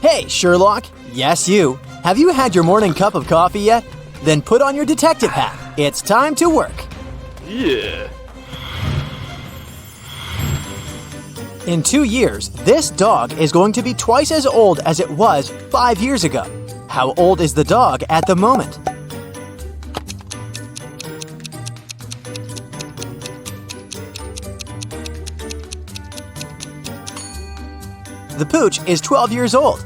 Hey, Sherlock. Yes, you. Have you had your morning cup of coffee yet? Then put on your detective hat. It's time to work. Yeah. In 2 years, this dog is going to be twice as old as it was 5 years ago. How old is the dog at the moment? The pooch is 12 years old.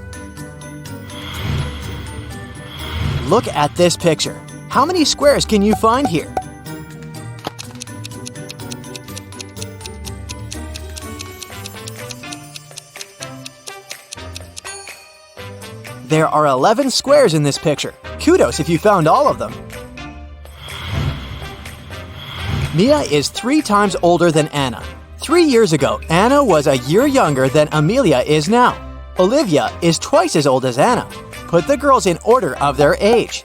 Look at this picture. How many squares can you find here? There are 11 squares in this picture. Kudos if you found all of them. Mia is 3 times older than Anna. 3 years ago, Anna was a year younger than Amelia is now. Olivia is twice as old as Anna. Put the girls in order of their age.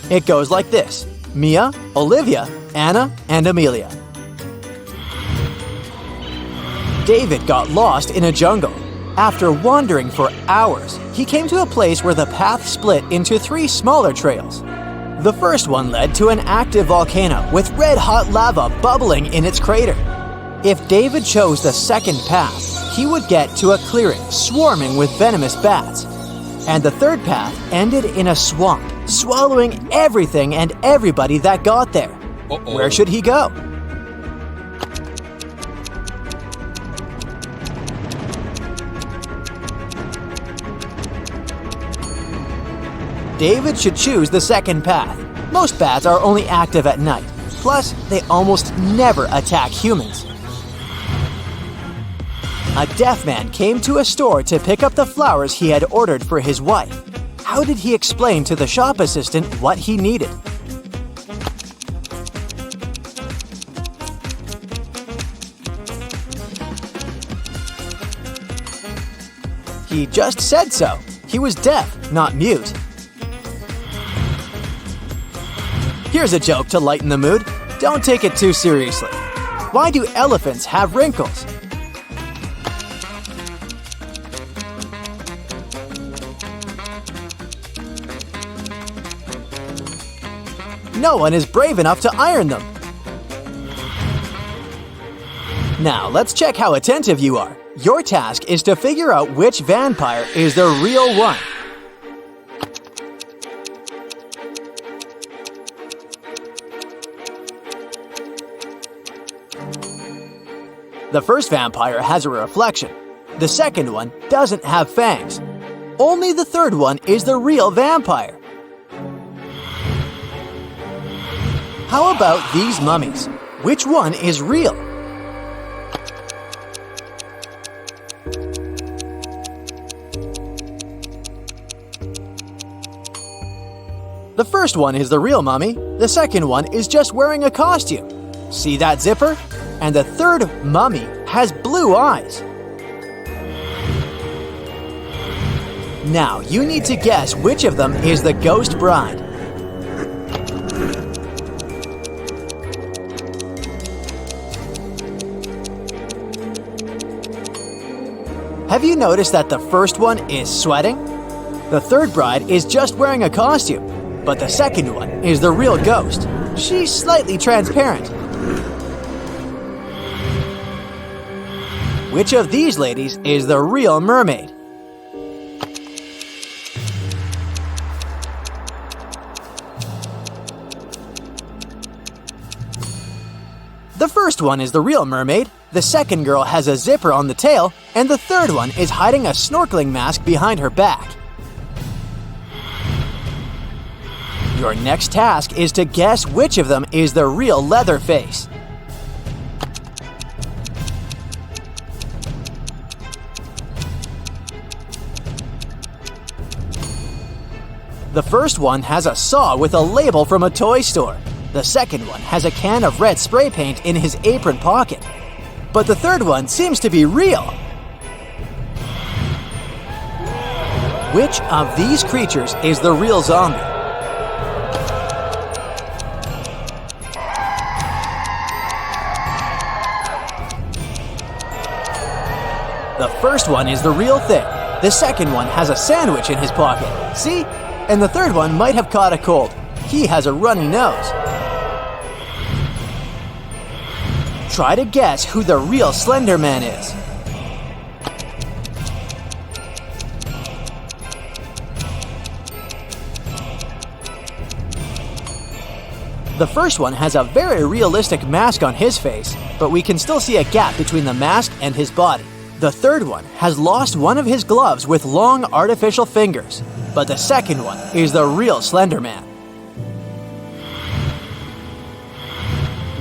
It goes like this: Mia, Olivia, Anna, and Amelia. David got lost in a jungle. After wandering for hours, he came to a place where the path split into 3 smaller trails. The first one led to an active volcano with red-hot lava bubbling in its crater. If David chose the second path, he would get to a clearing swarming with venomous bats. And the third path ended in a swamp, swallowing everything and everybody that got there. Where should he go? David should choose the second path. Most bats are only active at night. Plus, they almost never attack humans. A deaf man came to a store to pick up the flowers he had ordered for his wife. How did he explain to the shop assistant what he needed? He just said so. He was deaf, not mute. Here's a joke to lighten the mood. Don't take it too seriously. Why do elephants have wrinkles? No one is brave enough to iron them. Now, let's check how attentive you are. Your task is to figure out which vampire is the real one. The first vampire has a reflection. The second one doesn't have fangs. Only the third one is the real vampire. How about these mummies? Which one is real? The first one is the real mummy. The second one is just wearing a costume. See that zipper? And the third mummy has blue eyes. Now, you need to guess which of them is the ghost bride. Have you noticed that the first one is sweating? The third bride is just wearing a costume, but the second one is the real ghost. She's slightly transparent. Which of these ladies is the real mermaid? The first one is the real mermaid, the second girl has a zipper on the tail, and the third one is hiding a snorkeling mask behind her back. Your next task is to guess which of them is the real Leatherface. The first one has a saw with a label from a toy store. The second one has a can of red spray paint in his apron pocket. But the third one seems to be real. Which of these creatures is the real zombie? The first one is the real thing. The second one has a sandwich in his pocket. See? And the third one might have caught a cold. He has a runny nose. Try to guess who the real Slender Man is. The first one has a very realistic mask on his face, but we can still see a gap between the mask and his body. The third one has lost one of his gloves with long artificial fingers, but the second one is the real Slender Man.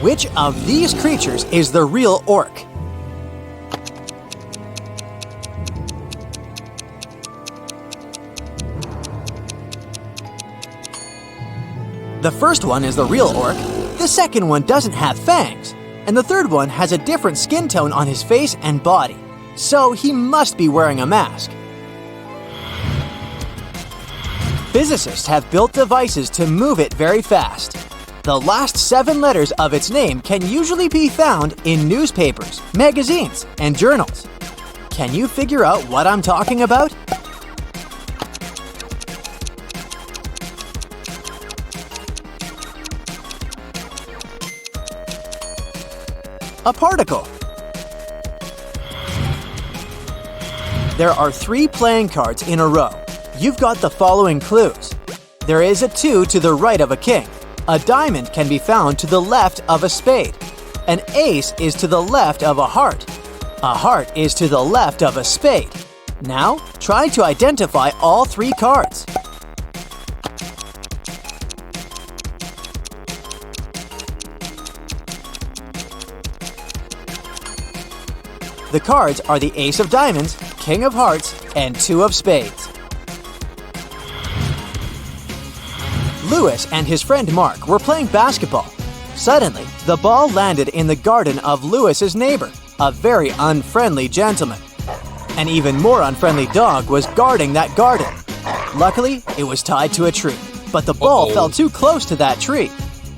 Which of these creatures is the real orc? The first one is the real orc, the second one doesn't have fangs, and the third one has a different skin tone on his face and body, so he must be wearing a mask. Physicists have built devices to move it very fast. The last 7 letters of its name can usually be found in newspapers, magazines, and journals. Can you figure out what I'm talking about? A particle. There are 3 playing cards in a row. You've got the following clues. There is a 2 to the right of a king. A diamond can be found to the left of a spade. An ace is to the left of a heart. A heart is to the left of a spade. Now, try to identify all 3 cards. The cards are the Ace of Diamonds, King of Hearts, and 2 of Spades. Lewis and his friend Mark were playing basketball. Suddenly, the ball landed in the garden of Lewis's neighbor, a very unfriendly gentleman. An even more unfriendly dog was guarding that garden. Luckily, it was tied to a tree, but the ball fell too close to that tree.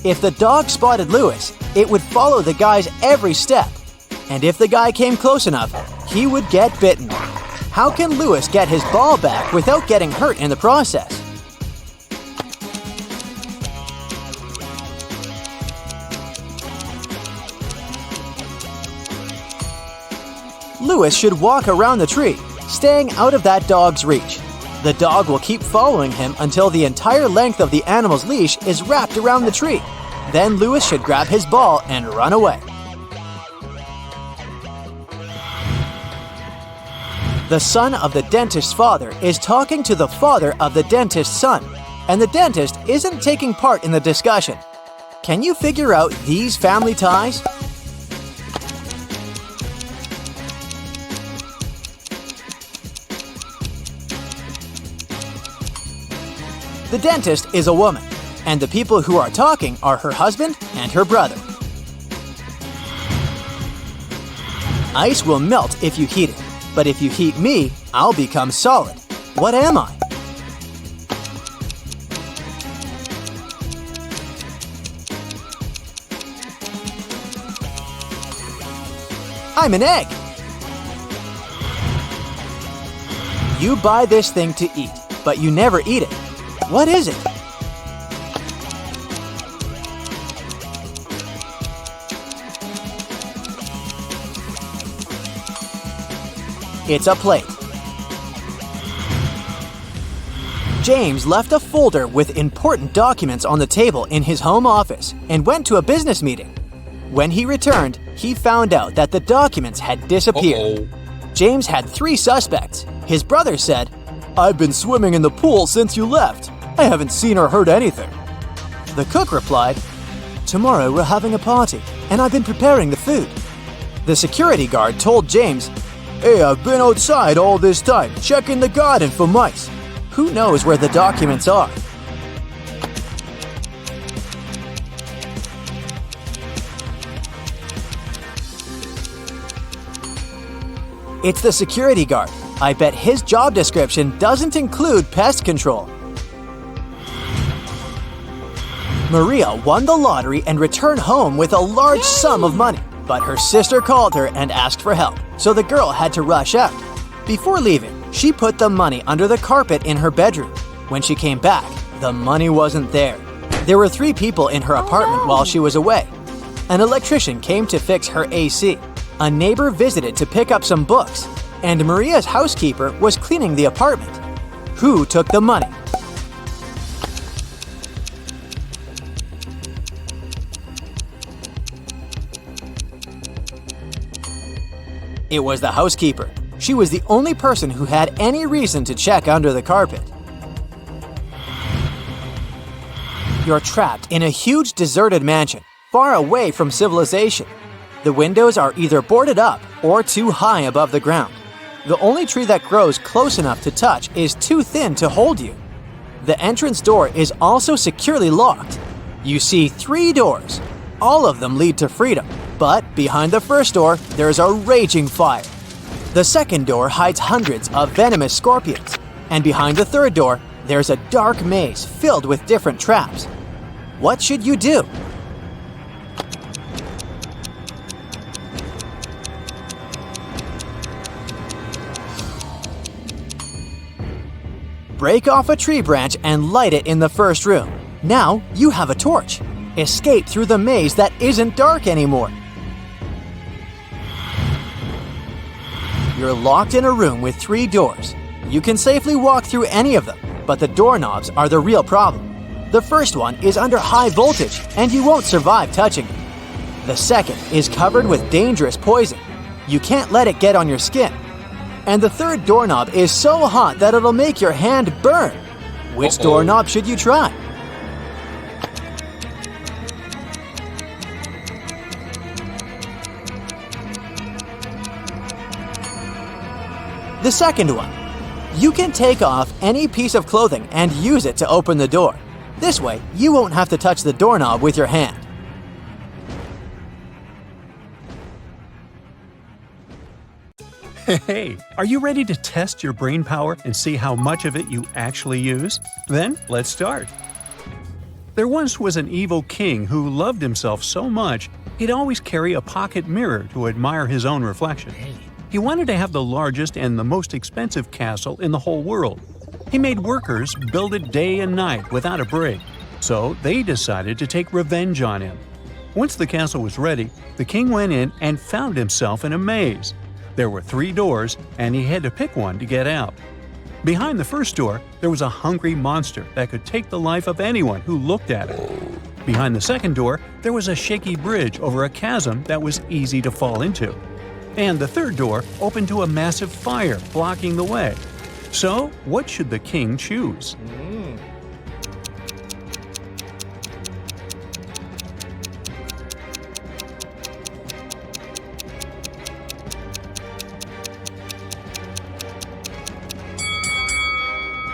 If the dog spotted Lewis, it would follow the guy's every step. And if the guy came close enough, he would get bitten. How can Lewis get his ball back without getting hurt in the process? Lewis should walk around the tree, staying out of that dog's reach. The dog will keep following him until the entire length of the animal's leash is wrapped around the tree. Then Lewis should grab his ball and run away. The son of the dentist's father is talking to the father of the dentist's son, and the dentist isn't taking part in the discussion. Can you figure out these family ties? The dentist is a woman, and the people who are talking are her husband and her brother. Ice will melt if you heat it. But if you heat me, I'll become solid. What am I? I'm an egg. You buy this thing to eat, but you never eat it. What is it? It's a plate. James left a folder with important documents on the table in his home office and went to a business meeting. When he returned, he found out that the documents had disappeared. James had 3 suspects. His brother said, "I've been swimming in the pool since you left. I haven't seen or heard anything." The cook replied, "Tomorrow we're having a party, and I've been preparing the food." The security guard told James, "Hey, I've been outside all this time, checking the garden for mice. Who knows where the documents are?" It's the security guard. I bet his job description doesn't include pest control. Maria won the lottery and returned home with a large sum of money. But her sister called her and asked for help, so the girl had to rush out. Before leaving, she put the money under the carpet in her bedroom. When she came back, the money wasn't there. There were 3 people in her apartment while she was away. An electrician came to fix her AC. A neighbor visited to pick up some books. And Maria's housekeeper was cleaning the apartment. Who took the money? It was the housekeeper. She was the only person who had any reason to check under the carpet. You're trapped in a huge deserted mansion, far away from civilization. The windows are either boarded up or too high above the ground. The only tree that grows close enough to touch is too thin to hold you. The entrance door is also securely locked. You see 3 doors. All of them lead to freedom, but behind the first door, there's a raging fire. The second door hides hundreds of venomous scorpions, and behind the third door, there's a dark maze filled with different traps. What should you do? Break off a tree branch and light it in the first room. Now you have a torch. Escape through the maze that isn't dark anymore. You're locked in a room with 3 doors. You can safely walk through any of them, but the doorknobs are the real problem. The first one is under high voltage and you won't survive touching it. The second is covered with dangerous poison. You can't let it get on your skin. And the third doorknob is so hot that it'll make your hand burn. Which doorknob should you try? The second one. You can take off any piece of clothing and use it to open the door. This way, you won't have to touch the doorknob with your hand. Hey, are you ready to test your brain power and see how much of it you actually use? Then, let's start. There once was an evil king who loved himself so much, he'd always carry a pocket mirror to admire his own reflection. He wanted to have the largest and the most expensive castle in the whole world. He made workers build it day and night without a break, so they decided to take revenge on him. Once the castle was ready, the king went in and found himself in a maze. There were 3 doors, and he had to pick one to get out. Behind the first door, there was a hungry monster that could take the life of anyone who looked at it. Behind the second door, there was a shaky bridge over a chasm that was easy to fall into. And the third door opened to a massive fire blocking the way. So, what should the king choose?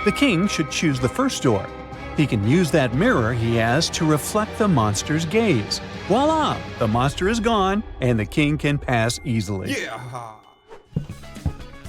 The king should choose the first door. He can use that mirror he has to reflect the monster's gaze. Voila! The monster is gone, and the king can pass easily.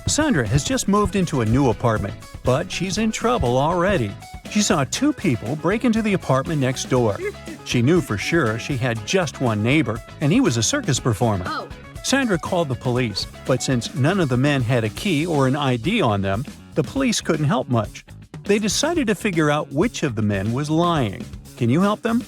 Sandra has just moved into a new apartment, but she's in trouble already. She saw 2 people break into the apartment next door. She knew for sure she had just one neighbor, and he was a circus performer. Sandra called the police, but since none of the men had a key or an ID on them, the police couldn't help much. They decided to figure out which of the men was lying. Can you help them?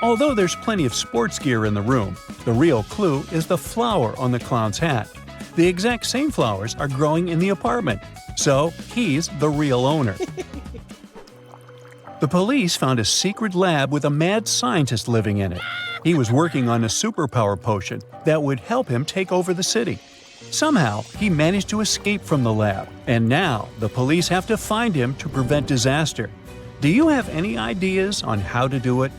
Although there's plenty of sports gear in the room, the real clue is the flower on the clown's hat. The exact same flowers are growing in the apartment, so he's the real owner. The police found a secret lab with a mad scientist living in it. He was working on a superpower potion that would help him take over the city. Somehow, he managed to escape from the lab, and now the police have to find him to prevent disaster. Do you have any ideas on how to do it?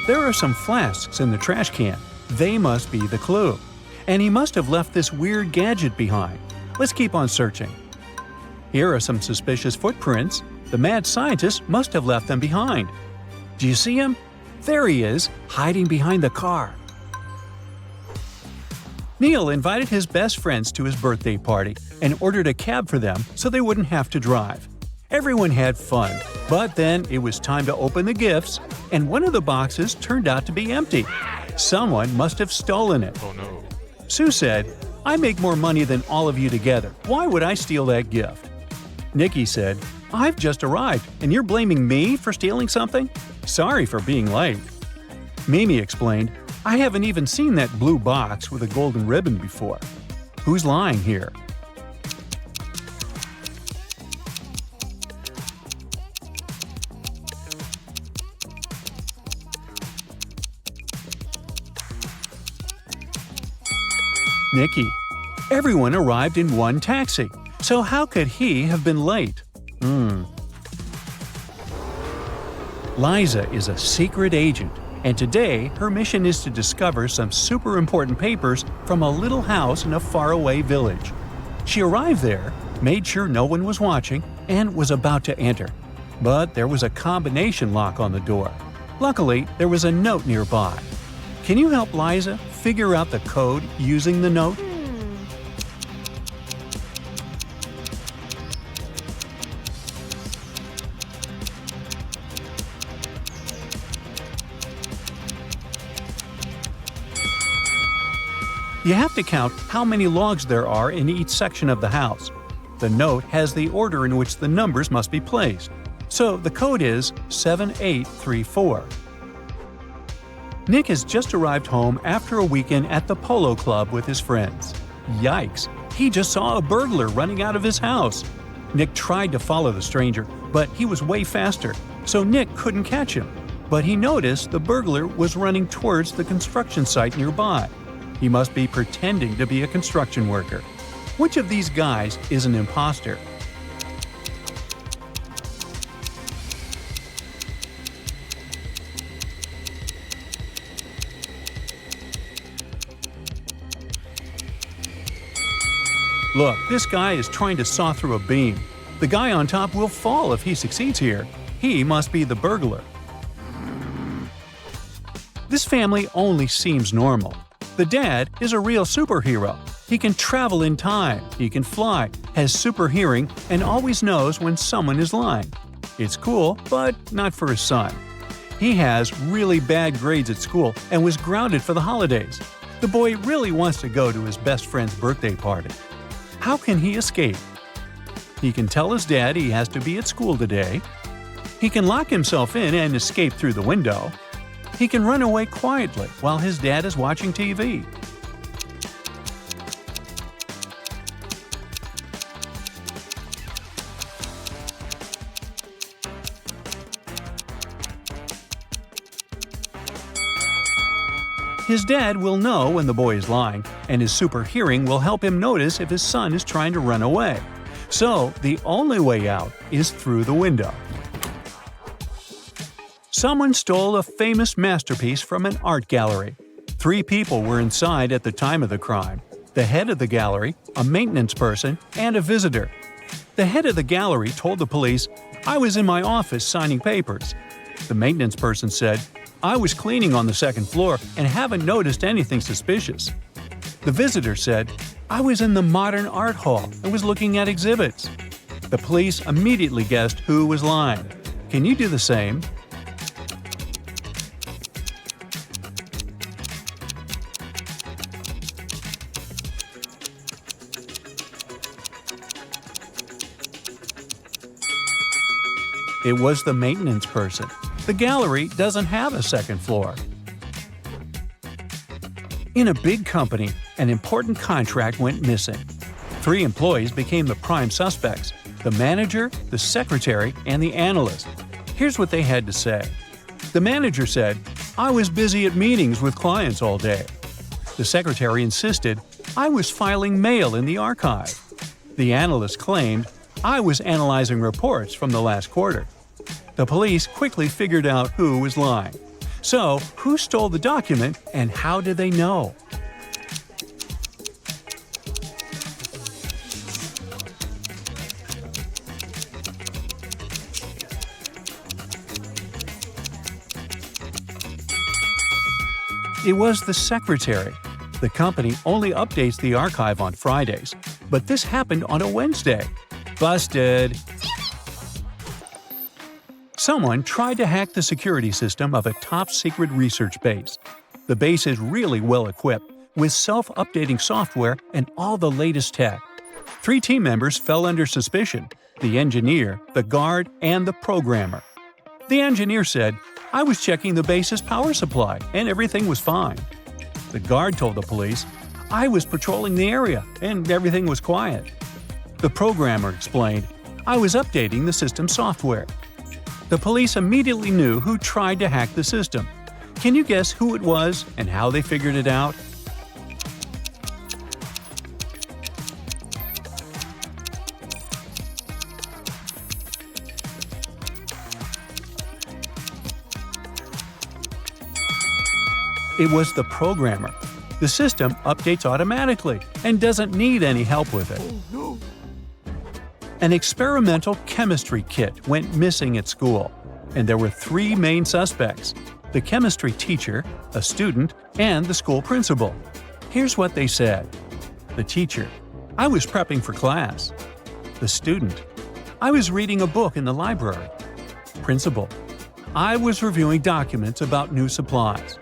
There are some flasks in the trash can. They must be the clue. And he must have left this weird gadget behind. Let's keep on searching. Here are some suspicious footprints. The mad scientist must have left them behind. Do you see him? There he is, hiding behind the car. Neil invited his best friends to his birthday party and ordered a cab for them so they wouldn't have to drive. Everyone had fun, but then it was time to open the gifts, and one of the boxes turned out to be empty. Someone must have stolen it. Oh no. Sue said, "I make more money than all of you together. Why would I steal that gift?" Nikki said, "I've just arrived, and you're blaming me for stealing something? Sorry for being late." Mimi explained, "I haven't even seen that blue box with a golden ribbon before. Who's lying here?" Nikki. Everyone arrived in one taxi, so how could he have been late? Liza is a secret agent, and today her mission is to discover some super important papers from a little house in a faraway village. She arrived there, made sure no one was watching, and was about to enter. But there was a combination lock on the door. Luckily, there was a note nearby. Can you help Liza figure out the code using the note? You have to count how many logs there are in each section of the house. The note has the order in which the numbers must be placed. So the code is 7834. Nick has just arrived home after a weekend at the polo club with his friends. Yikes! He just saw a burglar running out of his house. Nick tried to follow the stranger, but he was way faster, so Nick couldn't catch him. But he noticed the burglar was running towards the construction site nearby. He must be pretending to be a construction worker. Which of these guys is an imposter? Look, this guy is trying to saw through a beam. The guy on top will fall if he succeeds here. He must be the burglar. This family only seems normal. The dad is a real superhero. He can travel in time, he can fly, has super hearing, and always knows when someone is lying. It's cool, but not for his son. He has really bad grades at school and was grounded for the holidays. The boy really wants to go to his best friend's birthday party. How can he escape? He can tell his dad he has to be at school today. He can lock himself in and escape through the window. He can run away quietly while his dad is watching TV. His dad will know when the boy is lying, and his super hearing will help him notice if his son is trying to run away. So, the only way out is through the window. Someone stole a famous masterpiece from an art gallery. 3 people were inside at the time of the crime: the head of the gallery, a maintenance person, and a visitor. The head of the gallery told the police, "I was in my office signing papers." The maintenance person said, "I was cleaning on the second floor and haven't noticed anything suspicious." The visitor said, "I was in the modern art hall and was looking at exhibits." The police immediately guessed who was lying. Can you do the same? It was the maintenance person. The gallery doesn't have a second floor. In a big company, an important contract went missing. 3 employees became the prime suspects: the manager, the secretary, and the analyst. Here's what they had to say. The manager said, "I was busy at meetings with clients all day." The secretary insisted, "I was filing mail in the archive." The analyst claimed, "I was analyzing reports from the last quarter." The police quickly figured out who was lying. So, who stole the document and how did they know? It was the secretary. The company only updates the archive on Fridays, but this happened on a Wednesday. Busted! Someone tried to hack the security system of a top-secret research base. The base is really well-equipped, with self-updating software and all the latest tech. 3 team members fell under suspicion: the engineer, the guard, and the programmer. The engineer said, "I was checking the base's power supply, and everything was fine." The guard told the police, "I was patrolling the area, and everything was quiet." The programmer explained, "I was updating the system software." The police immediately knew who tried to hack the system. Can you guess who it was and how they figured it out? It was the programmer. The system updates automatically and doesn't need any help with it. An experimental chemistry kit went missing at school, and there were 3 main suspects: the chemistry teacher, a student, and the school principal. Here's what they said. The teacher: "I was prepping for class." The student: "I was reading a book in the library." Principal: "I was reviewing documents about new supplies."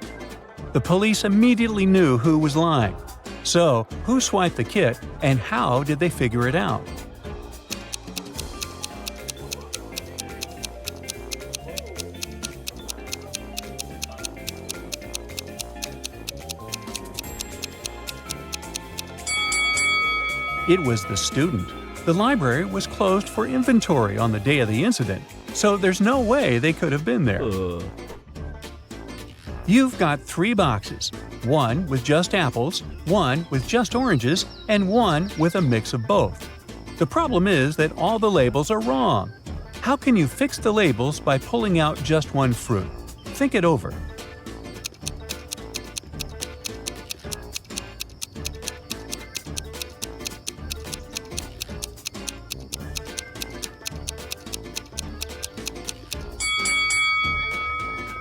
The police immediately knew who was lying. So, who swiped the kit, and how did they figure it out? It was the student. The library was closed for inventory on the day of the incident, so there's no way they could have been there. You've got 3 boxes, 1 with just apples, 1 with just oranges, and 1 with a mix of both. The problem is that all the labels are wrong. How can you fix the labels by pulling out just one fruit? Think it over.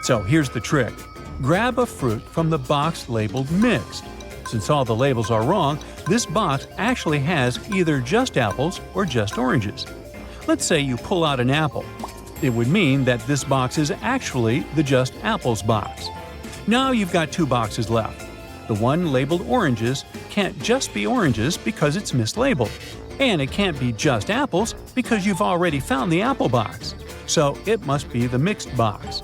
So here's the trick. Grab a fruit from the box labeled mixed. Since all the labels are wrong, this box actually has either just apples or just oranges. Let's say you pull out an apple. It would mean that this box is actually the just apples box. Now you've got 2 boxes left. The one labeled oranges can't just be oranges because it's mislabeled. And it can't be just apples because you've already found the apple box. So it must be the mixed box.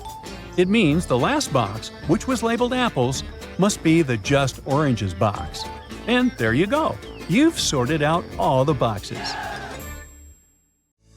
It means the last box, which was labeled apples, must be the just oranges box. And there you go. You've sorted out all the boxes.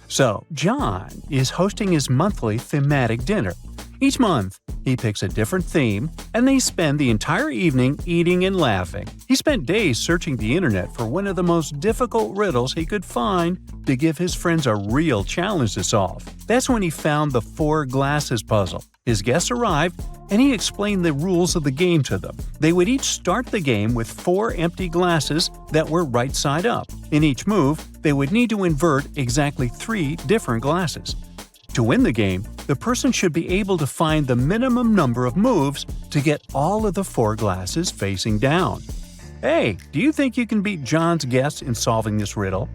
So, John is hosting his monthly thematic dinner. Each month, he picks a different theme, and they spend the entire evening eating and laughing. He spent days searching the internet for one of the most difficult riddles he could find to give his friends a real challenge to solve. That's when he found the 4 glasses puzzle. His guests arrived, and he explained the rules of the game to them. They would each start the game with 4 empty glasses that were right side up. In each move, they would need to invert exactly 3 different glasses. To win the game, the person should be able to find the minimum number of moves to get all of the 4 glasses facing down. Hey, do you think you can beat John's guests in solving this riddle?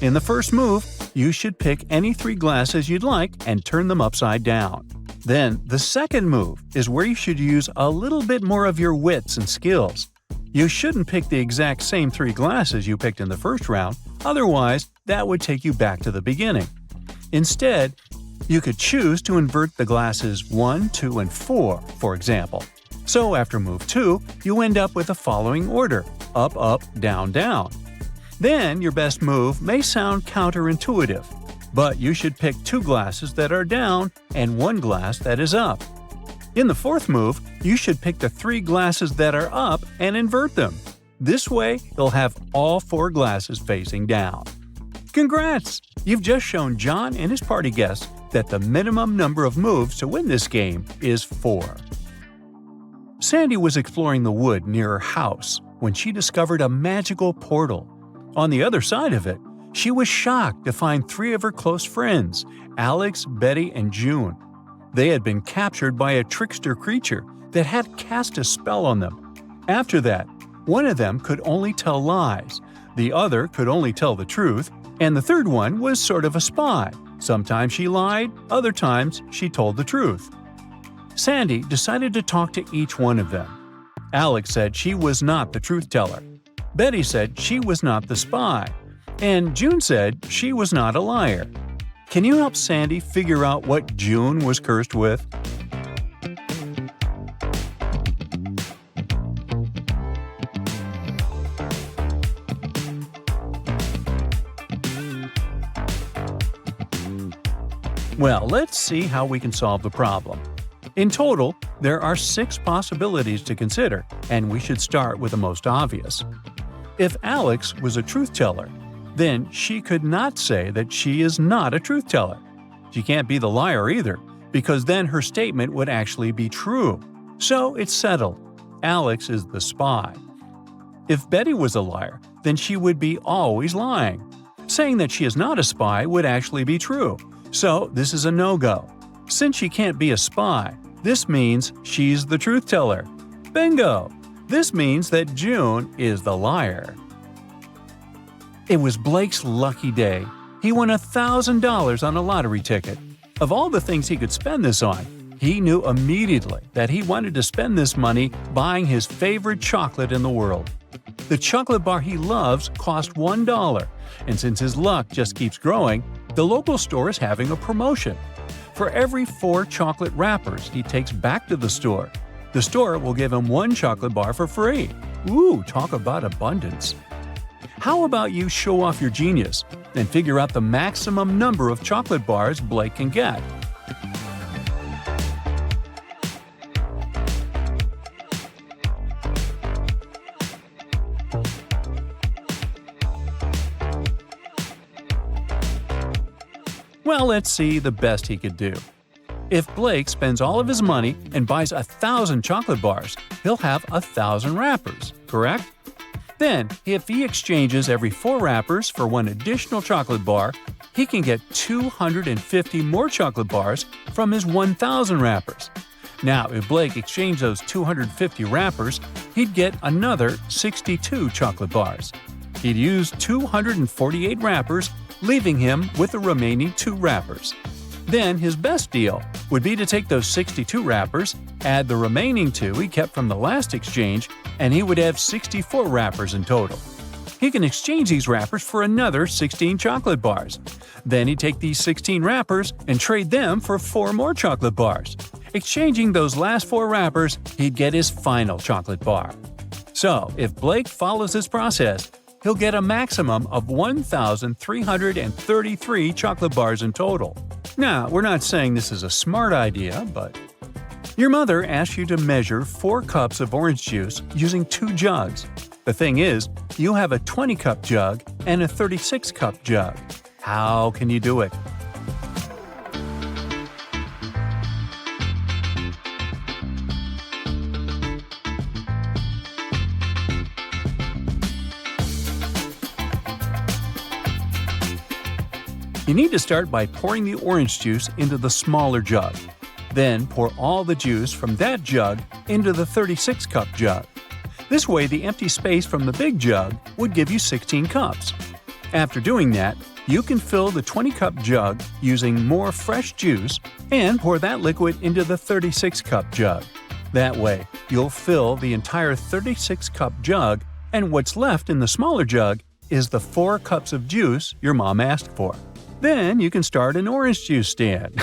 In the first move, you should pick any 3 glasses you'd like and turn them upside down. Then, the second move is where you should use a little bit more of your wits and skills. You shouldn't pick the exact same 3 glasses you picked in the first round, otherwise that would take you back to the beginning. Instead, you could choose to invert the glasses 1, 2, and 4, for example. So after move 2, you end up with the following order: up, up, down, down. Then your best move may sound counterintuitive, but you should pick 2 glasses that are down and 1 glass that is up. In the fourth move, you should pick the 3 glasses that are up and invert them. This way, you'll have all 4 glasses facing down. Congrats! You've just shown John and his party guests that the minimum number of moves to win this game is 4. Sandy was exploring the wood near her house when she discovered a magical portal. On the other side of it, she was shocked to find 3 of her close friends, Alex, Betty, and June. They had been captured by a trickster creature that had cast a spell on them. After that, one of them could only tell lies, the other could only tell the truth, and the third one was sort of a spy. Sometimes she lied, other times she told the truth. Sandy decided to talk to each one of them. Alex said she was not the truth teller. Betty said she was not the spy. And June said she was not a liar. Can you help Sandy figure out what June was cursed with? Well, let's see how we can solve the problem. In total, there are 6 possibilities to consider, and we should start with the most obvious. If Alex was a truth teller, then she could not say that she is not a truth teller. She can't be the liar either, because then her statement would actually be true. So it's settled. Alex is the spy. If Betty was a liar, then she would be always lying. Saying that she is not a spy would actually be true. So this is a no-go. Since she can't be a spy, this means she's the truth teller. Bingo! This means that June is the liar. It was Blake's lucky day. He won $1,000 on a lottery ticket. Of all the things he could spend this on, he knew immediately that he wanted to spend this money buying his favorite chocolate in the world. The chocolate bar he loves cost $1, and since his luck just keeps growing, the local store is having a promotion. For every 4 chocolate wrappers he takes back to the store will give him 1 chocolate bar for free. Ooh, talk about abundance. How about you show off your genius and figure out the maximum number of chocolate bars Blake can get? Well, let's see the best he could do. If Blake spends all of his money and buys 1,000 chocolate bars, he'll have 1,000 wrappers, correct? Then, if he exchanges every 4 wrappers for 1 additional chocolate bar, he can get 250 more chocolate bars from his 1,000 wrappers. Now, if Blake exchanged those 250 wrappers, he'd get another 62 chocolate bars. He'd use 248 wrappers, leaving him with the remaining 2 wrappers. Then his best deal would be to take those 62 wrappers, add the remaining 2 he kept from the last exchange, and he would have 64 wrappers in total. He can exchange these wrappers for another 16 chocolate bars. Then he'd take these 16 wrappers and trade them for 4 more chocolate bars. Exchanging those last 4 wrappers, he'd get his final chocolate bar. So, if Blake follows this process, he'll get a maximum of 1,333 chocolate bars in total. Now, we're not saying this is a smart idea, but your mother asks you to measure 4 cups of orange juice using 2 jugs. The thing is, you have a 20-cup jug and a 36-cup jug. How can you do it? You need to start by pouring the orange juice into the smaller jug. Then pour all the juice from that jug into the 36-cup jug. This way, the empty space from the big jug would give you 16 cups. After doing that, you can fill the 20-cup jug using more fresh juice and pour that liquid into the 36-cup jug. That way, you'll fill the entire 36-cup jug, and what's left in the smaller jug is the 4 cups of juice your mom asked for. Then you can start an orange juice stand.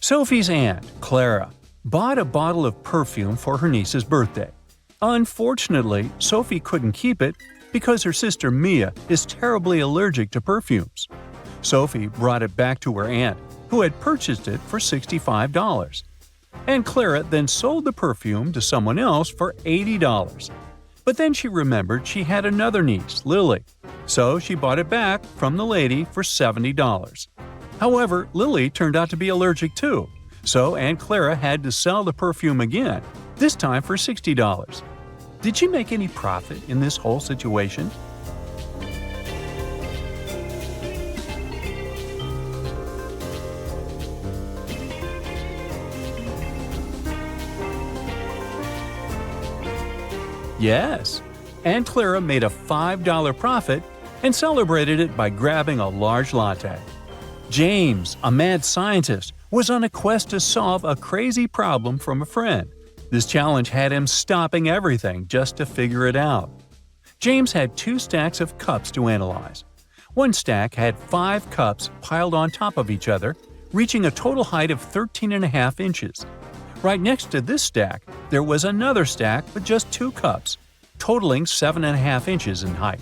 Sophie's aunt, Clara, bought a bottle of perfume for her niece's birthday. Unfortunately, Sophie couldn't keep it because her sister Mia is terribly allergic to perfumes. Sophie brought it back to her aunt, who had purchased it for $65. And Clara then sold the perfume to someone else for $80. But then she remembered she had another niece, Lily, so she bought it back from the lady for $70. However, Lily turned out to be allergic too, So Aunt Clara had to sell the perfume again, this time for $60. Did she make any profit in this whole situation? Yes, Aunt Clara made a $5 profit and celebrated it by grabbing a large latte. James, a mad scientist, was on a quest to solve a crazy problem from a friend. This challenge had him stopping everything just to figure it out. James had 2 stacks of cups to analyze. One stack had 5 cups piled on top of each other, reaching a total height of 13.5 inches. Right next to this stack, there was another stack with just 2 cups, totaling 7.5 inches in height.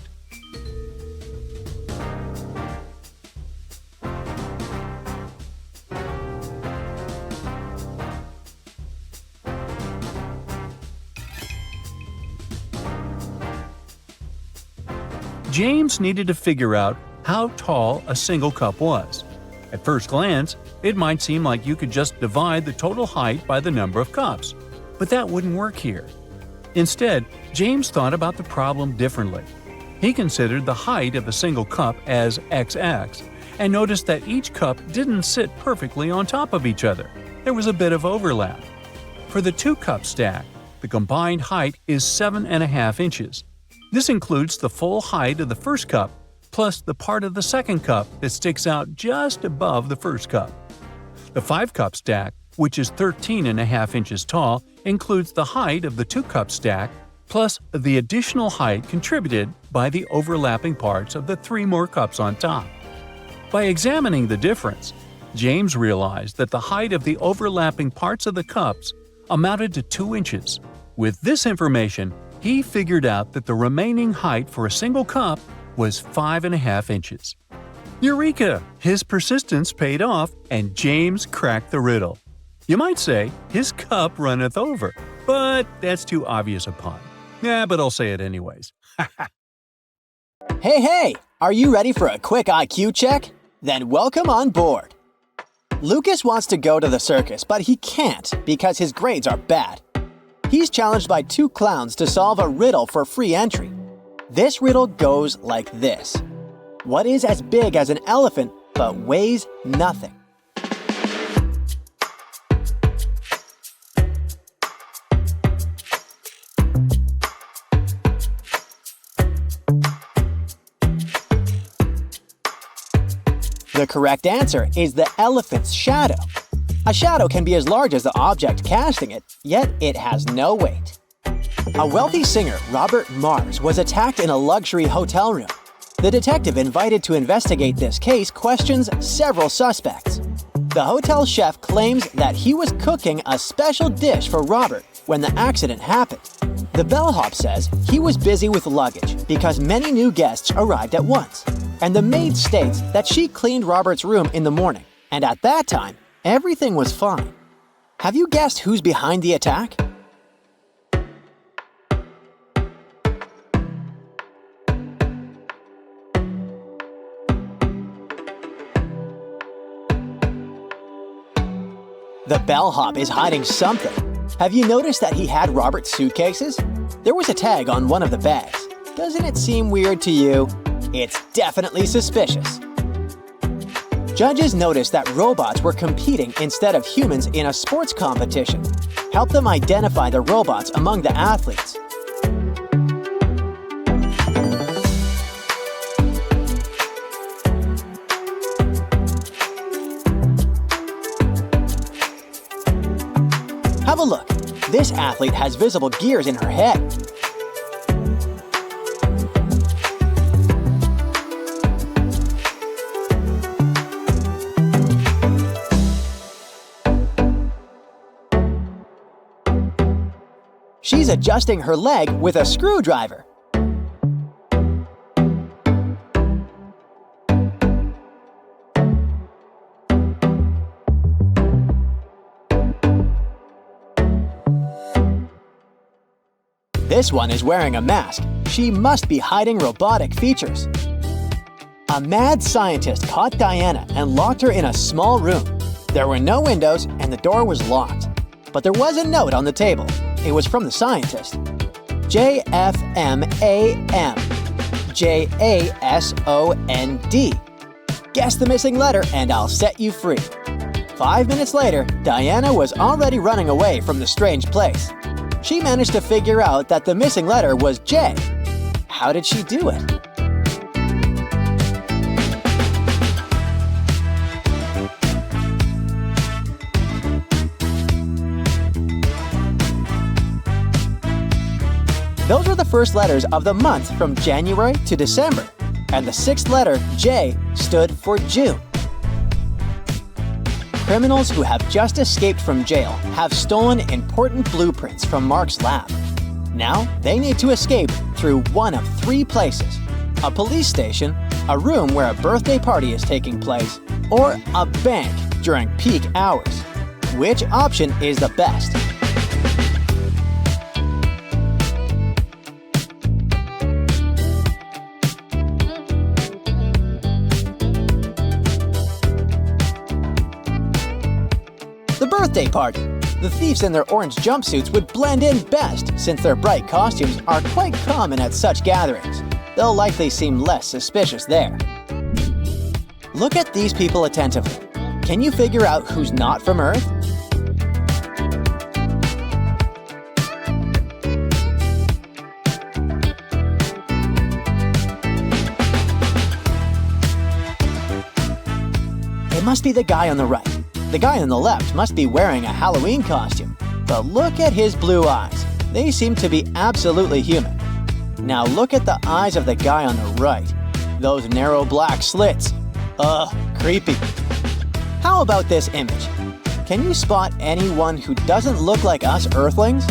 James needed to figure out how tall a single cup was. At first glance, it might seem like you could just divide the total height by the number of cups, but that wouldn't work here. Instead, James thought about the problem differently. He considered the height of a single cup as XX and noticed that each cup didn't sit perfectly on top of each other. There was a bit of overlap. For the 2-cup stack, the combined height is 7.5 inches. This includes the full height of the first cup, plus the part of the second cup that sticks out just above the first cup. The 5-cup stack, which is 13.5 inches tall, includes the height of the 2-cup stack, plus the additional height contributed by the overlapping parts of the 3 more cups on top. By examining the difference, James realized that the height of the overlapping parts of the cups amounted to 2 inches. With this information, he figured out that the remaining height for a single cup was 5.5 inches. Eureka! His persistence paid off, and James cracked the riddle. You might say, his cup runneth over, but that's too obvious a pun. But I'll say it anyways. Hey! Are you ready for a quick IQ check? Then welcome on board. Lucas wants to go to the circus, but he can't because his grades are bad. He's challenged by 2 clowns to solve a riddle for free entry. This riddle goes like this. What is as big as an elephant but weighs nothing? The correct answer is the elephant's shadow. A shadow can be as large as the object casting it, yet it has no weight. A wealthy singer, Robert Mars, was attacked in a luxury hotel room. The detective invited to investigate this case questions several suspects. The hotel chef claims that he was cooking a special dish for Robert when the accident happened. The bellhop says he was busy with luggage because many new guests arrived at once. And the maid states that she cleaned Robert's room in the morning, and at that time, everything was fine. Have you guessed who's behind the attack? The bellhop is hiding something. Have you noticed that he had Robert's suitcases? There was a tag on one of the bags. Doesn't it seem weird to you? It's definitely suspicious. Judges noticed that robots were competing instead of humans in a sports competition. Help them identify the robots among the athletes. Have a look. This athlete has visible gears in her head. She's adjusting her leg with a screwdriver. This one is wearing a mask. She must be hiding robotic features. A mad scientist caught Diana and locked her in a small room. There were no windows and the door was locked. But there was a note on the table. It was from the scientist. JFMAM. JASOND. Guess the missing letter and I'll set you free. 5 minutes later, Diana was already running away from the strange place. She managed to figure out that the missing letter was J. How did she do it? Those were the first letters of the month from January to December, and the sixth letter, J, stood for June. Criminals who have just escaped from jail have stolen important blueprints from Mark's lab. Now, they need to escape through one of three places: a police station, a room where a birthday party is taking place, or a bank during peak hours. Which option is the best? The birthday party. The thieves in their orange jumpsuits would blend in best since their bright costumes are quite common at such gatherings. They'll likely seem less suspicious there. Look at these people attentively. Can you figure out who's not from Earth? It must be the guy on the right. The guy on the left must be wearing a Halloween costume. But look at his blue eyes. They seem to be absolutely human. Now look at the eyes of the guy on the right. Those narrow black slits. Ugh, creepy. How about this image? Can you spot anyone who doesn't look like us Earthlings?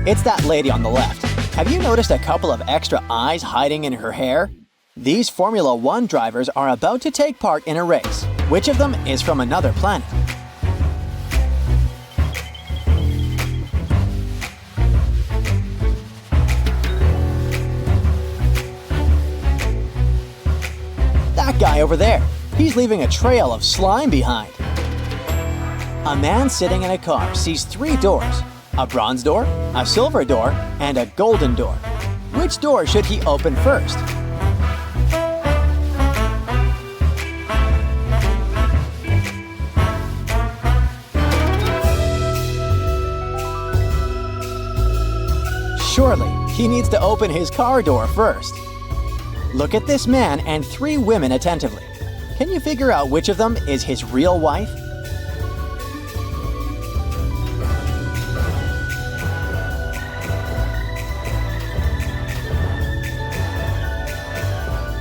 It's that lady on the left. Have you noticed a couple of extra eyes hiding in her hair? These Formula One drivers are about to take part in a race. Which of them is from another planet? That guy over there. He's leaving a trail of slime behind. A man sitting in a car sees three doors. A bronze door, a silver door, and a golden door. Which door should he open first? Surely, he needs to open his car door first. Look at this man and three women attentively. Can you figure out which of them is his real wife?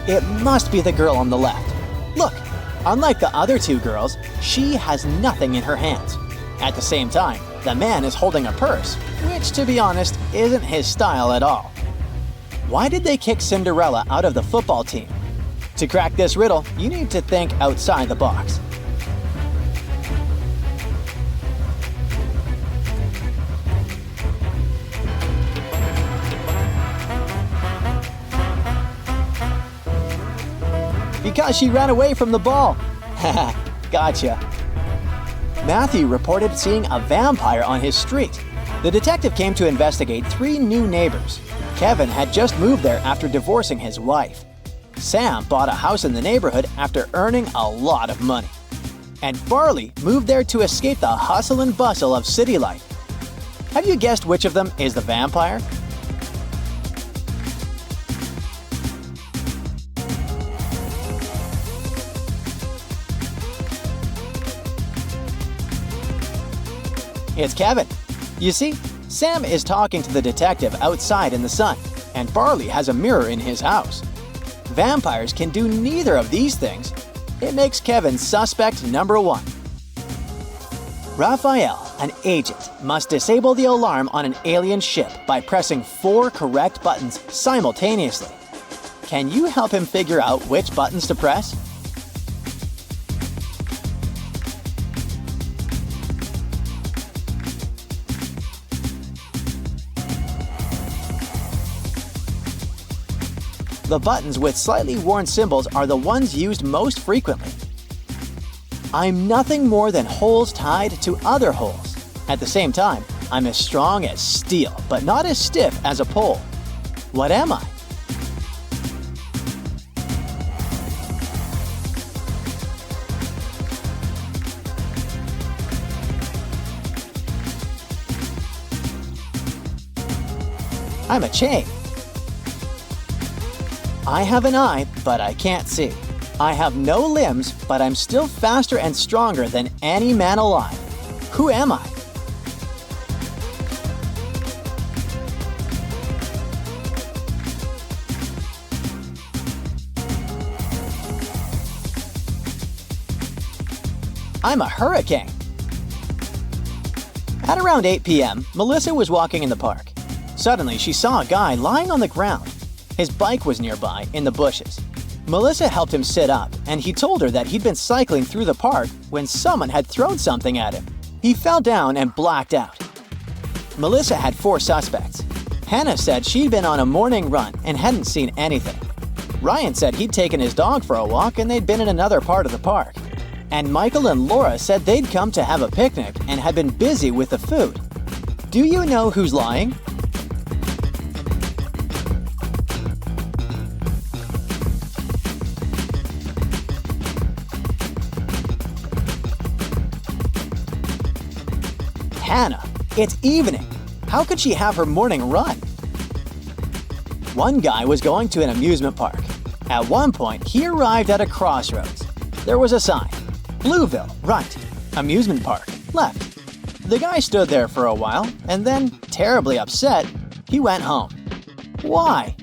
It must be the girl on the left. Look, unlike the other two girls, she has nothing in her hands. At the same time, the man is holding a purse, which, to be honest, isn't his style at all. Why did they kick Cinderella out of the football team? To crack this riddle, you need to think outside the box. Because she ran away from the ball. Haha, gotcha. Matthew reported seeing a vampire on his street. The detective came to investigate three new neighbors. Kevin had just moved there after divorcing his wife. Sam bought a house in the neighborhood after earning a lot of money. And Farley moved there to escape the hustle and bustle of city life. Have you guessed which of them is the vampire? It's Kevin. You see, Sam is talking to the detective outside in the sun, and Barley has a mirror in his house. Vampires can do neither of these things. It makes Kevin suspect number one. Raphael, an agent, must disable the alarm on an alien ship by pressing 4 correct buttons simultaneously. Can you help him figure out which buttons to press? the buttons with slightly worn symbols are the ones used most frequently. I'm nothing more than holes tied to other holes. At the same time, I'm as strong as steel, but not as stiff as a pole. What am I? I'm a chain. I have an eye, but I can't see. I have no limbs, but I'm still faster and stronger than any man alive. Who am I? I'm a hurricane. At around 8 p.m., Melissa was walking in the park. Suddenly, she saw a guy lying on the ground. His bike was nearby, in the bushes. Melissa helped him sit up, and he told her that he'd been cycling through the park when someone had thrown something at him. He fell down and blacked out. Melissa had 4 suspects. Hannah said she'd been on a morning run and hadn't seen anything. Ryan said he'd taken his dog for a walk and they'd been in another part of the park. And Michael and Laura said they'd come to have a picnic and had been busy with the food. Do you know who's lying? Hannah. It's evening. How could she have her morning run? One guy was going to an amusement park. At one point, he arrived at a crossroads. There was a sign. Blueville, right. Amusement park, left. The guy stood there for a while, and then, terribly upset, he went home. Why?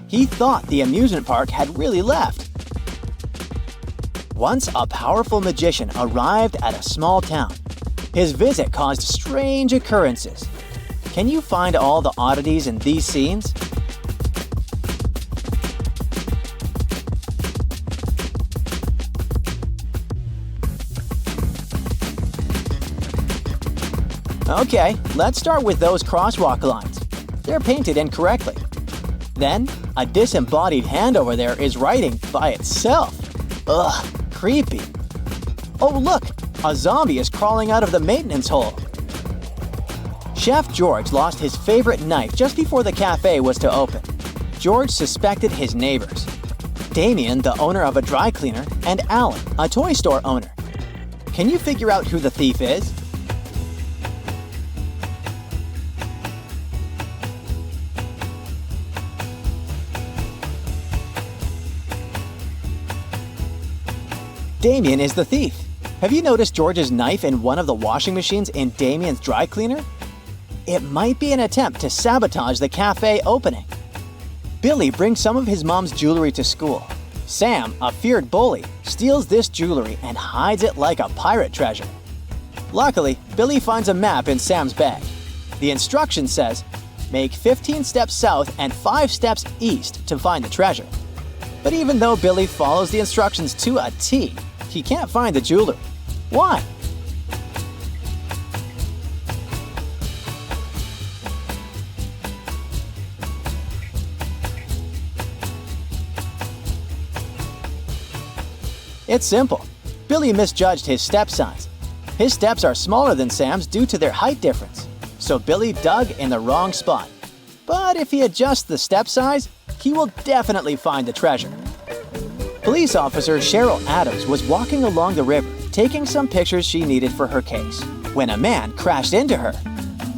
He thought the amusement park had really left. Once a powerful magician arrived at a small town. His visit caused strange occurrences. Can you find all the oddities in these scenes? Okay, let's start with those crosswalk lines. They're painted incorrectly. Then, a disembodied hand over there is writing by itself. Ugh, creepy. Oh look, a zombie is crawling out of the maintenance hole. Chef George lost his favorite knife just before the cafe was to open. George suspected his neighbors. Damien, the owner of a dry cleaner, and Alan, a toy store owner. Can you figure out who the thief is? Damien is the thief. Have you noticed George's knife in one of the washing machines in Damien's dry cleaner? It might be an attempt to sabotage the cafe opening. Billy brings some of his mom's jewelry to school. Sam, a feared bully, steals this jewelry and hides it like a pirate treasure. Luckily, Billy finds a map in Sam's bag. The instruction says, make 15 steps south and 5 steps east to find the treasure. But even though Billy follows the instructions to a T, he can't find the jewelry. Why? It's simple. Billy misjudged his step size. His steps are smaller than Sam's due to their height difference. So Billy dug in the wrong spot. But if he adjusts the step size, he will definitely find the treasure. Police officer Cheryl Adams was walking along the river, taking some pictures she needed for her case, when a man crashed into her.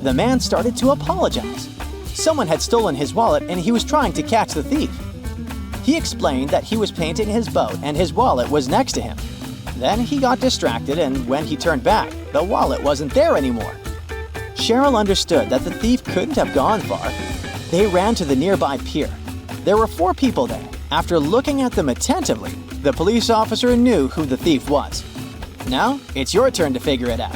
The man started to apologize. Someone had stolen his wallet and he was trying to catch the thief. He explained that he was painting his boat and his wallet was next to him. Then he got distracted, and when he turned back, the wallet wasn't there anymore. Cheryl understood that the thief couldn't have gone far. They ran to the nearby pier. There were 4 people there. After looking at them attentively, the police officer knew who the thief was. Now, it's your turn to figure it out.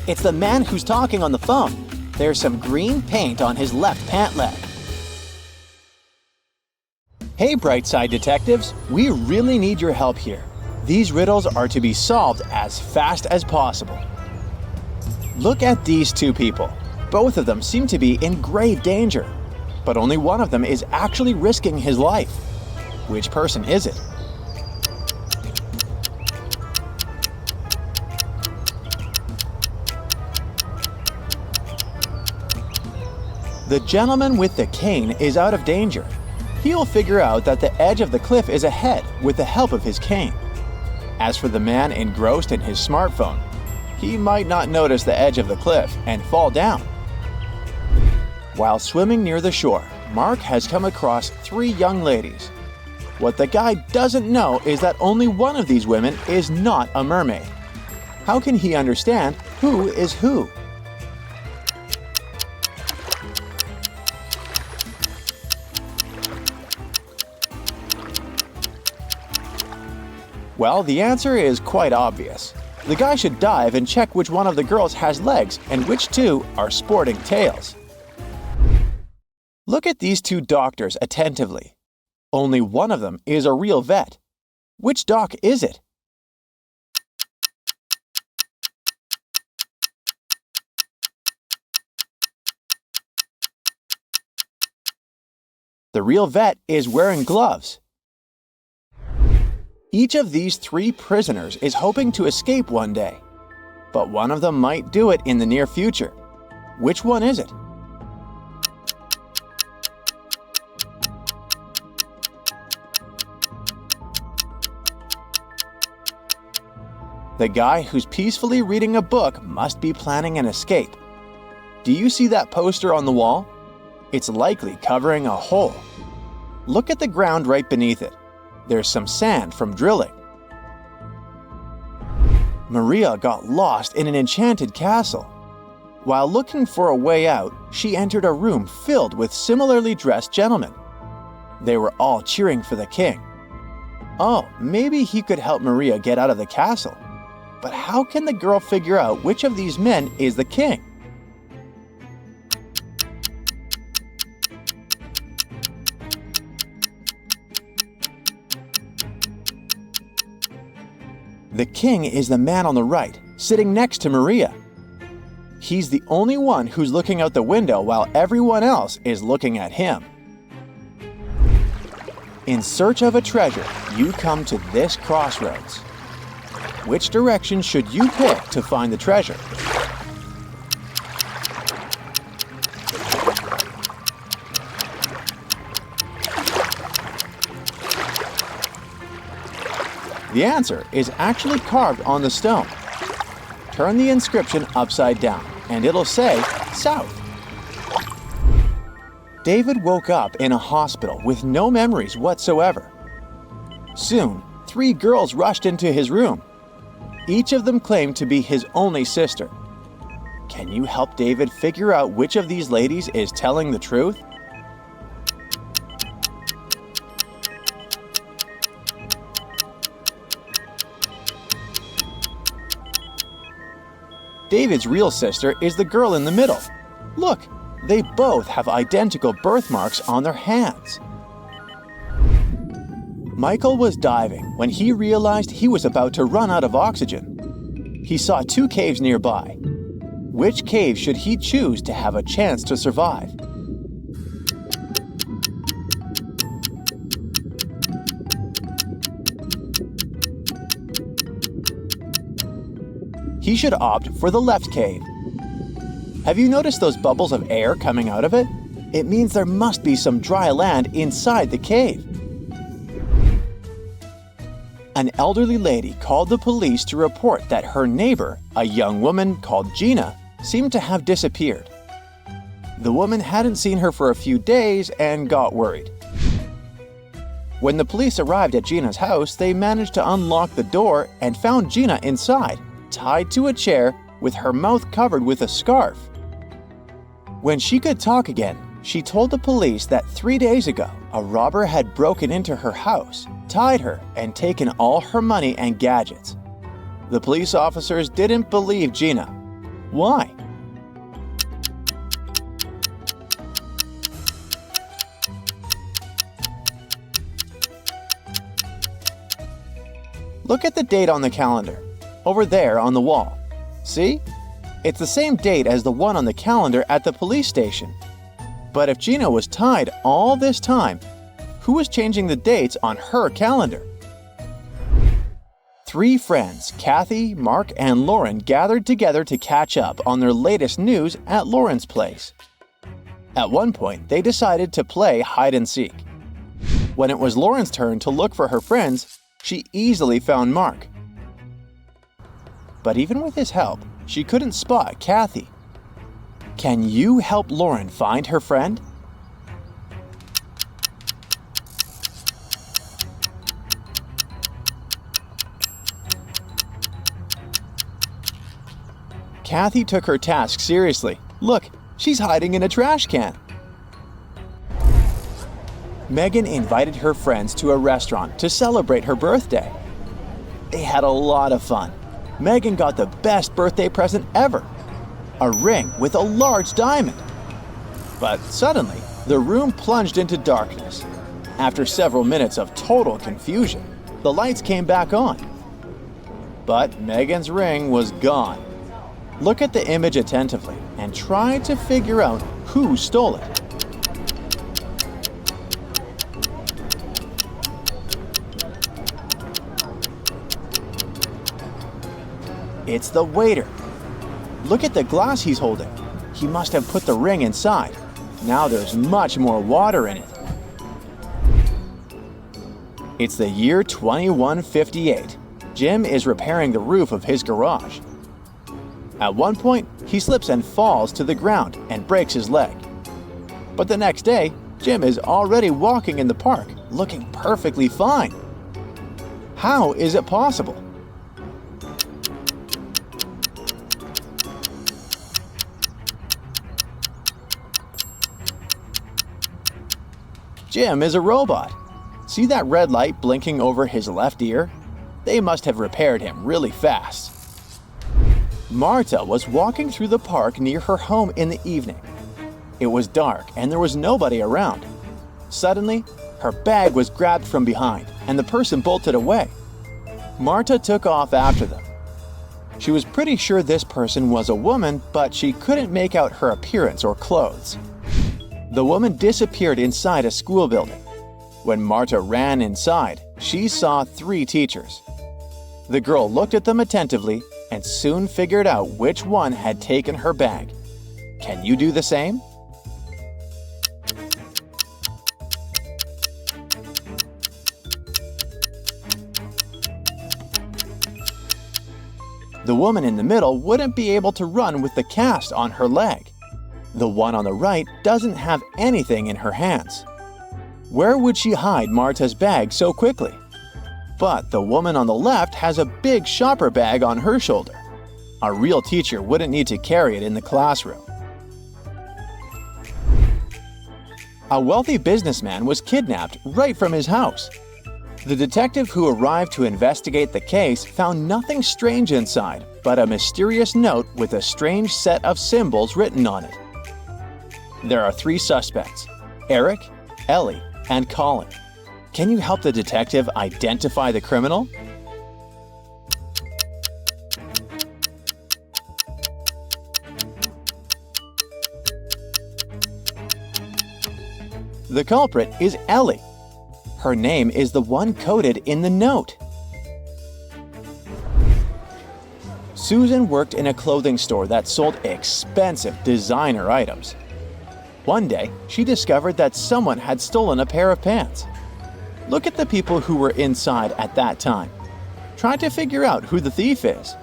It's the man who's talking on the phone. There's some green paint on his left pant leg. Hey, Brightside Detectives, we really need your help here. These riddles are to be solved as fast as possible. Look at these two people. Both of them seem to be in grave danger, but only one of them is actually risking his life. Which person is it? The gentleman with the cane is out of danger. He'll figure out that the edge of the cliff is ahead with the help of his cane. As for the man engrossed in his smartphone, he might not notice the edge of the cliff and fall down. While swimming near the shore, Mark has come across 3 young ladies. What the guy doesn't know is that only one of these women is not a mermaid. How can he understand who is who? Well, the answer is quite obvious. The guy should dive and check which one of the girls has legs and which 2 are sporting tails. Look at these 2 doctors attentively. Only one of them is a real vet. Which doc is it? The real vet is wearing gloves. Each of these 3 prisoners is hoping to escape one day, but one of them might do it in the near future. Which one is it? The guy who's peacefully reading a book must be planning an escape. Do you see that poster on the wall? It's likely covering a hole. Look at the ground right beneath it. There's some sand from drilling. Maria got lost in an enchanted castle. While looking for a way out, she entered a room filled with similarly dressed gentlemen. They were all cheering for the king. Oh, maybe he could help Maria get out of the castle. But how can the girl figure out which of these men is the king? The king is the man on the right, sitting next to Maria. He's the only one who's looking out the window while everyone else is looking at him. In search of a treasure, you come to this crossroads. Which direction should you pick to find the treasure? The answer is actually carved on the stone. Turn the inscription upside down, and it'll say South. David woke up in a hospital with no memories whatsoever. Soon, 3 girls rushed into his room. Each of them claimed to be his only sister. Can you help David figure out which of these ladies is telling the truth? David's real sister is the girl in the middle. Look, they both have identical birthmarks on their hands. Michael was diving when he realized he was about to run out of oxygen. He saw 2 caves nearby. Which cave should he choose to have a chance to survive? He should opt for the left cave. Have you noticed those bubbles of air coming out of it? It means there must be some dry land inside the cave. An elderly lady called the police to report that her neighbor, a young woman called Gina, seemed to have disappeared. The woman hadn't seen her for a few days and got worried. When the police arrived at Gina's house, they managed to unlock the door and found Gina inside, tied to a chair with her mouth covered with a scarf. When she could talk again, she told the police that 3 days ago, a robber had broken into her house, tied her, and taken all her money and gadgets. The police officers didn't believe Gina. Why? Look at the date on the calendar, over there on the wall. See? It's the same date as the one on the calendar at the police station. But if Gina was tied all this time, who was changing the dates on her calendar? 3 friends, Kathy, Mark, and Lauren, gathered together to catch up on their latest news at Lauren's place. At one point, they decided to play hide and seek. When it was Lauren's turn to look for her friends, she easily found Mark. But even with his help, she couldn't spot Kathy. Can you help Lauren find her friend? Kathy took her task seriously. Look, she's hiding in a trash can. Megan invited her friends to a restaurant to celebrate her birthday. They had a lot of fun. Megan got the best birthday present ever, a ring with a large diamond. But suddenly, the room plunged into darkness. After several minutes of total confusion, the lights came back on. But Megan's ring was gone. Look at the image attentively and try to figure out who stole it. It's the waiter. Look at the glass he's holding. He must have put the ring inside. Now there's much more water in it. It's the year 2158. Jim is repairing the roof of his garage. At one point, he slips and falls to the ground and breaks his leg. But the next day, Jim is already walking in the park, looking perfectly fine. How is it possible? Jim is a robot. See that red light blinking over his left ear? They must have repaired him really fast. Marta was walking through the park near her home in the evening. It was dark and there was nobody around. Suddenly, her bag was grabbed from behind and the person bolted away. Marta took off after them. She was pretty sure this person was a woman, but she couldn't make out her appearance or clothes. The woman disappeared inside a school building. When Marta ran inside, she saw 3 teachers. The girl looked at them attentively and soon figured out which one had taken her bag. Can you do the same? The woman in the middle wouldn't be able to run with the cast on her leg. The one on the right doesn't have anything in her hands. Where would she hide Marta's bag so quickly? But the woman on the left has a big shopper bag on her shoulder. A real teacher wouldn't need to carry it in the classroom. A wealthy businessman was kidnapped right from his house. The detective who arrived to investigate the case found nothing strange inside, but a mysterious note with a strange set of symbols written on it. There are 3 suspects: Eric, Ellie, and Colin. Can you help the detective identify the criminal? The culprit is Ellie. Her name is the one coded in the note. Susan worked in a clothing store that sold expensive designer items. One day, she discovered that someone had stolen a pair of pants. Look at the people who were inside at that time. Try to figure out who the thief is.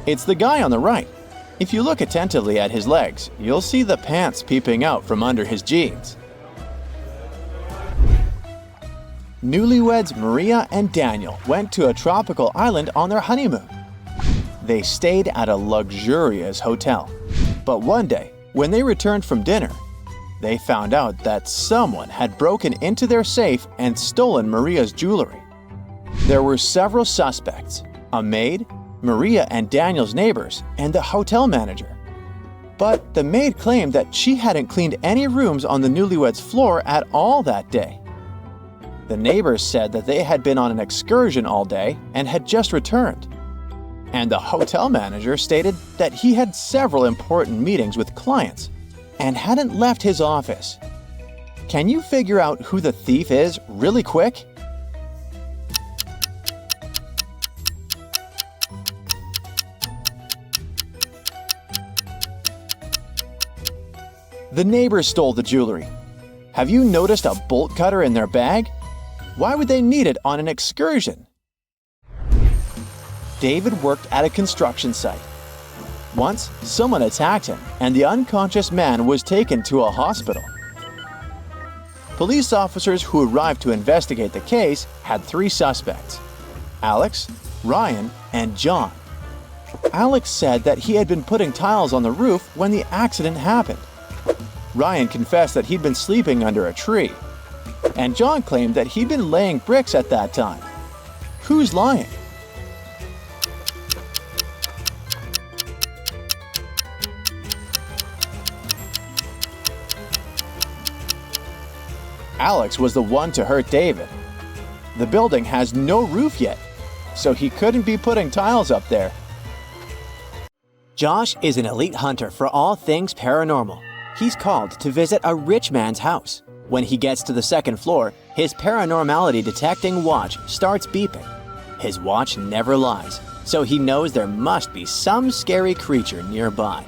It's the guy on the right. If you look attentively at his legs, you'll see the pants peeping out from under his jeans. Newlyweds Maria and Daniel went to a tropical island on their honeymoon. They stayed at a luxurious hotel. But one day, when they returned from dinner, They found out that someone had broken into their safe and stolen Maria's jewelry. There were several suspects: a maid, Maria and Daniel's neighbors, and the hotel manager. But the maid claimed that she hadn't cleaned any rooms on the newlyweds' floor at all that day. The neighbors said that they had been on an excursion all day and had just returned. And the hotel manager stated that he had several important meetings with clients and hadn't left his office. Can you figure out who the thief is really quick? The neighbors stole the jewelry. Have you noticed a bolt cutter in their bag? Why would they need it on an excursion? David worked at a construction site. Once, someone attacked him, and the unconscious man was taken to a hospital. Police officers who arrived to investigate the case had 3 suspects: Alex, Ryan, and John. Alex said that he had been putting tiles on the roof when the accident happened. Ryan confessed that he'd been sleeping under a tree. And John claimed that he'd been laying bricks at that time. Who's lying? Alex was the one to hurt David. The building has no roof yet, so he couldn't be putting tiles up there. Josh is an elite hunter for all things paranormal. He's called to visit a rich man's house. When he gets to the second floor, his paranormality detecting watch starts beeping. His watch never lies, so he knows there must be some scary creature nearby.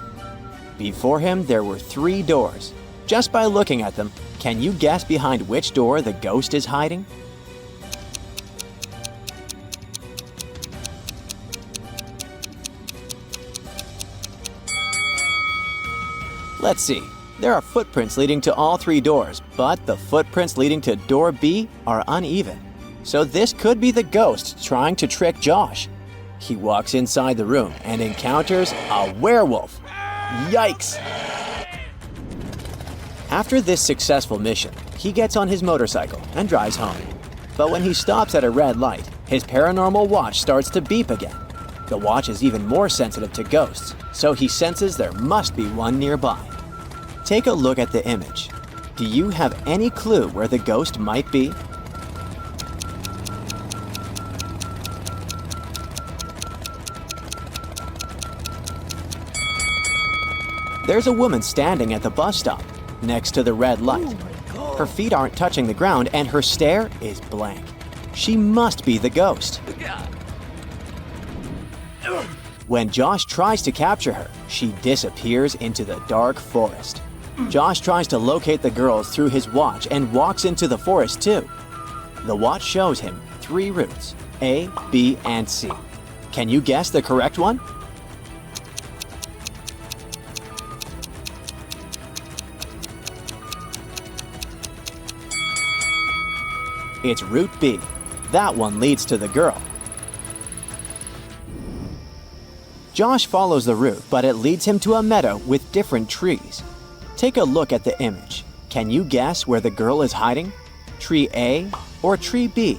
Before him, there were 3 doors. Just by looking at them, can you guess behind which door the ghost is hiding? Let's see. There are footprints leading to all 3 doors, but the footprints leading to door B are uneven. So this could be the ghost trying to trick Josh. He walks inside the room and encounters a werewolf. Yikes! After this successful mission, he gets on his motorcycle and drives home. But when he stops at a red light, his paranormal watch starts to beep again. The watch is even more sensitive to ghosts, so he senses there must be one nearby. Take a look at the image. Do you have any clue where the ghost might be? There's a woman standing at the bus stop, next to the red light. Her feet aren't touching the ground and her stare is blank. She must be the ghost. When Josh tries to capture her, she disappears into the dark forest. Josh tries to locate the girls through his watch and walks into the forest too. The watch shows him 3 routes, A, B, and C. Can you guess the correct one? It's route B. That one leads to the girl. Josh follows the route, but it leads him to a meadow with different trees. Take a look at the image. Can you guess where the girl is hiding? Tree A or tree B?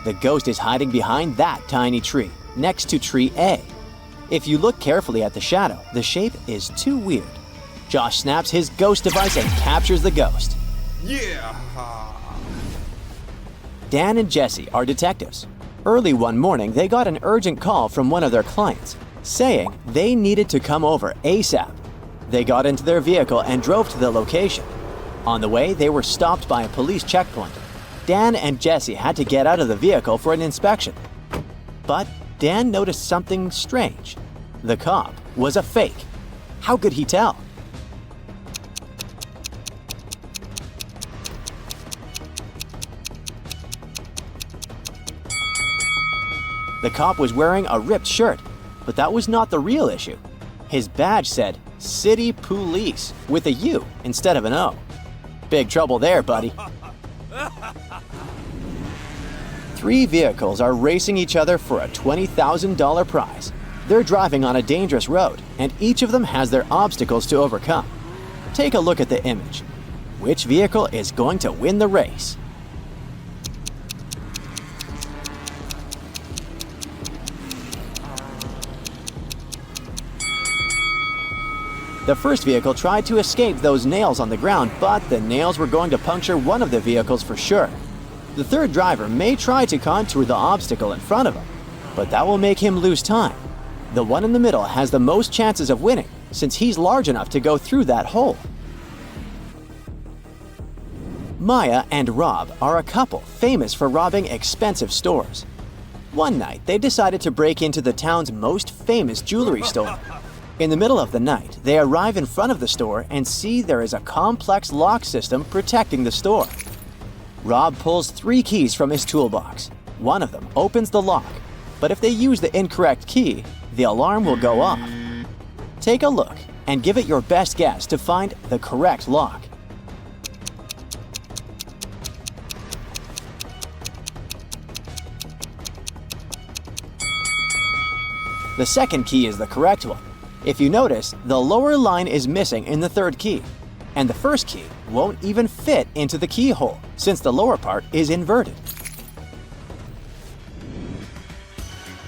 The ghost is hiding behind that tiny tree, next to tree A. If you look carefully at the shadow, the shape is too weird. Josh snaps his ghost device and captures the ghost. Yeah! Dan and Jesse are detectives. Early one morning, they got an urgent call from one of their clients, saying they needed to come over ASAP. They got into their vehicle and drove to the location. On the way, they were stopped by a police checkpoint. Dan and Jesse had to get out of the vehicle for an inspection. But Dan noticed something strange. The cop was a fake. How could he tell? The cop was wearing a ripped shirt, but that was not the real issue. His badge said City Police with a U instead of an O. Big trouble there, buddy. Three vehicles are racing each other for a $20,000 prize. They're driving on a dangerous road, and each of them has their obstacles to overcome. Take a look at the image. Which vehicle is going to win the race? The first vehicle tried to escape those nails on the ground, but the nails were going to puncture one of the vehicles for sure. The third driver may try to contour the obstacle in front of him, but that will make him lose time. The one in the middle has the most chances of winning, since he's large enough to go through that hole. Maya and Rob are a couple famous for robbing expensive stores. One night, they decided to break into the town's most famous jewelry store. In the middle of the night, they arrive in front of the store and see there is a complex lock system protecting the store. Rob pulls 3 keys from his toolbox. One of them opens the lock, but if they use the incorrect key, the alarm will go off. Take a look and give it your best guess to find the correct lock. The second key is the correct one. If you notice, the lower line is missing in the third key, and the first key won't even fit into the keyhole since the lower part is inverted.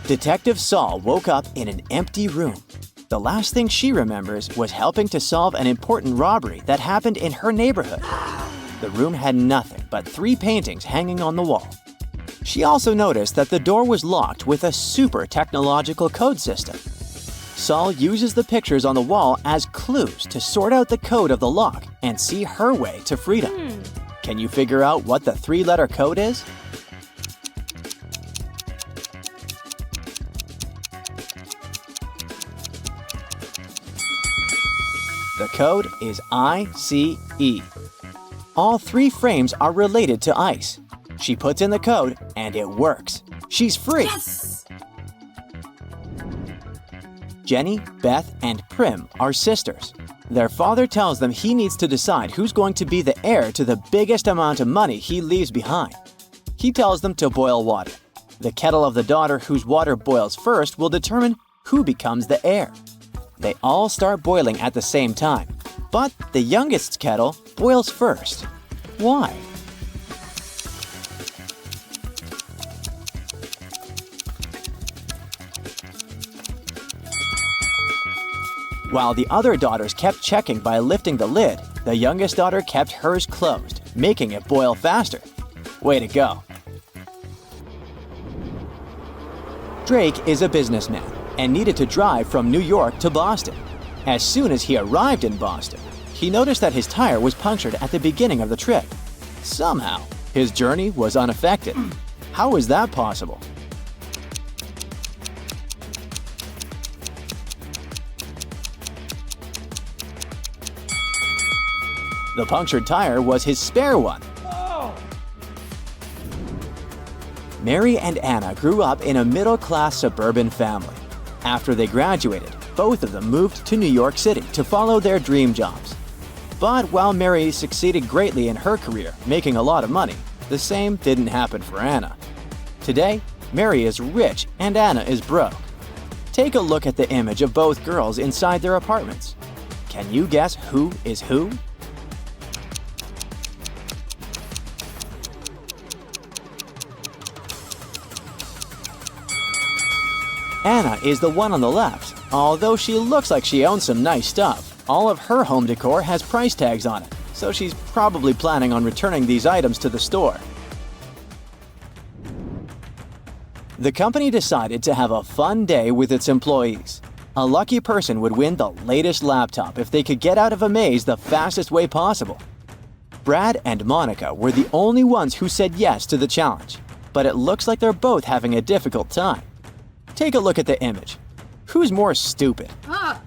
Detective Saul woke up in an empty room. The last thing she remembers was helping to solve an important robbery that happened in her neighborhood. The room had nothing but 3 paintings hanging on the wall. She also noticed that the door was locked with a super technological code system. Saul uses the pictures on the wall as clues to sort out the code of the lock and see her way to freedom. Can you figure out what the 3-letter code is? The code is ICE. All 3 frames are related to ice. She puts in the code and it works. She's free! Yes! Jenny, Beth, and Prim are sisters. Their father tells them he needs to decide who's going to be the heir to the biggest amount of money he leaves behind. He tells them to boil water. The kettle of the daughter whose water boils first will determine who becomes the heir. They all start boiling at the same time, but the youngest's kettle boils first. Why? While the other daughters kept checking by lifting the lid, the youngest daughter kept hers closed, making it boil faster. Way to go. Drake is a businessman and needed to drive from New York to Boston. As soon as he arrived in Boston, he noticed that his tire was punctured at the beginning of the trip. Somehow, his journey was unaffected. How is that possible? The punctured tire was his spare one. Mary and Anna grew up in a middle-class suburban family. After they graduated, both of them moved to New York City to follow their dream jobs. But while Mary succeeded greatly in her career, making a lot of money, the same didn't happen for Anna. Today, Mary is rich and Anna is broke. Take a look at the image of both girls inside their apartments. Can you guess who is who? Anna is the one on the left. Although she looks like she owns some nice stuff, all of her home decor has price tags on it, so she's probably planning on returning these items to the store. The company decided to have a fun day with its employees. A lucky person would win the latest laptop if they could get out of a maze the fastest way possible. Brad and Monica were the only ones who said yes to the challenge, but it looks like they're both having a difficult time. Take a look at the image. Who's more stupid? Ah.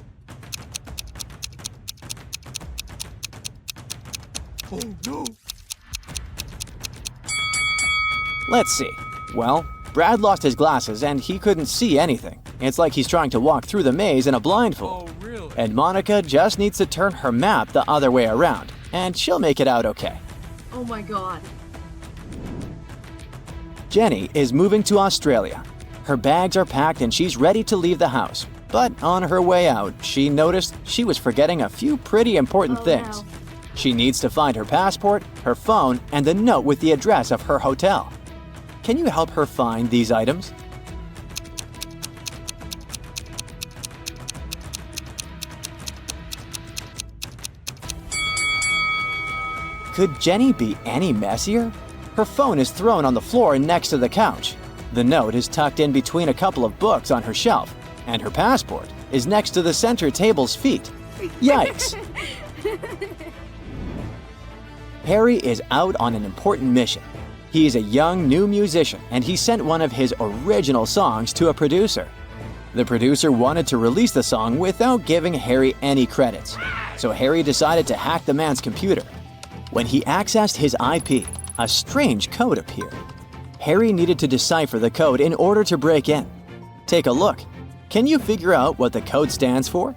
Oh no! Let's see. Well, Brad lost his glasses and he couldn't see anything. It's like he's trying to walk through the maze in a blindfold. Oh really? And Monica just needs to turn her map the other way around, and she'll make it out okay. Oh my god. Jenny is moving to Australia. Her bags are packed and she's ready to leave the house. But on her way out, she noticed she was forgetting a few pretty important things. No. She needs to find her passport, her phone, and the note with the address of her hotel. Can you help her find these items? Could Jenny be any messier? Her phone is thrown on the floor next to the couch. The note is tucked in between a couple of books on her shelf, and her passport is next to the center table's feet. Yikes! Harry is out on an important mission. He is a young new musician and he sent one of his original songs to a producer. The producer wanted to release the song without giving Harry any credits, so Harry decided to hack the man's computer. When he accessed his IP, a strange code appeared. Harry needed to decipher the code in order to break in. Take a look. Can you figure out what the code stands for?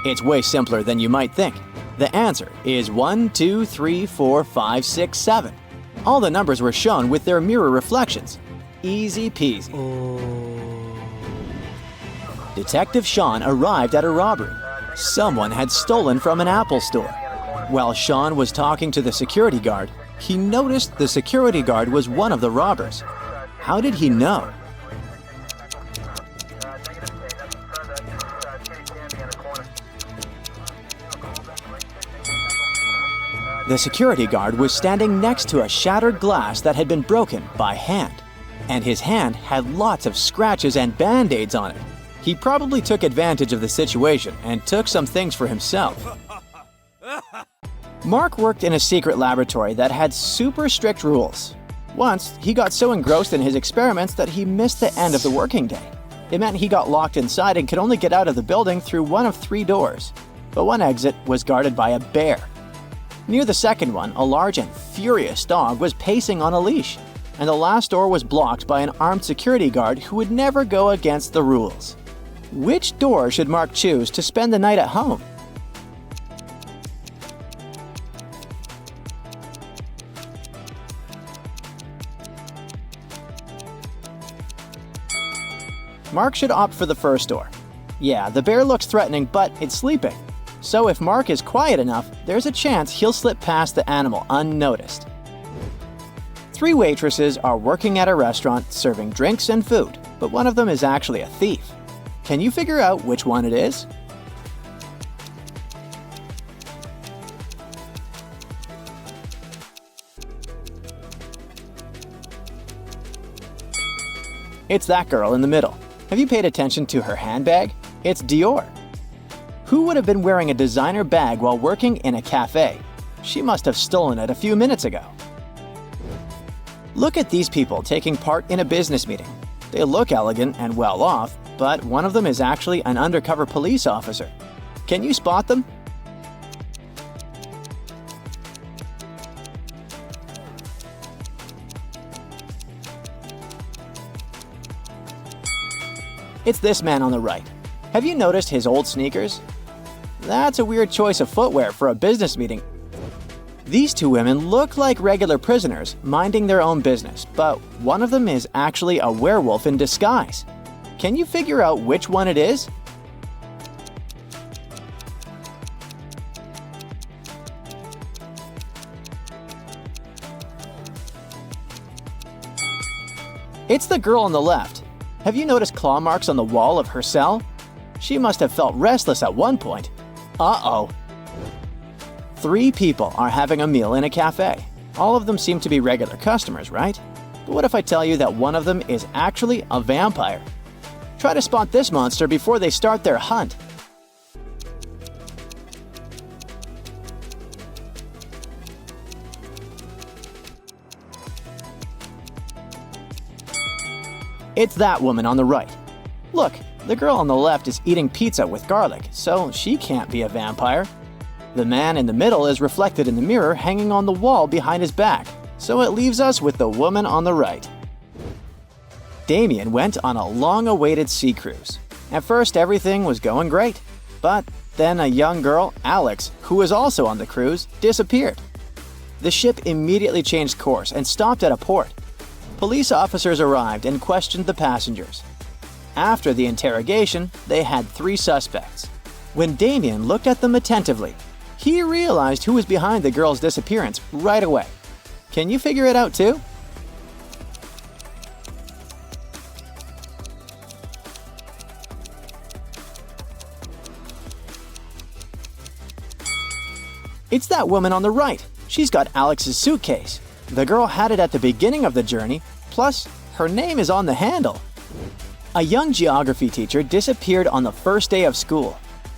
It's way simpler than you might think. The answer is 1, 2, 3, 4, 5, 6, 7. All the numbers were shown with their mirror reflections. Easy peasy. Detective Sean arrived at a robbery. Someone had stolen from an Apple store. While Sean was talking to the security guard, he noticed the security guard was one of the robbers. How did he know? The security guard was standing next to a shattered glass that had been broken by hand, and his hand had lots of scratches and band-aids on it. He probably took advantage of the situation and took some things for himself. Mark worked in a secret laboratory that had super strict rules. Once, he got so engrossed in his experiments that he missed the end of the working day. It meant he got locked inside and could only get out of the building through one of 3 doors. But one exit was guarded by a bear. Near the second one, a large and furious dog was pacing on a leash, and the last door was blocked by an armed security guard who would never go against the rules. Which door should Mark choose to spend the night at home? Mark should opt for the first door. Yeah, the bear looks threatening, but it's sleeping. So if Mark is quiet enough, there's a chance he'll slip past the animal unnoticed. 3 waitresses are working at a restaurant serving drinks and food, but one of them is actually a thief. Can you figure out which one it is? It's that girl in the middle. Have you paid attention to her handbag? It's Dior. Who would have been wearing a designer bag while working in a cafe? She must have stolen it a few minutes ago. Look at these people taking part in a business meeting. They look elegant and well off, but one of them is actually an undercover police officer. Can you spot them? It's this man on the right. Have you noticed his old sneakers? That's a weird choice of footwear for a business meeting. These 2 women look like regular prisoners minding their own business, but one of them is actually a werewolf in disguise. Can you figure out which one it is? It's the girl on the left. Have you noticed claw marks on the wall of her cell? She must have felt restless at one point. Uh-oh. 3 people are having a meal in a cafe. All of them seem to be regular customers, right? But what if I tell you that one of them is actually a vampire? Try to spot this monster before they start their hunt. It's that woman on the right. Look, the girl on the left is eating pizza with garlic, so she can't be a vampire. The man in the middle is reflected in the mirror hanging on the wall behind his back, so it leaves us with the woman on the right. Damien went on a long-awaited sea cruise. At first, everything was going great, but Then a young girl, Alex, who was also on the cruise, disappeared. The ship immediately changed course and stopped at a port. Police officers arrived and questioned the passengers. After the interrogation, they had 3 suspects. When Damien looked at them attentively, he realized who was behind the girl's disappearance right away. Can you figure it out too? It's that woman on the right. She's got Alex's suitcase. The girl had it at the beginning of the journey, plus her name is on the handle. A young geography teacher disappeared on the first day of school.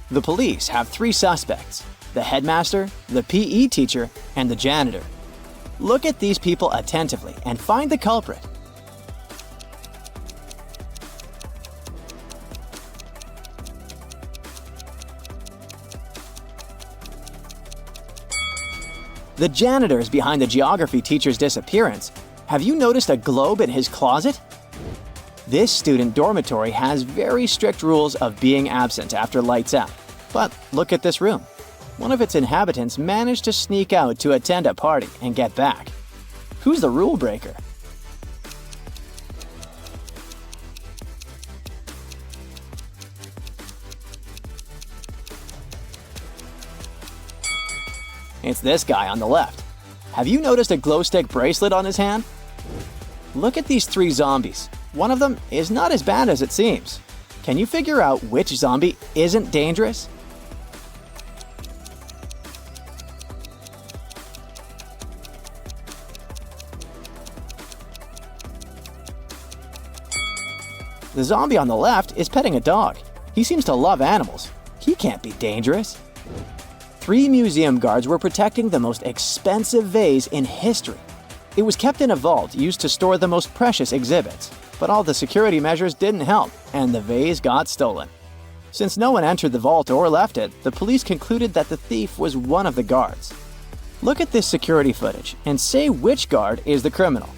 The police have 3 suspects: the headmaster, the PE teacher, and the janitor. Look at these people attentively and find the culprit. The janitor is behind the geography teacher's disappearance. Have you noticed a globe in his closet? This student dormitory has very strict rules of being absent after lights out. But look at this room. One of its inhabitants managed to sneak out to attend a party and get back. Who's the rule breaker? It's this guy on the left. Have you noticed a glow stick bracelet on his hand? Look at these 3 zombies. One of them is not as bad as it seems. Can you figure out which zombie isn't dangerous? The zombie on the left is petting a dog. He seems to love animals. He can't be dangerous. 3 museum guards were protecting the most expensive vase in history. It was kept in a vault used to store the most precious exhibits, but all the security measures didn't help, and the vase got stolen. Since no one entered the vault or left it, the police concluded that the thief was one of the guards. Look at this security footage and say which guard is the criminal.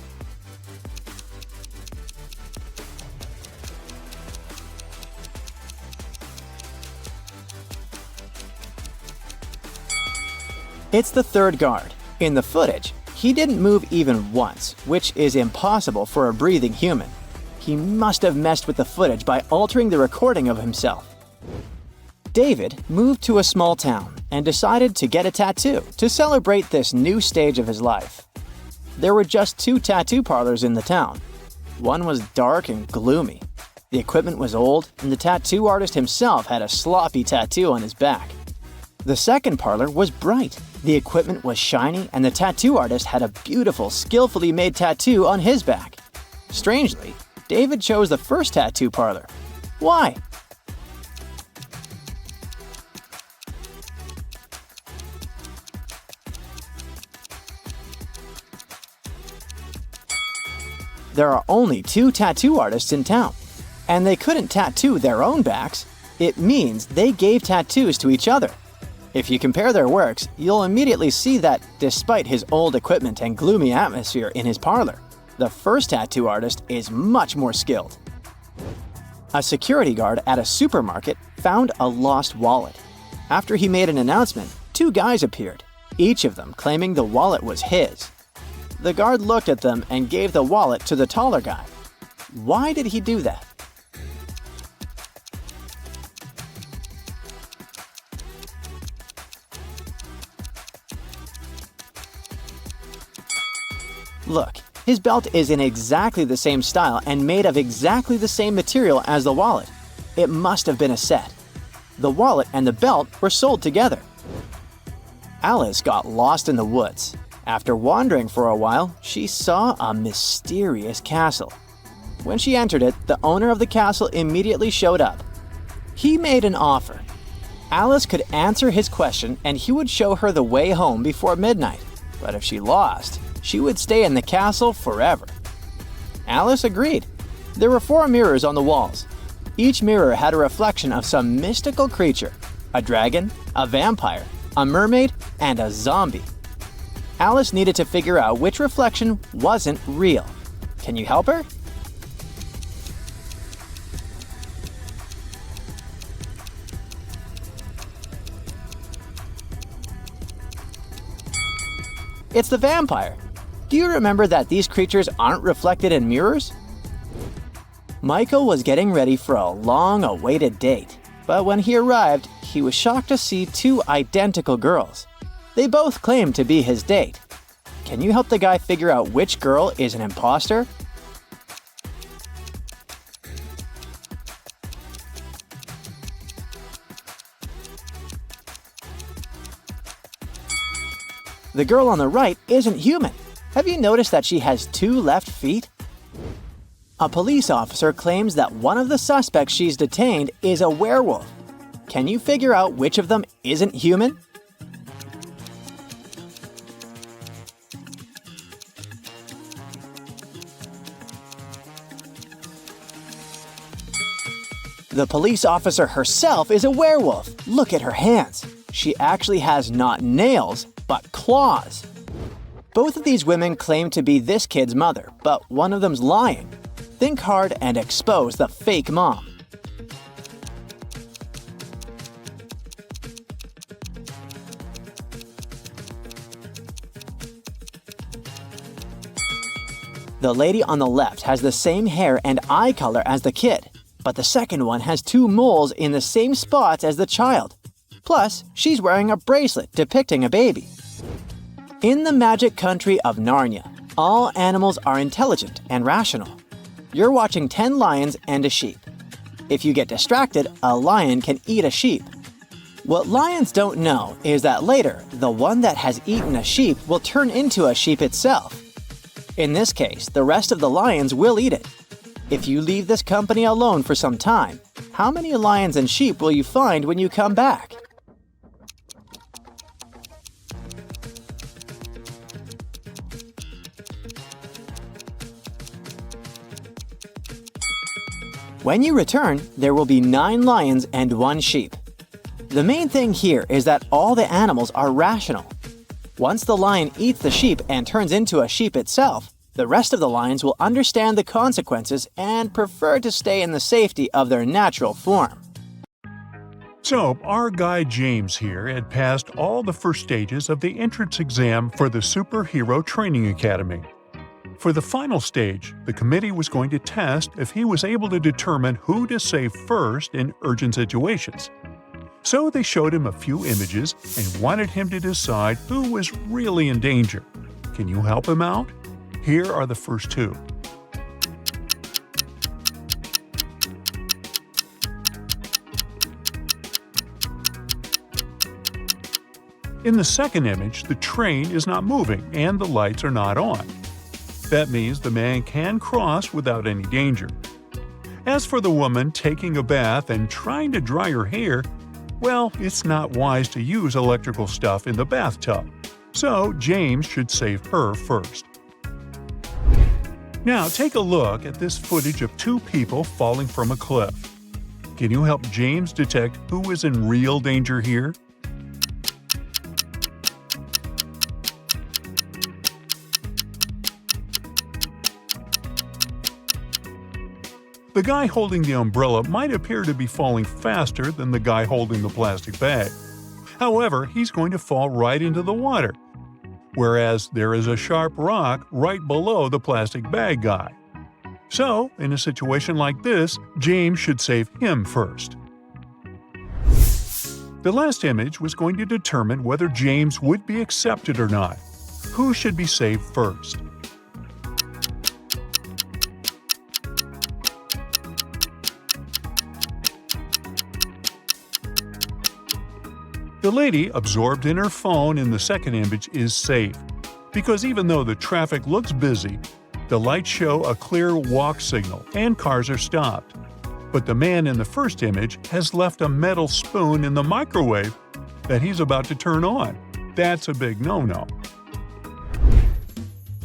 It's the 3rd guard. In the footage, he didn't move even once, which is impossible for a breathing human. He must have messed with the footage by altering the recording of himself. David moved to a small town and decided to get a tattoo to celebrate this new stage of his life. There were just 2 tattoo parlors in the town. One was dark and gloomy. The equipment was old, and the tattoo artist himself had a sloppy tattoo on his back. The second parlor was bright. The equipment was shiny, and the tattoo artist had a beautiful, skillfully made tattoo on his back. Strangely, David chose the first tattoo parlor. Why? There are only 2 tattoo artists in town, and they couldn't tattoo their own backs. It means they gave tattoos to each other. If you compare their works, you'll immediately see that, despite his old equipment and gloomy atmosphere in his parlor, the first tattoo artist is much more skilled. A security guard at a supermarket found a lost wallet. After he made an announcement, 2 guys appeared, each of them claiming the wallet was his. The guard looked at them and gave the wallet to the taller guy. Why did he do that? Look, his belt is in exactly the same style and made of exactly the same material as the wallet. It must have been a set. The wallet and the belt were sold together. Alice got lost in the woods. After wandering for a while, she saw a mysterious castle. When she entered it, the owner of the castle immediately showed up. He made an offer. Alice could answer his question and he would show her the way home before midnight. But if she lost, she would stay in the castle forever. Alice agreed. There were 4 mirrors on the walls. Each mirror had a reflection of some mystical creature: a dragon, a vampire, a mermaid, and a zombie. Alice needed to figure out which reflection wasn't real. Can you help her? It's the vampire. Do you remember that these creatures aren't reflected in mirrors? Michael was getting ready for a long-awaited date, but when he arrived, he was shocked to see two identical girls. They both claimed to be his date. Can you help the guy figure out which girl is an imposter? The girl on the right isn't human. Have you noticed that she has two left feet? A police officer claims that one of the suspects she's detained is a werewolf. Can you figure out which of them isn't human? The police officer herself is a werewolf. Look at her hands. She actually has not nails, but claws. Both of these women claim to be this kid's mother, but one of them's lying. Think hard and expose the fake mom. The lady on the left has the same hair and eye color as the kid, but the second one has two moles in the same spots as the child. Plus, she's wearing a bracelet depicting a baby. In the magic country of Narnia, all animals are intelligent and rational. You're watching 10 lions and a sheep. If you get distracted, a lion can eat a sheep. What lions don't know is that later, the one that has eaten a sheep will turn into a sheep itself. In this case, the rest of the lions will eat it. If you leave this company alone for some time, how many lions and sheep will you find when you come back? When you return, there will be 9 lions and 1 sheep. The main thing here is that all the animals are rational. Once the lion eats the sheep and turns into a sheep itself, the rest of the lions will understand the consequences and prefer to stay in the safety of their natural form. So, our guy James here had passed all the first stages of the entrance exam for the Superhero Training Academy. For the final stage, the committee was going to test if he was able to determine who to save first in urgent situations. So they showed him a few images and wanted him to decide who was really in danger. Can you help him out? Here are the first 2. In the second image, the train is not moving and the lights are not on. That means the man can cross without any danger. As for the woman taking a bath and trying to dry her hair, well, it's not wise to use electrical stuff in the bathtub, so James should save her first. Now take a look at this footage of 2 people falling from a cliff. Can you help James detect who is in real danger here? The guy holding the umbrella might appear to be falling faster than the guy holding the plastic bag. However, he's going to fall right into the water, whereas there is a sharp rock right below the plastic bag guy. So, in a situation like this, James should save him first. The last image was going to determine whether James would be accepted or not. Who should be saved first? The lady absorbed in her phone in the second image is safe, because even though the traffic looks busy, the lights show a clear walk signal and cars are stopped. But the man in the first image has left a metal spoon in the microwave that he's about to turn on. That's a big no-no.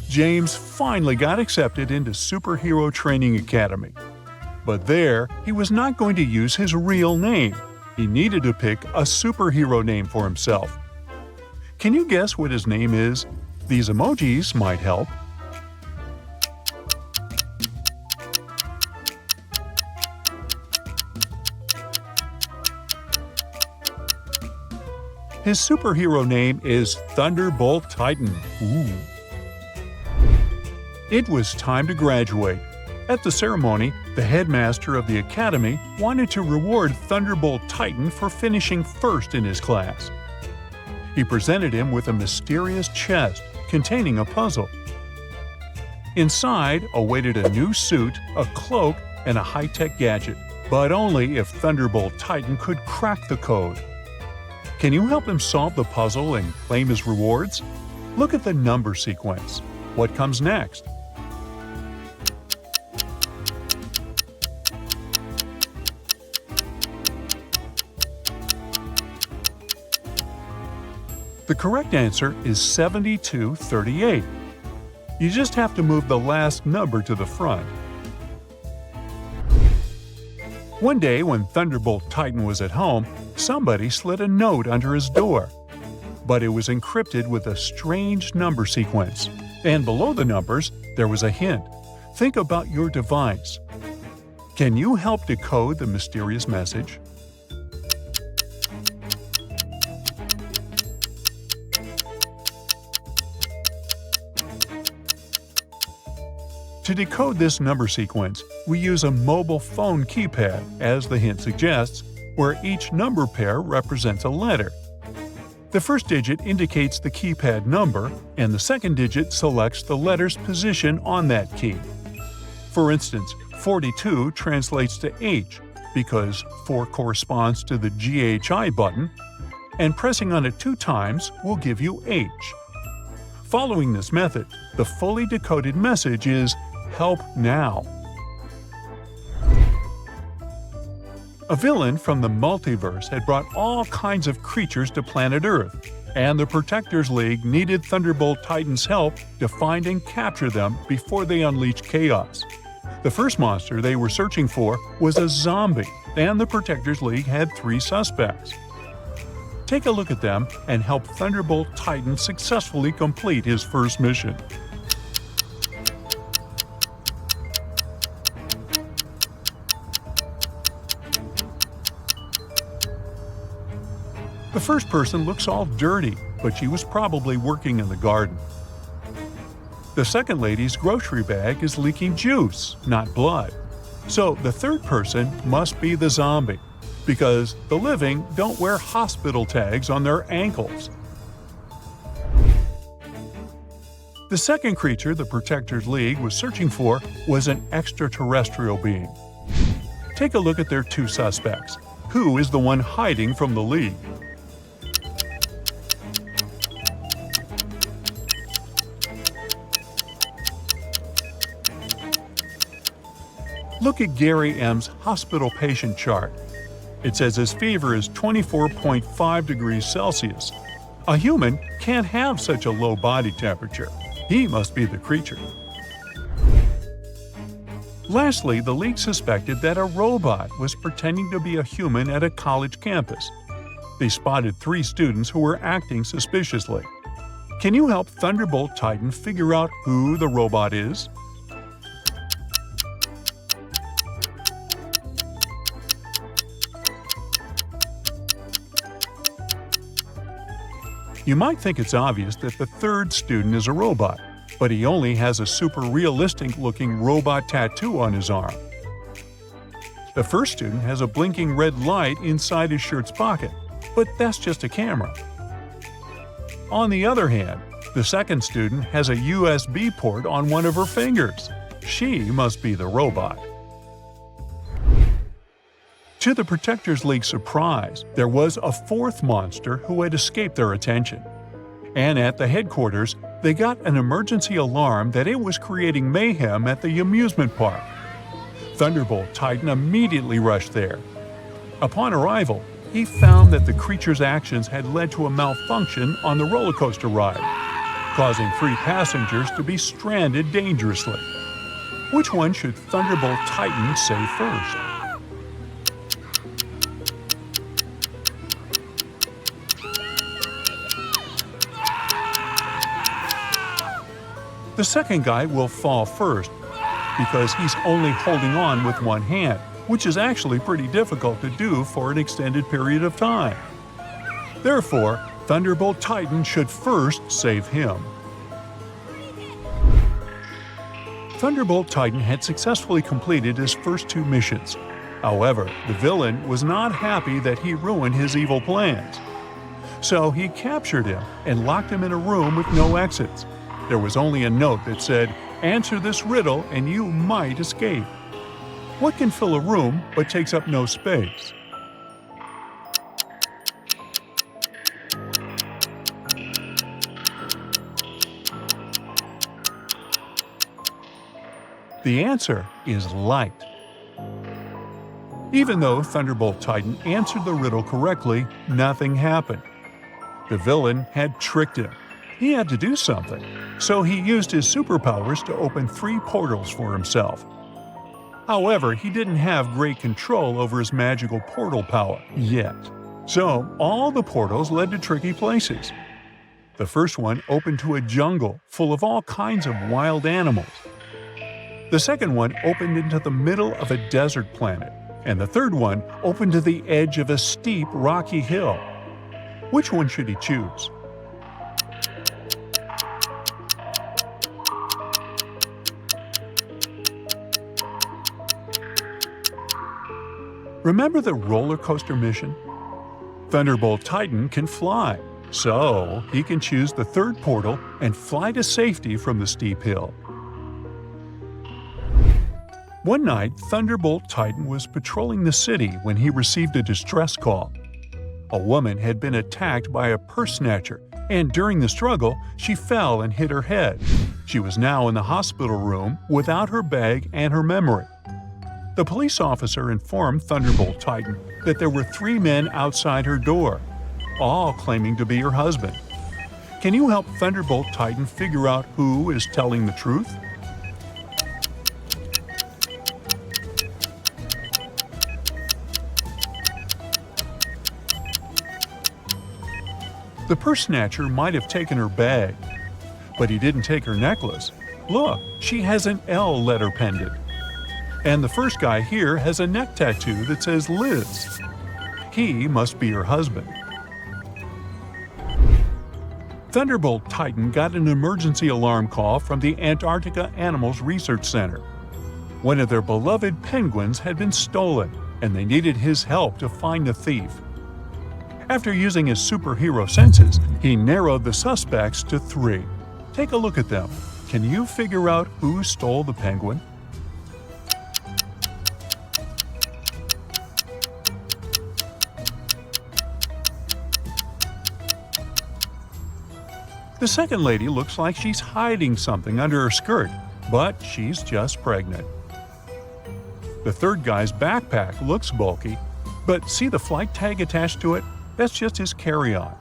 James finally got accepted into Superhero Training Academy. But there, he was not going to use his real name. He needed to pick a superhero name for himself. Can you guess what his name is? These emojis might help. His superhero name is Thunderbolt Titan. Ooh. It was time to graduate. At the ceremony, the headmaster of the academy wanted to reward Thunderbolt Titan for finishing first in his class. He presented him with a mysterious chest containing a puzzle. Inside awaited a new suit, a cloak, and a high-tech gadget, but only if Thunderbolt Titan could crack the code. Can you help him solve the puzzle and claim his rewards? Look at the number sequence. What comes next? The correct answer is 7238. You just have to move the last number to the front. One day when Thunderbolt Titan was at home, somebody slid a note under his door. But it was encrypted with a strange number sequence. And below the numbers, there was a hint. Think about your device. Can you help decode the mysterious message? To decode this number sequence, we use a mobile phone keypad, as the hint suggests, where each number pair represents a letter. The first digit indicates the keypad number, and the second digit selects the letter's position on that key. For instance, 42 translates to H because 4 corresponds to the GHI button, and pressing on it 2 times will give you H. Following this method, the fully decoded message is "Help now." A villain from the multiverse had brought all kinds of creatures to planet Earth, and the Protectors League needed Thunderbolt Titan's help to find and capture them before they unleashed chaos. The first monster they were searching for was a zombie, and the Protectors League had 3 suspects. Take a look at them and help Thunderbolt Titan successfully complete his first mission. The first person looks all dirty, but she was probably working in the garden. The second lady's grocery bag is leaking juice, not blood. So the third person must be the zombie, because the living don't wear hospital tags on their ankles. The second creature the Protectors League was searching for was an extraterrestrial being. Take a look at their 2 suspects. Who is the one hiding from the League? Look at Gary M's hospital patient chart. It says his fever is 24.5 degrees Celsius. A human can't have such a low body temperature. He must be the creature. Lastly, the League suspected that a robot was pretending to be a human at a college campus. They spotted 3 students who were acting suspiciously. Can you help Thunderbolt Titan figure out who the robot is? You might think it's obvious that the third student is a robot, but he only has a super realistic-looking robot tattoo on his arm. The first student has a blinking red light inside his shirt's pocket, but that's just a camera. On the other hand, the second student has a USB port on one of her fingers. She must be the robot. To the Protectors League's surprise, there was a 4th monster who had escaped their attention. And at the headquarters, they got an emergency alarm that it was creating mayhem at the amusement park. Thunderbolt Titan immediately rushed there. Upon arrival, he found that the creature's actions had led to a malfunction on the roller coaster ride, causing 3 passengers to be stranded dangerously. Which one should Thunderbolt Titan save first? The second guy will fall first because he's only holding on with one hand, which is actually pretty difficult to do for an extended period of time. Therefore, Thunderbolt Titan should first save him. Thunderbolt Titan had successfully completed his first 2 missions. However, the villain was not happy that he ruined his evil plans. So he captured him and locked him in a room with no exits. There was only a note that said, "Answer this riddle and you might escape." What can fill a room but takes up no space? The answer is light. Even though Thunderbolt Titan answered the riddle correctly, nothing happened. The villain had tricked him. He had to do something, so he used his superpowers to open 3 portals for himself. However, he didn't have great control over his magical portal power yet. So, all the portals led to tricky places. The first one opened to a jungle full of all kinds of wild animals. The second one opened into the middle of a desert planet, and the third one opened to the edge of a steep, rocky hill. Which one should he choose? Remember the roller coaster mission? Thunderbolt Titan can fly, so he can choose the third portal and fly to safety from the steep hill. One night, Thunderbolt Titan was patrolling the city when he received a distress call. A woman had been attacked by a purse snatcher, and during the struggle, she fell and hit her head. She was now in the hospital room without her bag and her memory. The police officer informed Thunderbolt Titan that there were 3 men outside her door, all claiming to be her husband. Can you help Thunderbolt Titan figure out who is telling the truth? The purse snatcher might have taken her bag, but he didn't take her necklace. Look, she has an L letter pendant. And the first guy here has a neck tattoo that says Liz. He must be her husband. Thunderbolt Titan got an emergency alarm call from the Antarctica Animals Research Center. One of their beloved penguins had been stolen, and they needed his help to find the thief. After using his superhero senses, he narrowed the suspects to 3. Take a look at them. Can you figure out who stole the penguin? The second lady looks like she's hiding something under her skirt, but she's just pregnant. The third guy's backpack looks bulky, but see the flight tag attached to it? That's just his carry-on.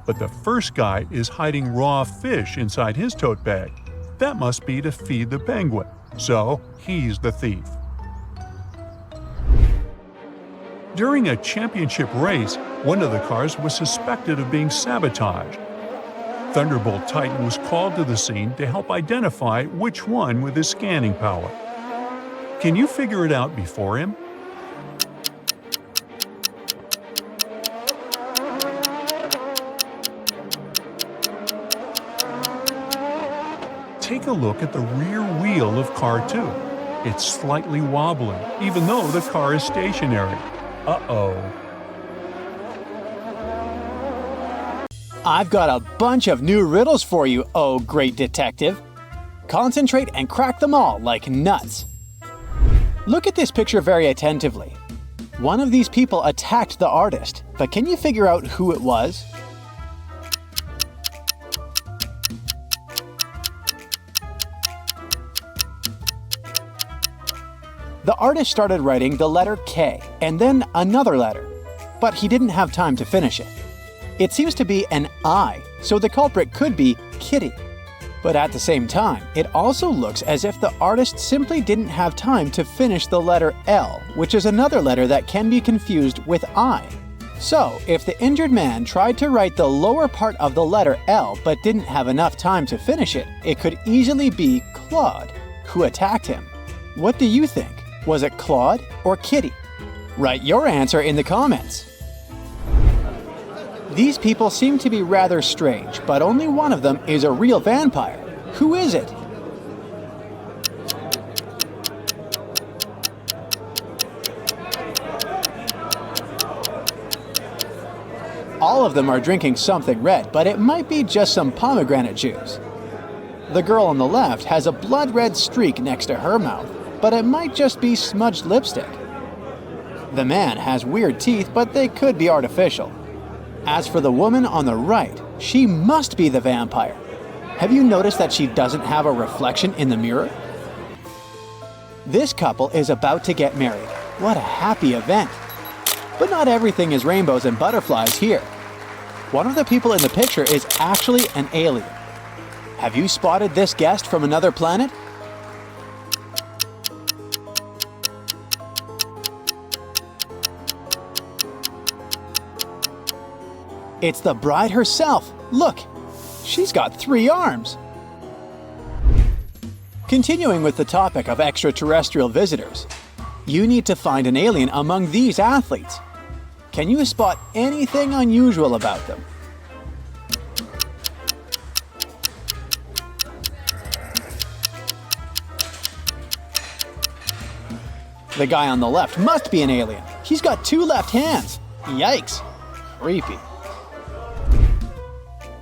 But the first guy is hiding raw fish inside his tote bag. That must be to feed the penguin, so he's the thief. During a championship race, one of the cars was suspected of being sabotaged. Thunderbolt Titan was called to the scene to help identify which one with his scanning power. Can you figure it out before him? Take a look at the rear wheel of car 2. It's slightly wobbling, even though the car is stationary. Uh-oh. I've got a bunch of new riddles for you, oh great detective. Concentrate and crack them all like nuts. Look at this picture very attentively. One of these people attacked the artist, but can you figure out who it was? The artist started writing the letter K and then another letter, but he didn't have time to finish it. It seems to be an I, so the culprit could be Kitty. But at the same time, it also looks as if the artist simply didn't have time to finish the letter L, which is another letter that can be confused with I. So, if the injured man tried to write the lower part of the letter L but didn't have enough time to finish it, it could easily be Claude, who attacked him. What do you think? Was it Claude or Kitty? Write your answer in the comments. These people seem to be rather strange, but only one of them is a real vampire. Who is it? All of them are drinking something red, but it might be just some pomegranate juice. The girl on the left has a blood-red streak next to her mouth, but it might just be smudged lipstick. The man has weird teeth, but they could be artificial. As for the woman on the right, she must be the vampire. Have you noticed that she doesn't have a reflection in the mirror? This couple is about to get married. What a happy event. But not everything is rainbows and butterflies here. One of the people in the picture is actually an alien. Have you spotted this guest from another planet? It's the bride herself. Look, she's got 3 arms. Continuing with the topic of extraterrestrial visitors, you need to find an alien among these athletes. Can you spot anything unusual about them? The guy on the left must be an alien. He's got 2 left hands. Yikes. Creepy.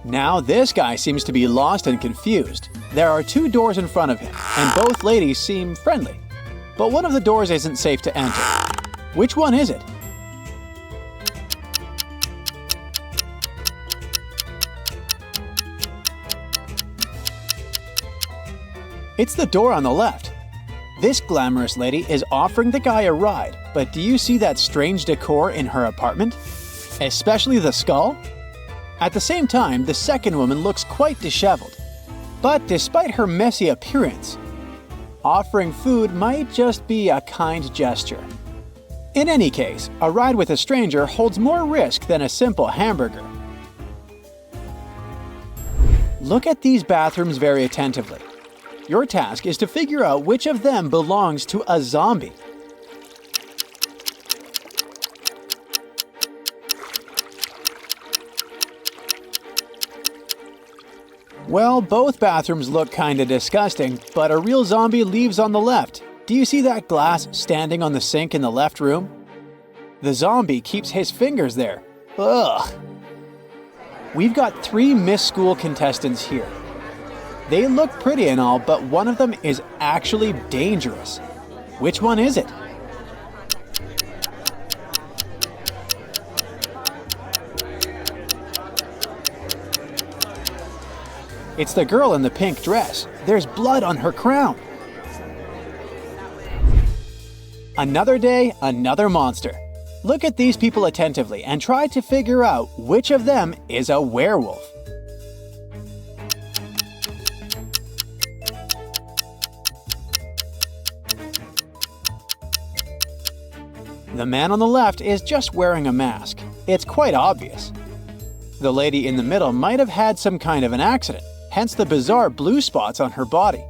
Now this guy seems to be lost and confused. There are 2 doors in front of him, and both ladies seem friendly. But one of the doors isn't safe to enter. Which one is it? It's the door on the left. This glamorous lady is offering the guy a ride, but do you see that strange decor in her apartment? Especially the skull? At the same time, the second woman looks quite disheveled. But despite her messy appearance, offering food might just be a kind gesture. In any case, a ride with a stranger holds more risk than a simple hamburger. Look at these bathrooms very attentively. Your task is to figure out which of them belongs to a zombie. Well, both bathrooms look kinda disgusting, but a real zombie leaves on the left. Do you see that glass standing on the sink in the left room? The zombie keeps his fingers there. Ugh. We've got 3 Miss School contestants here. They look pretty and all, but one of them is actually dangerous. Which one is it? It's the girl in the pink dress. There's blood on her crown. Another day, another monster. Look at these people attentively and try to figure out which of them is a werewolf. The man on the left is just wearing a mask. It's quite obvious. The lady in the middle might have had some kind of an accident, hence the bizarre blue spots on her body.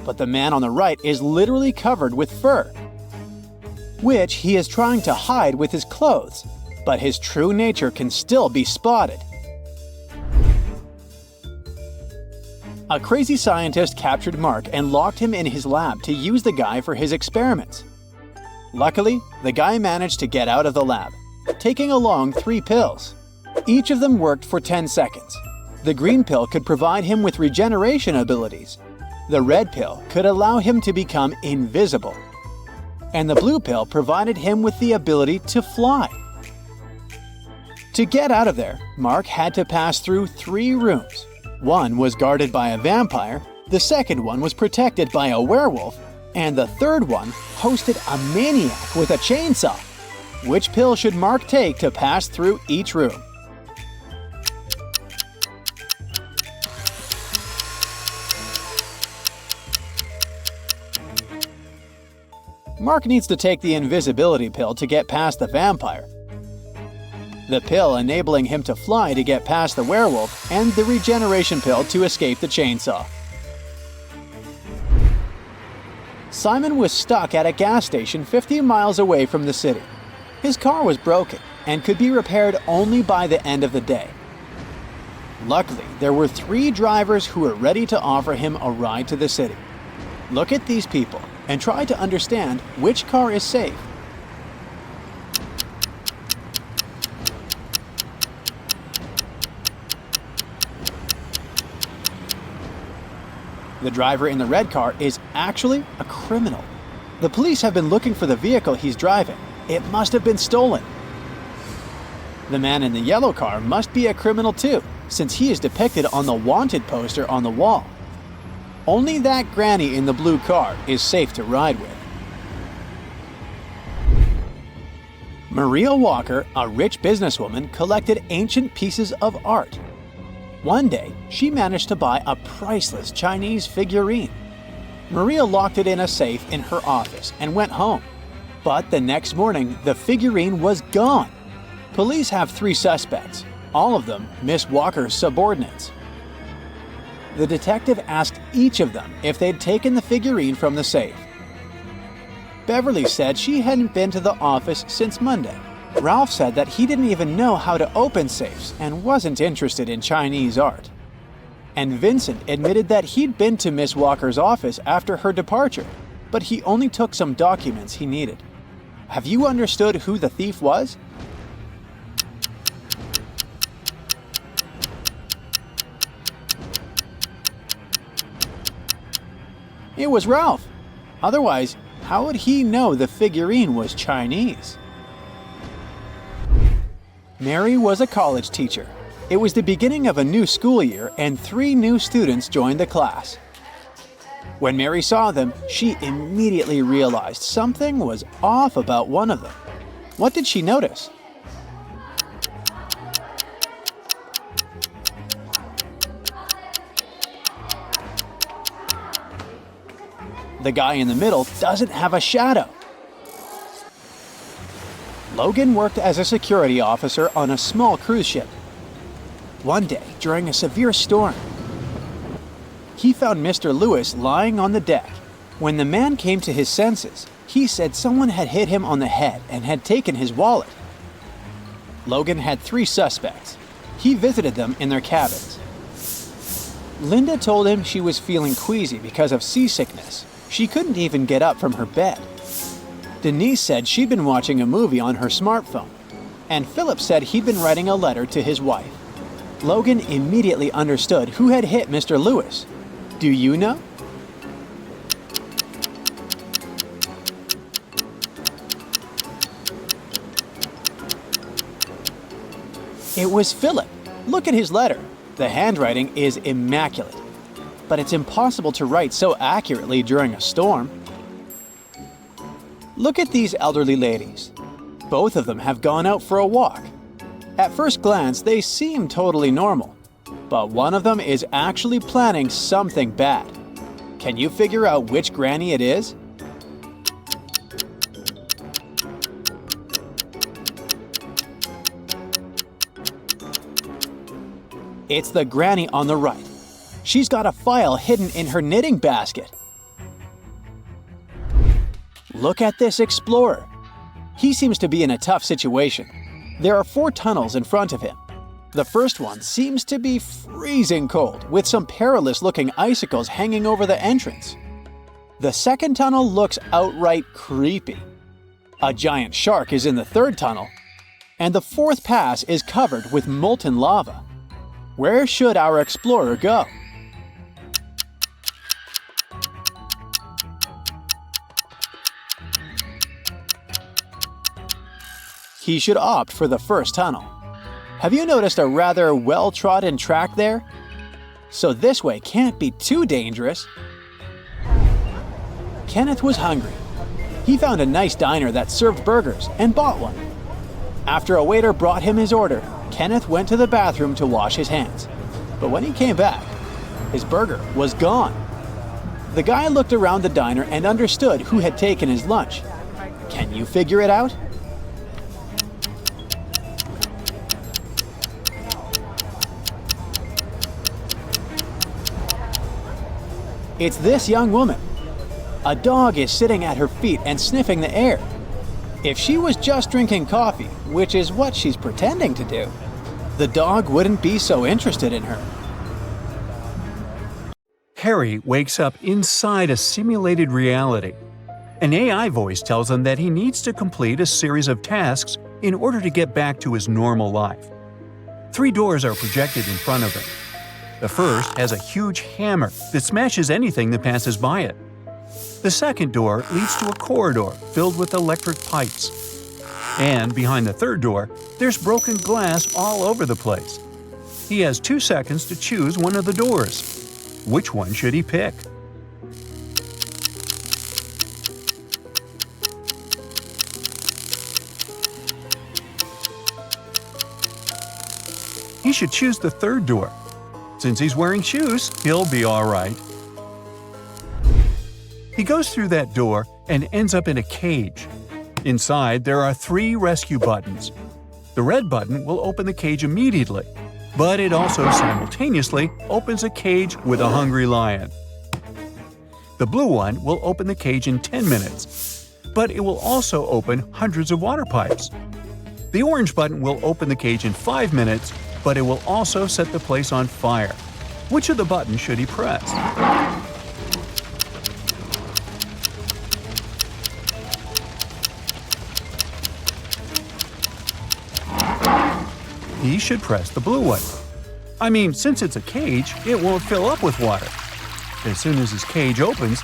But the man on the right is literally covered with fur, which he is trying to hide with his clothes, but his true nature can still be spotted. A crazy scientist captured Mark and locked him in his lab to use the guy for his experiments. Luckily, the guy managed to get out of the lab, taking along 3 pills. Each of them worked for 10 seconds. The green pill could provide him with regeneration abilities. The red pill could allow him to become invisible. And the blue pill provided him with the ability to fly. To get out of there, Mark had to pass through 3 rooms. One was guarded by a vampire, the second one was protected by a werewolf, and the third one hosted a maniac with a chainsaw. Which pill should Mark take to pass through each room? Mark needs to take the invisibility pill to get past the vampire, the pill enabling him to fly to get past the werewolf, and the regeneration pill to escape the chainsaw. Simon was stuck at a gas station 50 miles away from the city. His car was broken, and could be repaired only by the end of the day. Luckily, there were 3 drivers who were ready to offer him a ride to the city. Look at these people and try to understand which car is safe. The driver in the red car is actually a criminal. The police have been looking for the vehicle he's driving. It must have been stolen. The man in the yellow car must be a criminal too, since he is depicted on the wanted poster on the wall. Only that granny in the blue car is safe to ride with. Maria Walker, a rich businesswoman, collected ancient pieces of art. One day, she managed to buy a priceless Chinese figurine. Maria locked it in a safe in her office and went home. But the next morning, the figurine was gone. Police have 3 suspects, all of them Miss Walker's subordinates. The detective asked each of them if they'd taken the figurine from the safe. Beverly said she hadn't been to the office since Monday. Ralph said that he didn't even know how to open safes and wasn't interested in Chinese art. And Vincent admitted that he'd been to Miss Walker's office after her departure, but he only took some documents he needed. Have you understood who the thief was? It was Ralph. Otherwise, how would he know the figurine was Chinese? Mary was a college teacher. It was the beginning of a new school year and 3 new students joined the class. When Mary saw them, she immediately realized something was off about one of them. What did she notice? The guy in the middle doesn't have a shadow. Logan worked as a security officer on a small cruise ship. One day, during a severe storm, he found Mr. Lewis lying on the deck. When the man came to his senses, he said someone had hit him on the head and had taken his wallet. Logan had 3 suspects. He visited them in their cabins. Linda told him she was feeling queasy because of seasickness. She couldn't even get up from her bed. Denise said she'd been watching a movie on her smartphone, and Philip said he'd been writing a letter to his wife. Logan immediately understood who had hit Mr. Lewis. Do you know? It was Philip. Look at his letter. The handwriting is immaculate, but it's impossible to write so accurately during a storm. Look at these elderly ladies. Both of them have gone out for a walk. At first glance, they seem totally normal, but one of them is actually planning something bad. Can you figure out which granny it is? It's the granny on the right. She's got a file hidden in her knitting basket. Look at this explorer. He seems to be in a tough situation. There are 4 tunnels in front of him. The first one seems to be freezing cold, with some perilous-looking icicles hanging over the entrance. The second tunnel looks outright creepy. A giant shark is in the 3rd tunnel, and the 4th pass is covered with molten lava. Where should our explorer go? He should opt for the first tunnel. Have you noticed a rather well-trodden track there? So this way can't be too dangerous. Kenneth was hungry. He found a nice diner that served burgers and bought one. After a waiter brought him his order, Kenneth went to the bathroom to wash his hands. But when he came back, his burger was gone. The guy looked around the diner and understood who had taken his lunch. Can you figure it out? It's this young woman. A dog is sitting at her feet and sniffing the air. If she was just drinking coffee, which is what she's pretending to do, the dog wouldn't be so interested in her. Harry wakes up inside a simulated reality. An AI voice tells him that he needs to complete a series of tasks in order to get back to his normal life. 3 doors are projected in front of him. The first has a huge hammer that smashes anything that passes by it. The second door leads to a corridor filled with electric pipes. And behind the third door, there's broken glass all over the place. He has 2 seconds to choose one of the doors. Which one should he pick? He should choose the third door. Since he's wearing shoes, he'll be all right. He goes through that door and ends up in a cage. Inside, there are 3 rescue buttons. The red button will open the cage immediately, but it also simultaneously opens a cage with a hungry lion. The blue one will open the cage in 10 minutes, but it will also open hundreds of water pipes. The orange button will open the cage in 5 minutes, but it will also set the place on fire. Which of the buttons should he press? He should press the blue one. I mean, since it's a cage, it won't fill up with water. As soon as his cage opens,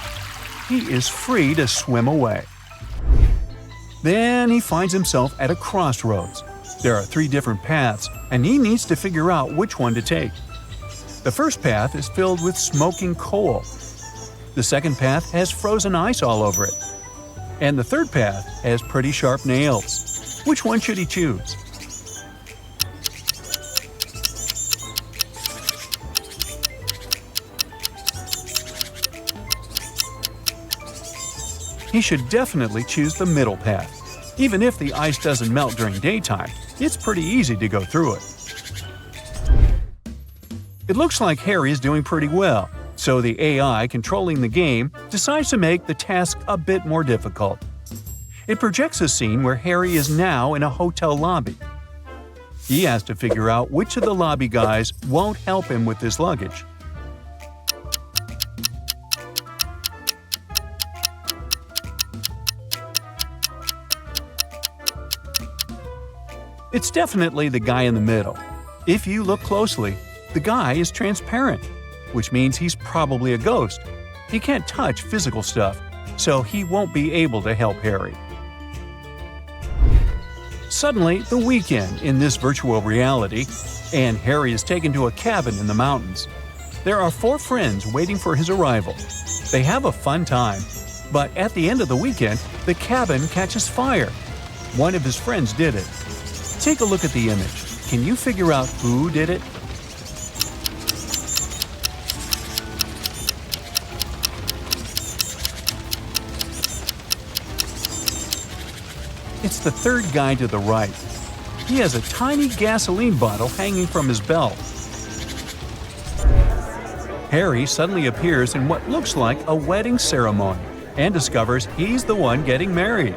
he is free to swim away. Then he finds himself at a crossroads. There are 3 different paths, and he needs to figure out which one to take. The first path is filled with smoking coal. The second path has frozen ice all over it. And the third path has pretty sharp nails. Which one should he choose? He should definitely choose the middle path. Even if the ice doesn't melt during daytime, it's pretty easy to go through it. It looks like Harry is doing pretty well, so the AI controlling the game decides to make the task a bit more difficult. It projects a scene where Harry is now in a hotel lobby. He has to figure out which of the lobby guys won't help him with his luggage. It's definitely the guy in the middle. If you look closely, the guy is transparent, which means he's probably a ghost. He can't touch physical stuff, so he won't be able to help Harry. Suddenly, the weekend in this virtual reality, and Harry is taken to a cabin in the mountains. There are 4 friends waiting for his arrival. They have a fun time, but at the end of the weekend, the cabin catches fire. One of his friends did it. Take a look at the image. Can you figure out who did it? It's the third guy to the right. He has a tiny gasoline bottle hanging from his belt. Harry suddenly appears in what looks like a wedding ceremony and discovers he's the one getting married.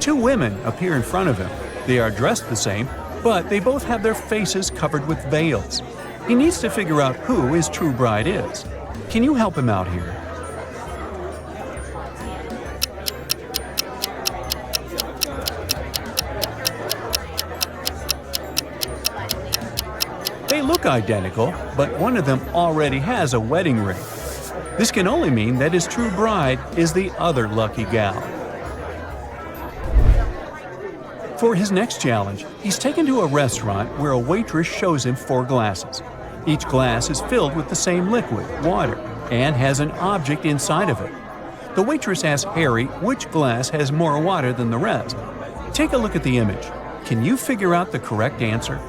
2 women appear in front of him. They are dressed the same, but they both have their faces covered with veils. He needs to figure out who his true bride is. Can you help him out here? They look identical, but one of them already has a wedding ring. This can only mean that his true bride is the other lucky gal. For his next challenge, he's taken to a restaurant where a waitress shows him 4 glasses. Each glass is filled with the same liquid, water, and has an object inside of it. The waitress asks Harry which glass has more water than the rest. Take a look at the image. Can you figure out the correct answer?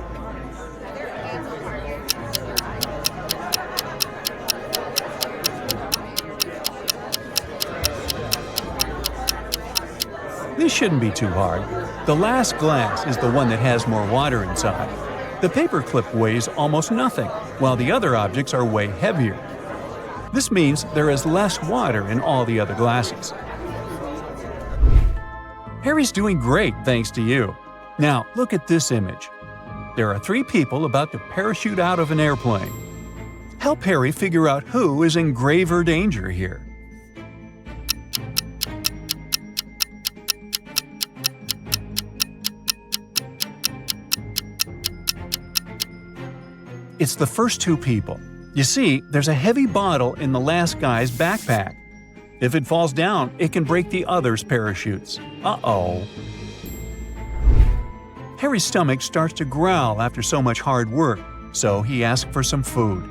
This shouldn't be too hard. The last glass is the one that has more water inside. The paperclip weighs almost nothing, while the other objects are way heavier. This means there is less water in all the other glasses. Harry's doing great thanks to you. Now, look at this image. There are 3 people about to parachute out of an airplane. Help Harry figure out who is in graver danger here. It's the first 2 people. You see, there's a heavy bottle in the last guy's backpack. If it falls down, it can break the other's parachutes. Uh-oh. Harry's stomach starts to growl after so much hard work, so he asks for some food.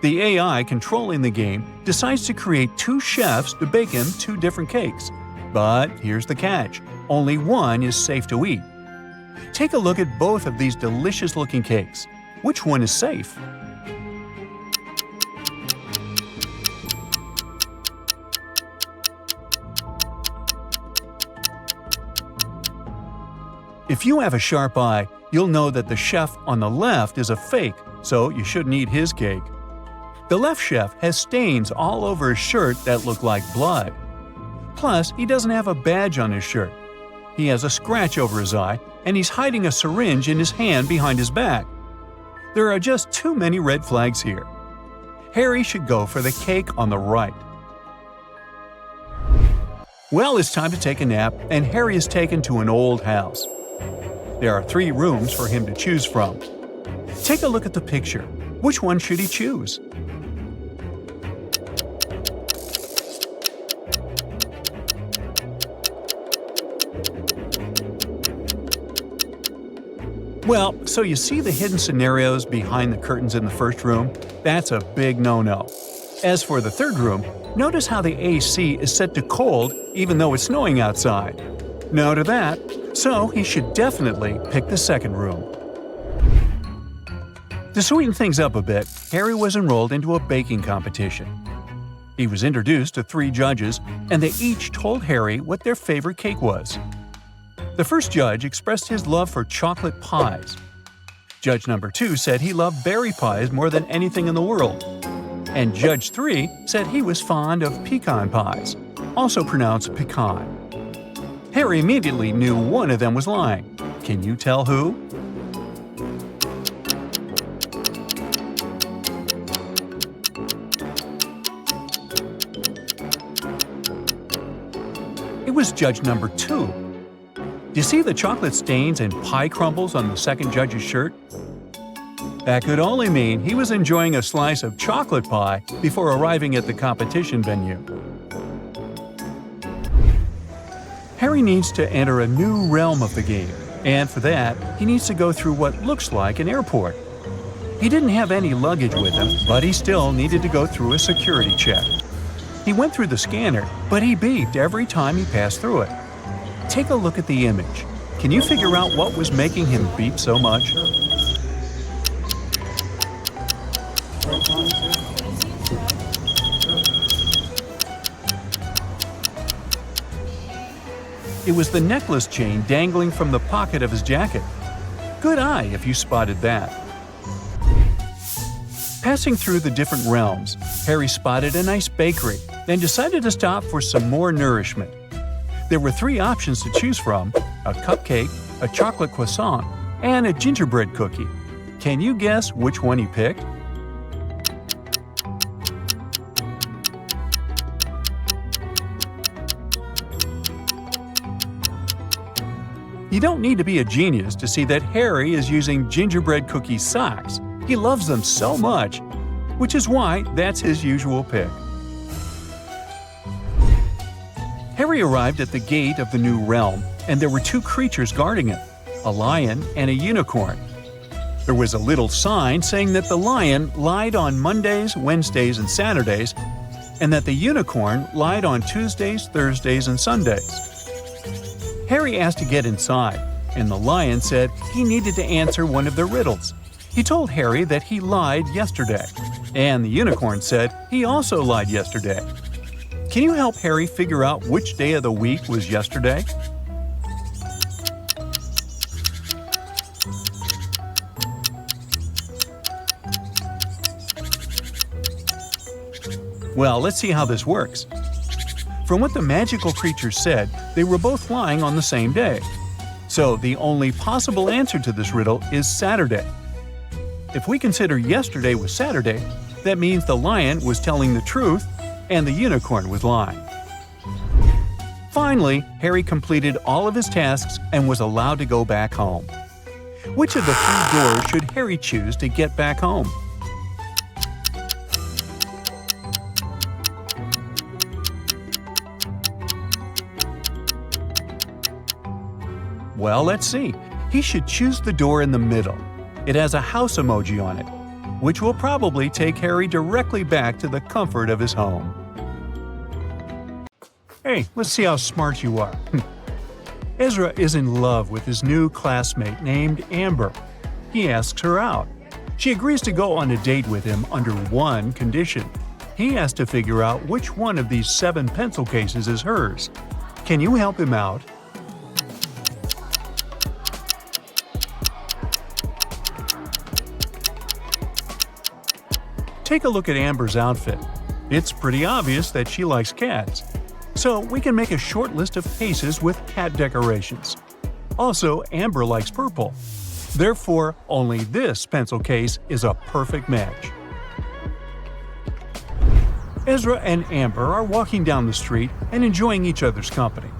The AI controlling the game decides to create 2 chefs to bake him 2 different cakes. But here's the catch: only one is safe to eat. Take a look at both of these delicious-looking cakes. Which one is safe? If you have a sharp eye, you'll know that the chef on the left is a fake, so you shouldn't eat his cake. The left chef has stains all over his shirt that look like blood. Plus, he doesn't have a badge on his shirt. He has a scratch over his eye, and he's hiding a syringe in his hand behind his back. There are just too many red flags here. Harry should go for the cake on the right. Well, it's time to take a nap, and Harry is taken to an old house. There are 3 rooms for him to choose from. Take a look at the picture. Which one should he choose? Well, so you see the hidden scenarios behind the curtains in the first room? That's a big no-no. As for the third room, notice how the AC is set to cold even though it's snowing outside. No to that, so he should definitely pick the second room. To sweeten things up a bit, Harry was enrolled into a baking competition. He was introduced to 3 judges, and they each told Harry what their favorite cake was. The first judge expressed his love for chocolate pies. Judge number 2 said he loved berry pies more than anything in the world. And Judge 3 said he was fond of pecan pies, also pronounced pecan. Harry immediately knew one of them was lying. Can you tell who? It was judge number 2. Do you see the chocolate stains and pie crumbles on the second judge's shirt? That could only mean he was enjoying a slice of chocolate pie before arriving at the competition venue. Harry needs to enter a new realm of the game, and for that, he needs to go through what looks like an airport. He didn't have any luggage with him, but he still needed to go through a security check. He went through the scanner, but he beeped every time he passed through it. Take a look at the image. Can you figure out what was making him beep so much? It was the necklace chain dangling from the pocket of his jacket. Good eye if you spotted that. Passing through the different realms, Harry spotted a nice bakery, then decided to stop for some more nourishment. There were 3 options to choose from: a cupcake, a chocolate croissant, and a gingerbread cookie. Can you guess which one he picked? You don't need to be a genius to see that Harry is using gingerbread cookie socks. He loves them so much, which is why that's his usual pick. Harry arrived at the gate of the new realm, and there were 2 creatures guarding it, a lion and a unicorn. There was a little sign saying that the lion lied on Mondays, Wednesdays, and Saturdays, and that the unicorn lied on Tuesdays, Thursdays, and Sundays. Harry asked to get inside, and the lion said he needed to answer one of the riddles. He told Harry that he lied yesterday, and the unicorn said he also lied yesterday. Can you help Harry figure out which day of the week was yesterday? Well, let's see how this works. From what the magical creature said, they were both lying on the same day. So the only possible answer to this riddle is Saturday. If we consider yesterday was Saturday, that means the lion was telling the truth and the unicorn was lying. Finally, Harry completed all of his tasks and was allowed to go back home. Which of the 3 doors should Harry choose to get back home? Well, let's see. He should choose the door in the middle. It has a house emoji on it, which will probably take Harry directly back to the comfort of his home. Hey, let's see how smart you are. Ezra is in love with his new classmate named Amber. He asks her out. She agrees to go on a date with him under one condition. He has to figure out which one of these 7 pencil cases is hers. Can you help him out? Take a look at Amber's outfit. It's pretty obvious that she likes cats. So we can make a short list of cases with cat decorations. Also, Amber likes purple. Therefore, only this pencil case is a perfect match. Ezra and Amber are walking down the street and enjoying each other's company.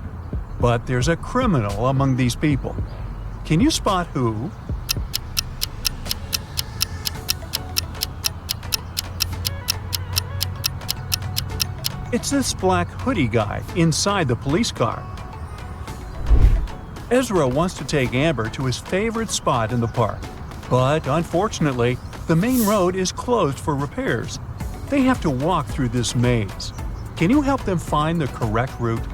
But there's a criminal among these people. Can you spot who? It's this black hoodie guy inside the police car. Ezra wants to take Amber to his favorite spot in the park. But unfortunately, the main road is closed for repairs. They have to walk through this maze. Can you help them find the correct route?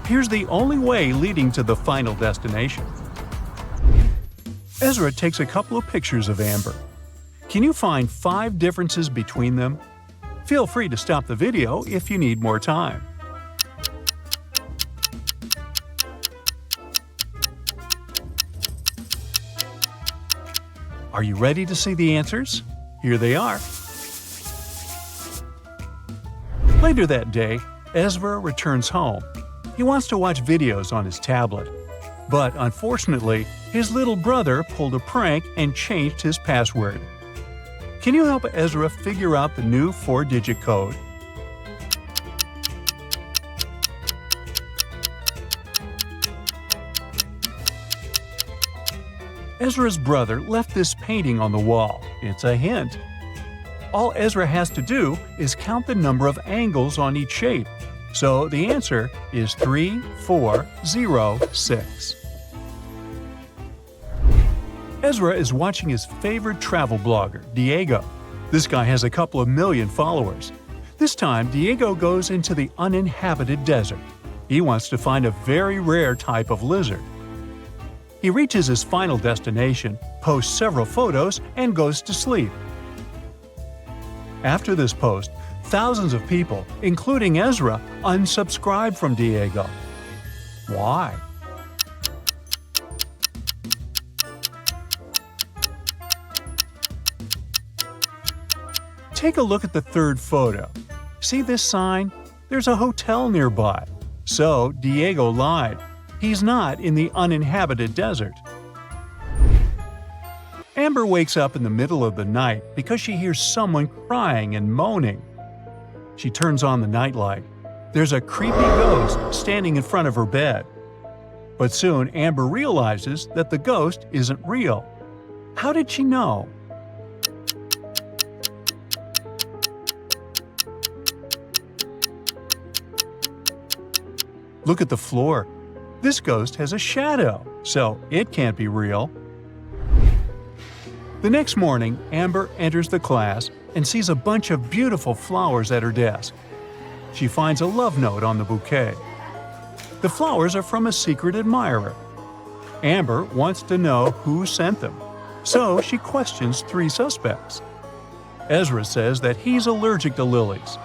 Here's the only way leading to the final destination. Ezra takes a couple of pictures of Amber. Can you find 5 differences between them? Feel free to stop the video if you need more time. Are you ready to see the answers? Here they are. Later that day, Ezra returns home. He wants to watch videos on his tablet. But unfortunately, his little brother pulled a prank and changed his password. Can you help Ezra figure out the new 4-digit code? Ezra's brother left this painting on the wall. It's a hint. All Ezra has to do is count the number of angles on each shape. So the answer is 3406. Ezra is watching his favorite travel blogger, Diego. This guy has a couple of million followers. This time, Diego goes into the uninhabited desert. He wants to find a very rare type of lizard. He reaches his final destination, posts several photos, and goes to sleep. After this post, thousands of people, including Ezra, unsubscribe from Diego. Why? Take a look at the third photo. See this sign? There's a hotel nearby. So Diego lied. He's not in the uninhabited desert. Amber wakes up in the middle of the night because she hears someone crying and moaning. She turns on the nightlight. There's a creepy ghost standing in front of her bed. But soon Amber realizes that the ghost isn't real. How did she know? Look at the floor. This ghost has a shadow, so it can't be real. The next morning, Amber enters the class and sees a bunch of beautiful flowers at her desk. She finds a love note on the bouquet. The flowers are from a secret admirer. Amber wants to know who sent them, so she questions 3 suspects. Ezra says that he's allergic to lilies.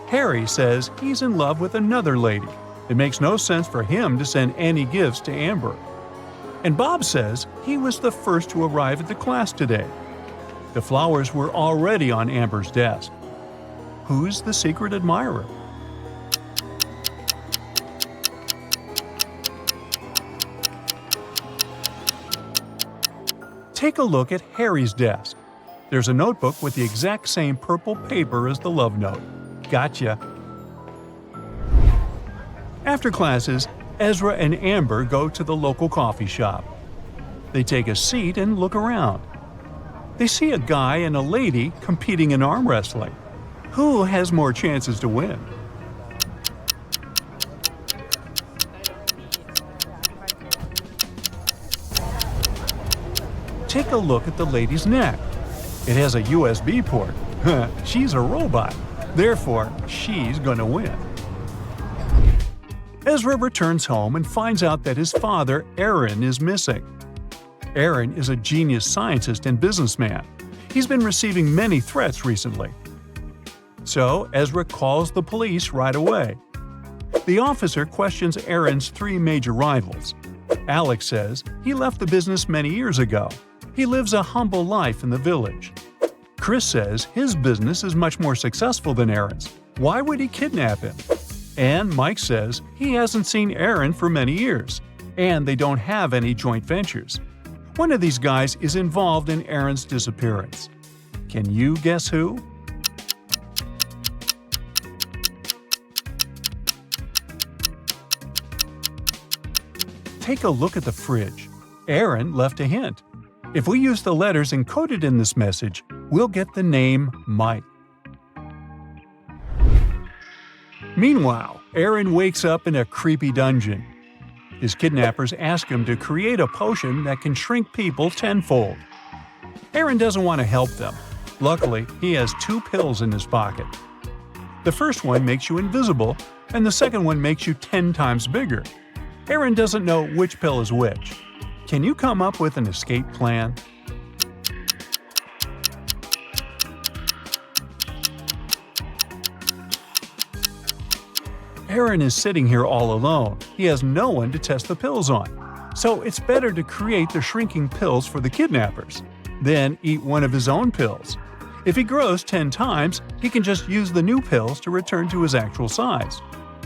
Harry says he's in love with another lady. It makes no sense for him to send any gifts to Amber. And Bob says he was the first to arrive at the class today. The flowers were already on Amber's desk. Who's the secret admirer? Take a look at Harry's desk. There's a notebook with the exact same purple paper as the love note. Gotcha. After classes, Ezra and Amber go to the local coffee shop. They take a seat and look around. They see a guy and a lady competing in arm wrestling. Who has more chances to win? Take a look at the lady's neck. It has a USB port. She's a robot. Therefore, she's gonna win. Ezra returns home and finds out that his father, Aaron, is missing. Aaron is a genius scientist and businessman. He's been receiving many threats recently. So Ezra calls the police right away. The officer questions Aaron's 3 major rivals. Alex says he left the business many years ago. He lives a humble life in the village. Chris says his business is much more successful than Aaron's. Why would he kidnap him? And Mike says he hasn't seen Aaron for many years, and they don't have any joint ventures. One of these guys is involved in Aaron's disappearance. Can you guess who? Take a look at the fridge. Aaron left a hint. If we use the letters encoded in this message, we'll get the name Mike. Meanwhile, Aaron wakes up in a creepy dungeon. His kidnappers ask him to create a potion that can shrink people tenfold. Aaron doesn't want to help them. Luckily, he has 2 pills in his pocket. The first one makes you invisible, and the second one makes you 10 times bigger. Aaron doesn't know which pill is which. Can you come up with an escape plan? Aaron is sitting here all alone. He has no one to test the pills on. So it's better to create the shrinking pills for the kidnappers. Then eat one of his own pills. If he grows 10 times, he can just use the new pills to return to his actual size.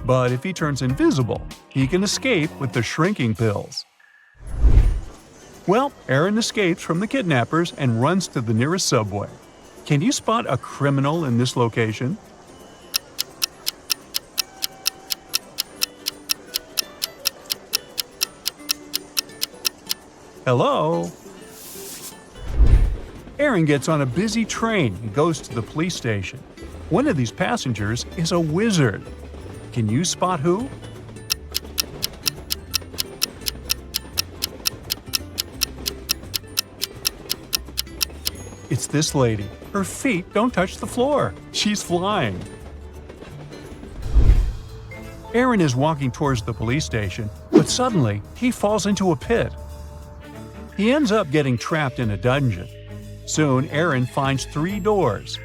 But if he turns invisible, he can escape with the shrinking pills. Well, Aaron escapes from the kidnappers and runs to the nearest subway. Can you spot a criminal in this location? Hello? Aaron gets on a busy train and goes to the police station. One of these passengers is a wizard. Can you spot who? It's this lady. Her feet don't touch the floor. She's flying. Aaron is walking towards the police station, but suddenly he falls into a pit. He ends up getting trapped in a dungeon. Soon, Aaron finds 3 doors.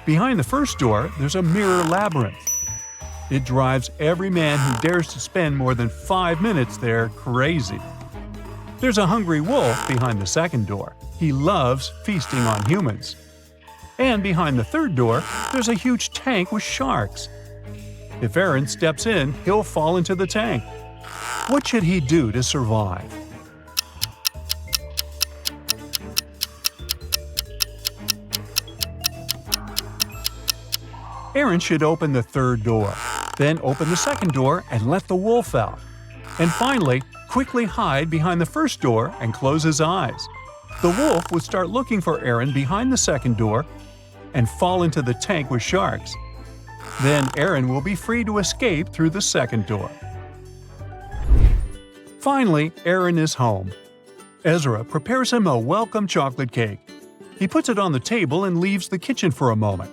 Behind the first door, there's a mirror labyrinth. It drives every man who dares to spend more than 5 minutes there crazy. There's a hungry wolf behind the second door. He loves feasting on humans. And behind the third door, there's a huge tank with sharks. If Aaron steps in, he'll fall into the tank. What should he do to survive? Aaron should open the third door, then open the second door and let the wolf out. And finally, quickly hide behind the first door and close his eyes. The wolf would start looking for Aaron behind the second door and fall into the tank with sharks. Then Aaron will be free to escape through the second door. Finally, Aaron is home. Ezra prepares him a welcome chocolate cake. He puts it on the table and leaves the kitchen for a moment.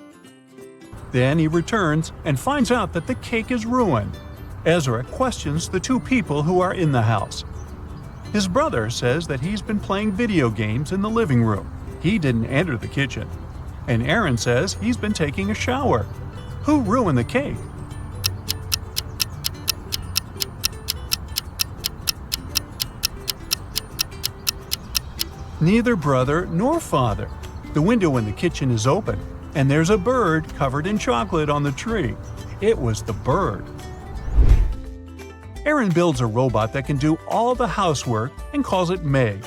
Then he returns and finds out that the cake is ruined. Ezra questions the 2 people who are in the house. His brother says that he's been playing video games in the living room. He didn't enter the kitchen. And Aaron says he's been taking a shower. Who ruined the cake? Neither brother nor father. The window in the kitchen is open, and there's a bird covered in chocolate on the tree. It was the bird. Aaron builds a robot that can do all the housework and calls it Meg.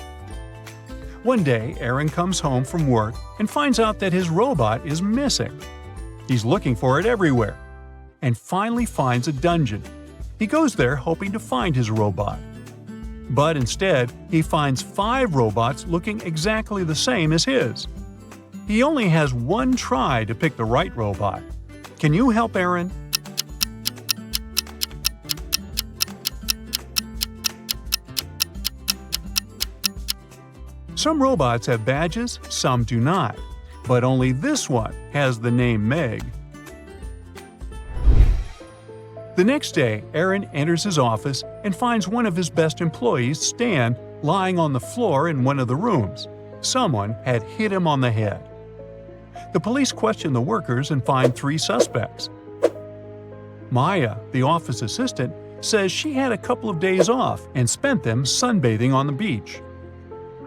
One day, Aaron comes home from work and finds out that his robot is missing. He's looking for it everywhere, and finally finds a dungeon. He goes there hoping to find his robot. But instead, he finds 5 robots looking exactly the same as his. He only has one try to pick the right robot. Can you help Aaron? Some robots have badges, some do not. But only this one has the name Meg. The next day, Aaron enters his office and finds one of his best employees, Stan, lying on the floor in one of the rooms. Someone had hit him on the head. The police question the workers and find 3 suspects. Maya, the office assistant, says she had a couple of days off and spent them sunbathing on the beach.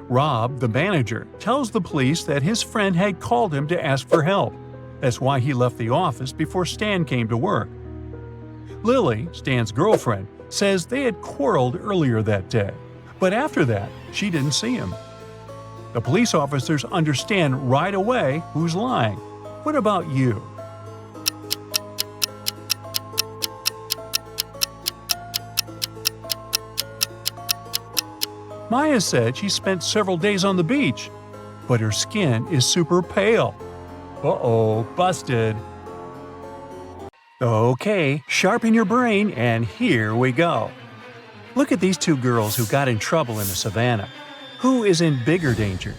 Rob, the manager, tells the police that his friend had called him to ask for help. That's why he left the office before Stan came to work. Lily, Stan's girlfriend, says they had quarreled earlier that day, but after that, she didn't see him. The police officers understand right away who's lying. What about you? Maya said she spent several days on the beach, but her skin is super pale. Uh-oh, busted. Okay, sharpen your brain, and here we go. Look at these 2 girls who got in trouble in the savannah. Who is in bigger danger?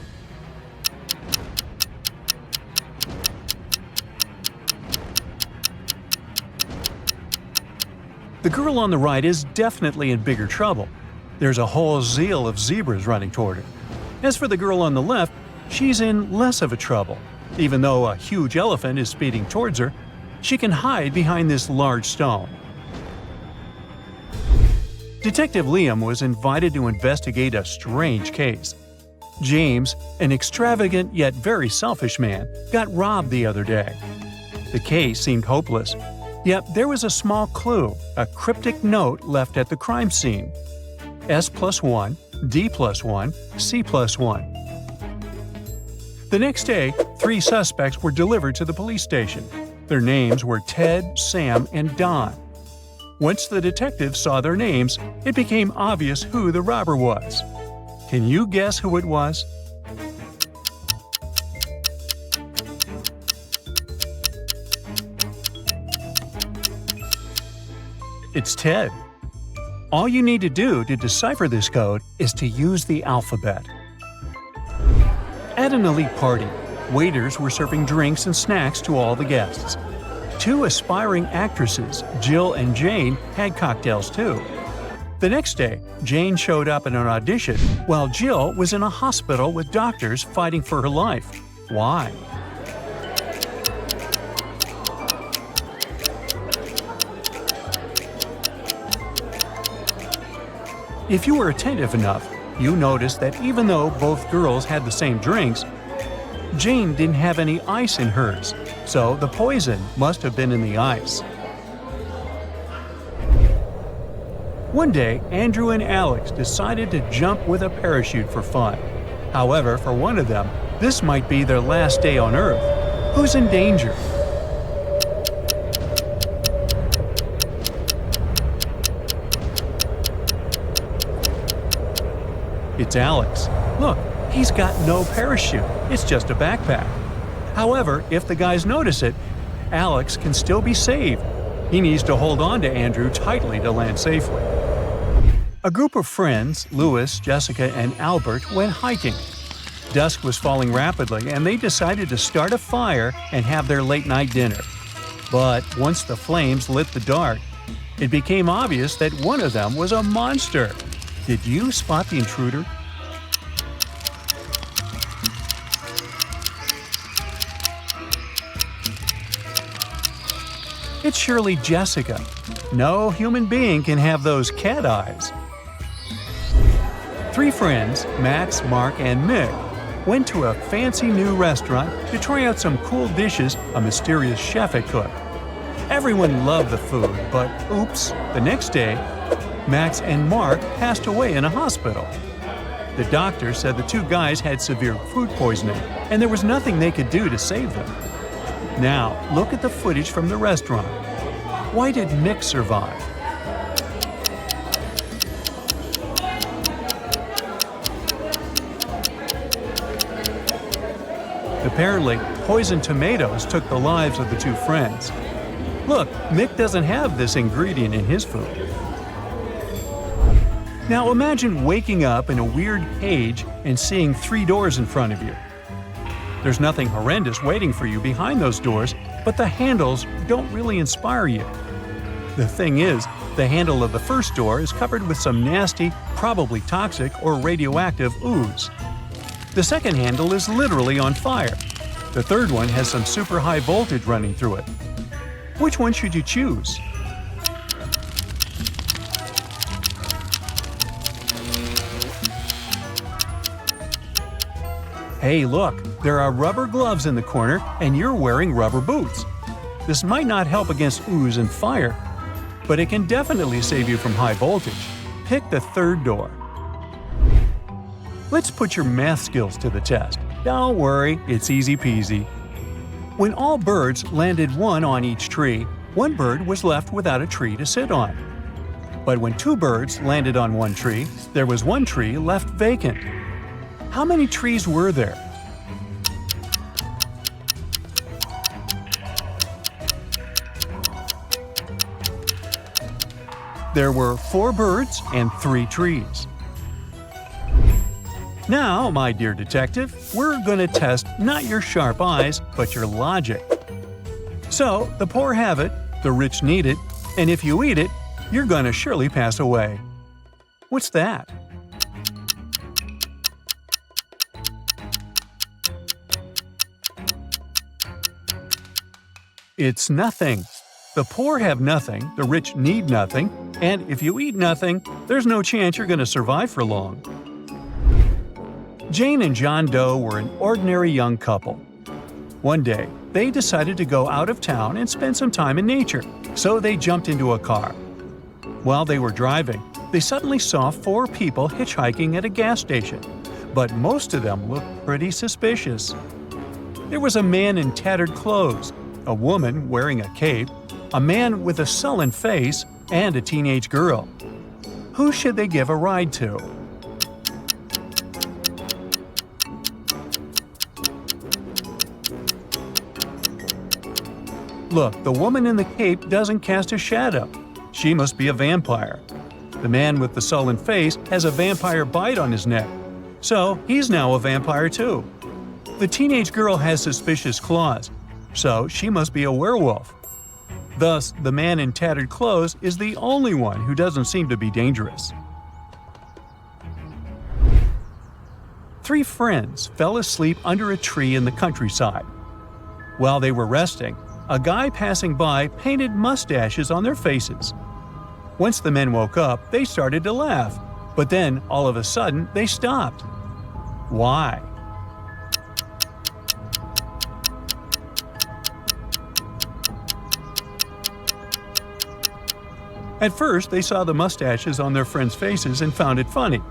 The girl on the right is definitely in bigger trouble. There's a whole zeal of zebras running toward her. As for the girl on the left, she's in less of a trouble. Even though a huge elephant is speeding towards her, she can hide behind this large stone. Detective Liam was invited to investigate a strange case. James, an extravagant yet very selfish man, got robbed the other day. The case seemed hopeless, yet there was a small clue, a cryptic note left at the crime scene. S+1, D+1, C+1. The next day, 3 suspects were delivered to the police station. Their names were Ted, Sam, and Don. Once the detectives saw their names, it became obvious who the robber was. Can you guess who it was? It's Ted. All you need to do to decipher this code is to use the alphabet. At an elite party, waiters were serving drinks and snacks to all the guests. 2 aspiring actresses, Jill and Jane, had cocktails too. The next day, Jane showed up in an audition while Jill was in a hospital with doctors fighting for her life. Why? If you were attentive enough, you noticed that even though both girls had the same drinks, Jane didn't have any ice in hers, so the poison must have been in the ice. One day, Andrew and Alex decided to jump with a parachute for fun. However, for one of them, this might be their last day on Earth. Who's in danger? It's Alex. Look, he's got no parachute. It's just a backpack. However, if the guys notice it, Alex can still be saved. He needs to hold on to Andrew tightly to land safely. A group of friends, Louis, Jessica, and Albert, went hiking. Dusk was falling rapidly, and they decided to start a fire and have their late-night dinner. But once the flames lit the dark, it became obvious that one of them was a monster. Did you spot the intruder? It's surely Jessica. No human being can have those cat eyes. Three friends, Max, Mark, and Mick, went to a fancy new restaurant to try out some cool dishes a mysterious chef had cooked. Everyone loved the food, but oops, the next day, Max and Mark passed away in a hospital. The doctor said the two guys had severe food poisoning, and there was nothing they could do to save them. Now, look at the footage from the restaurant. Why did Mick survive? Apparently, poisoned tomatoes took the lives of the two friends. Look, Mick doesn't have this ingredient in his food. Now imagine waking up in a weird cage and seeing 3 doors in front of you. There's nothing horrendous waiting for you behind those doors, but the handles don't really inspire you. The thing is, the handle of the first door is covered with some nasty, probably toxic or radioactive ooze. The second handle is literally on fire. The third one has some super high voltage running through it. Which one should you choose? Hey, look, there are rubber gloves in the corner and you're wearing rubber boots. This might not help against ooze and fire, but it can definitely save you from high voltage. Pick the third door. Let's put your math skills to the test. Don't worry, it's easy peasy. When all birds landed one on each tree, one bird was left without a tree to sit on. But when 2 birds landed on one tree, there was one tree left vacant. How many trees were there? There were 4 birds and 3 trees. Now, my dear detective, we're going to test not your sharp eyes, but your logic. So, the poor have it, the rich need it, and if you eat it, you're going to surely pass away. What's that? It's nothing. The poor have nothing, the rich need nothing, and if you eat nothing, there's no chance you're going to survive for long. Jane and John Doe were an ordinary young couple. One day, they decided to go out of town and spend some time in nature, so they jumped into a car. While they were driving, they suddenly saw 4 people hitchhiking at a gas station, but most of them looked pretty suspicious. There was a man in tattered clothes, a woman wearing a cape, a man with a sullen face, and a teenage girl. Who should they give a ride to? Look, the woman in the cape doesn't cast a shadow. She must be a vampire. The man with the sullen face has a vampire bite on his neck, so he's now a vampire too. The teenage girl has suspicious claws, so she must be a werewolf. Thus, the man in tattered clothes is the only one who doesn't seem to be dangerous. 3 friends fell asleep under a tree in the countryside. While they were resting, a guy passing by painted mustaches on their faces. Once the men woke up, they started to laugh, but then, all of a sudden, they stopped. Why? At first, they saw the mustaches on their friends' faces and found it funny.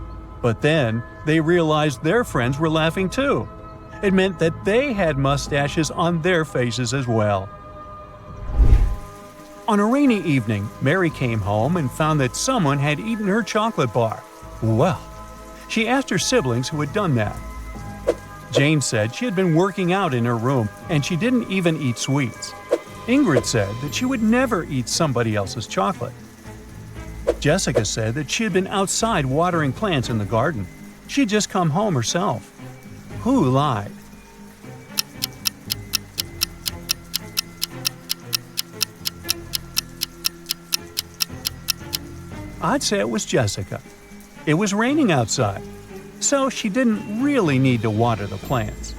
But then, they realized their friends were laughing too. It meant that they had mustaches on their faces as well. On a rainy evening, Mary came home and found that someone had eaten her chocolate bar. Well, she asked her siblings who had done that. Jane said she had been working out in her room and she didn't even eat sweets. Ingrid said that she would never eat somebody else's chocolate. Jessica said that she had been outside watering plants in the garden. She had just come home herself. Who lied? I'd say it was Jessica. It was raining outside, so she didn't really need to water the plants.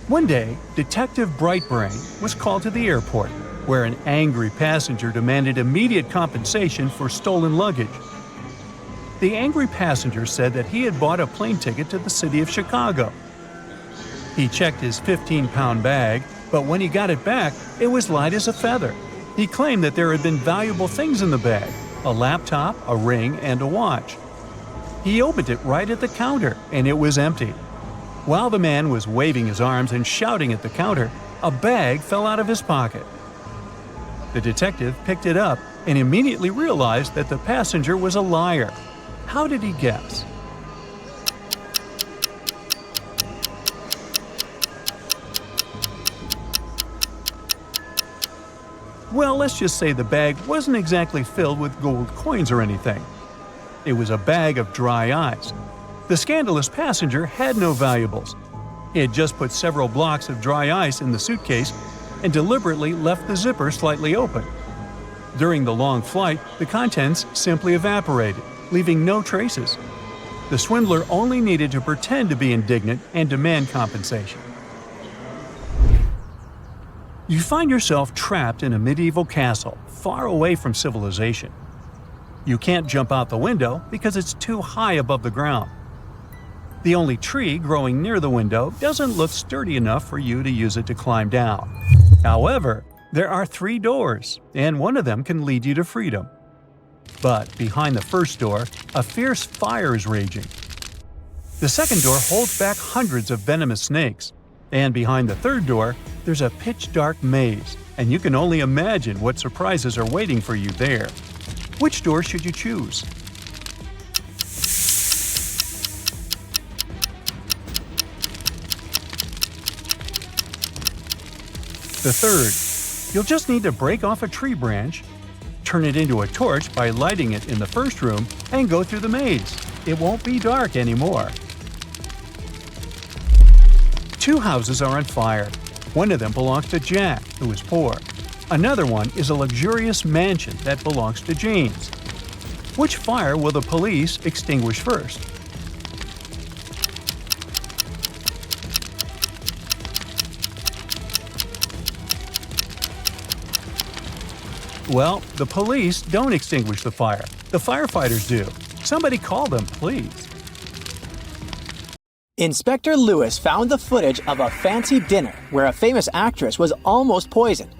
One day, Detective Brightbrain was called to the airport, where an angry passenger demanded immediate compensation for stolen luggage. The angry passenger said that he had bought a plane ticket to the city of Chicago. He checked his 15-pound bag, but when he got it back, it was light as a feather. He claimed that there had been valuable things in the bag: a laptop, a ring, and a watch. He opened it right at the counter, and it was empty. While the man was waving his arms and shouting at the counter, a bag fell out of his pocket. The detective picked it up and immediately realized that the passenger was a liar. How did he guess? Well, let's just say the bag wasn't exactly filled with gold coins or anything. It was a bag of dry ice. The scandalous passenger had no valuables. He had just put several blocks of dry ice in the suitcase and deliberately left the zipper slightly open. During the long flight, the contents simply evaporated, leaving no traces. The swindler only needed to pretend to be indignant and demand compensation. You find yourself trapped in a medieval castle, far away from civilization. You can't jump out the window because it's too high above the ground. The only tree growing near the window doesn't look sturdy enough for you to use it to climb down. However, there are 3 doors, and one of them can lead you to freedom. But behind the first door, a fierce fire is raging. The second door holds back hundreds of venomous snakes. And behind the third door, there's a pitch-dark maze, and you can only imagine what surprises are waiting for you there. Which door should you choose? The third. You'll just need to break off a tree branch, turn it into a torch by lighting it in the first room, and go through the maze. It won't be dark anymore. 2 houses are on fire. One of them belongs to Jack, who is poor. Another one is a luxurious mansion that belongs to James. Which fire will the police extinguish first? Well, the police don't extinguish the fire. The firefighters do. Somebody call them, please. Inspector Lewis found the footage of a fancy dinner where a famous actress was almost poisoned.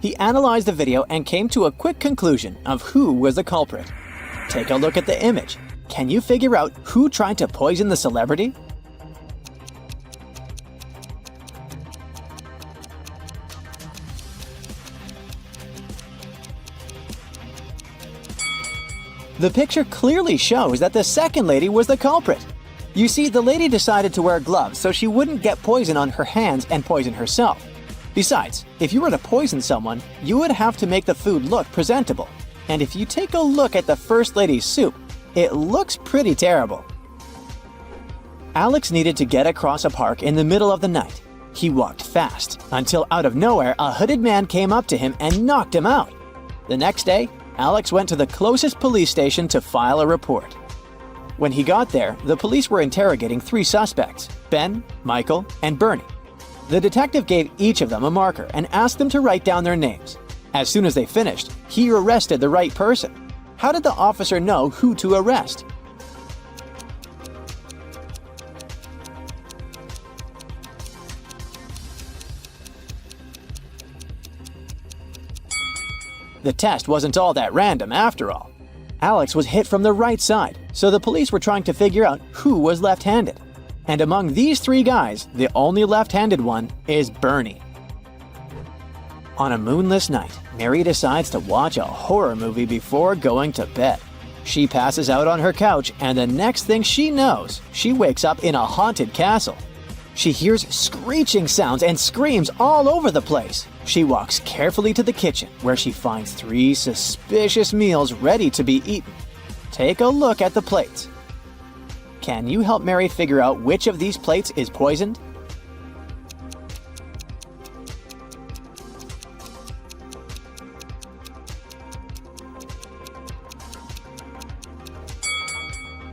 He analyzed the video and came to a quick conclusion of who was the culprit. Take a look at the image. Can you figure out who tried to poison the celebrity? The picture clearly shows that the second lady was the culprit. You see, the lady decided to wear gloves so she wouldn't get poison on her hands and poison herself. Besides, if you were to poison someone, you would have to make the food look presentable. And if you take a look at the First Lady's soup, it looks pretty terrible. Alex needed to get across a park in the middle of the night. He walked fast, until out of nowhere a hooded man came up to him and knocked him out. The next day, Alex went to the closest police station to file a report. When he got there, the police were interrogating 3 suspects: Ben, Michael, and Bernie. The detective gave each of them a marker and asked them to write down their names. As soon as they finished, he arrested the right person. How did the officer know who to arrest? The test wasn't all that random after all. Alex was hit from the right side, so the police were trying to figure out who was left-handed. And among these 3 guys, the only left-handed one is Bernie. On a moonless night, Mary decides to watch a horror movie before going to bed. She passes out on her couch, and the next thing she knows, she wakes up in a haunted castle. She hears screeching sounds and screams all over the place. She walks carefully to the kitchen, where she finds 3 suspicious meals ready to be eaten. Take a look at the plates. Can you help Mary figure out which of these plates is poisoned?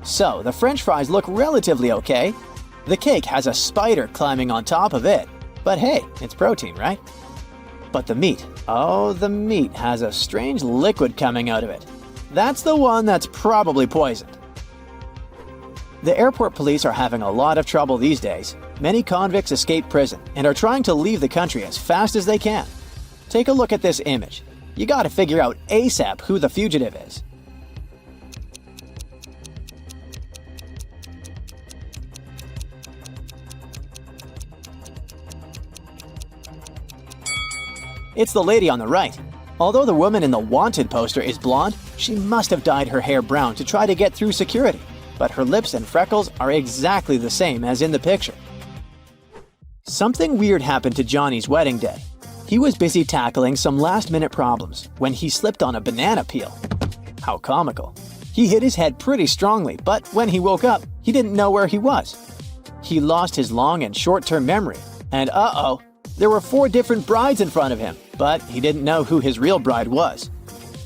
So, the French fries look relatively okay. The cake has a spider climbing on top of it. But hey, it's protein, right? But the meat, oh, the meat has a strange liquid coming out of it. That's the one that's probably poisoned. The airport police are having a lot of trouble these days. Many convicts escape prison and are trying to leave the country as fast as they can. Take a look at this image. You gotta figure out ASAP who the fugitive is. It's the lady on the right. Although the woman in the wanted poster is blonde, she must have dyed her hair brown to try to get through security. But her lips and freckles are exactly the same as in the picture. Something weird happened to Johnny's wedding day. He was busy tackling some last-minute problems when he slipped on a banana peel. How comical. He hit his head pretty strongly, but when he woke up, he didn't know where he was. He lost his long and short-term memory, and there were 4 different brides in front of him, but he didn't know who his real bride was.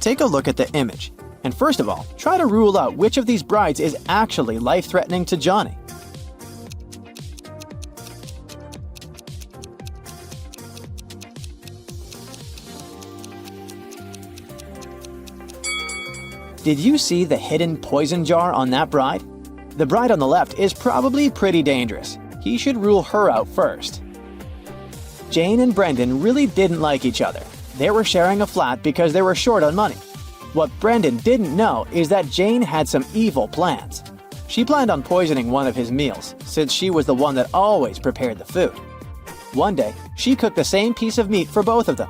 Take a look at the image, and first of all, try to rule out which of these brides is actually life-threatening to Johnny. Did you see the hidden poison jar on that bride? The bride on the left is probably pretty dangerous. He should rule her out first. Jane and Brendan really didn't like each other. They were sharing a flat because they were short on money. What Brendan didn't know is that Jane had some evil plans. She planned on poisoning one of his meals, since she was the one that always prepared the food. One day, she cooked the same piece of meat for both of them.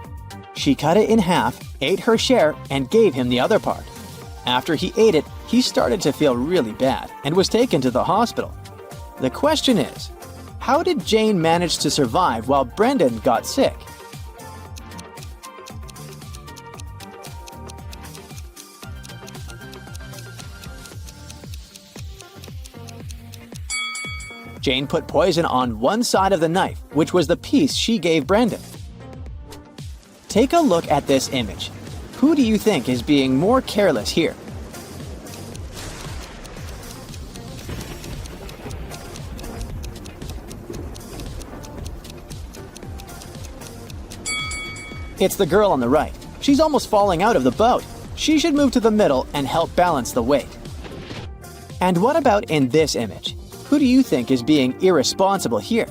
She cut it in half, ate her share, and gave him the other part. After he ate it, he started to feel really bad and was taken to the hospital. The question is, how did Jane manage to survive while Brendan got sick? Jane put poison on one side of the knife, which was the piece she gave Brendan. Take a look at this image. Who do you think is being more careless here? It's the girl on the right. She's almost falling out of the boat. She should move to the middle and help balance the weight. And what about in this image? Who do you think is being irresponsible here?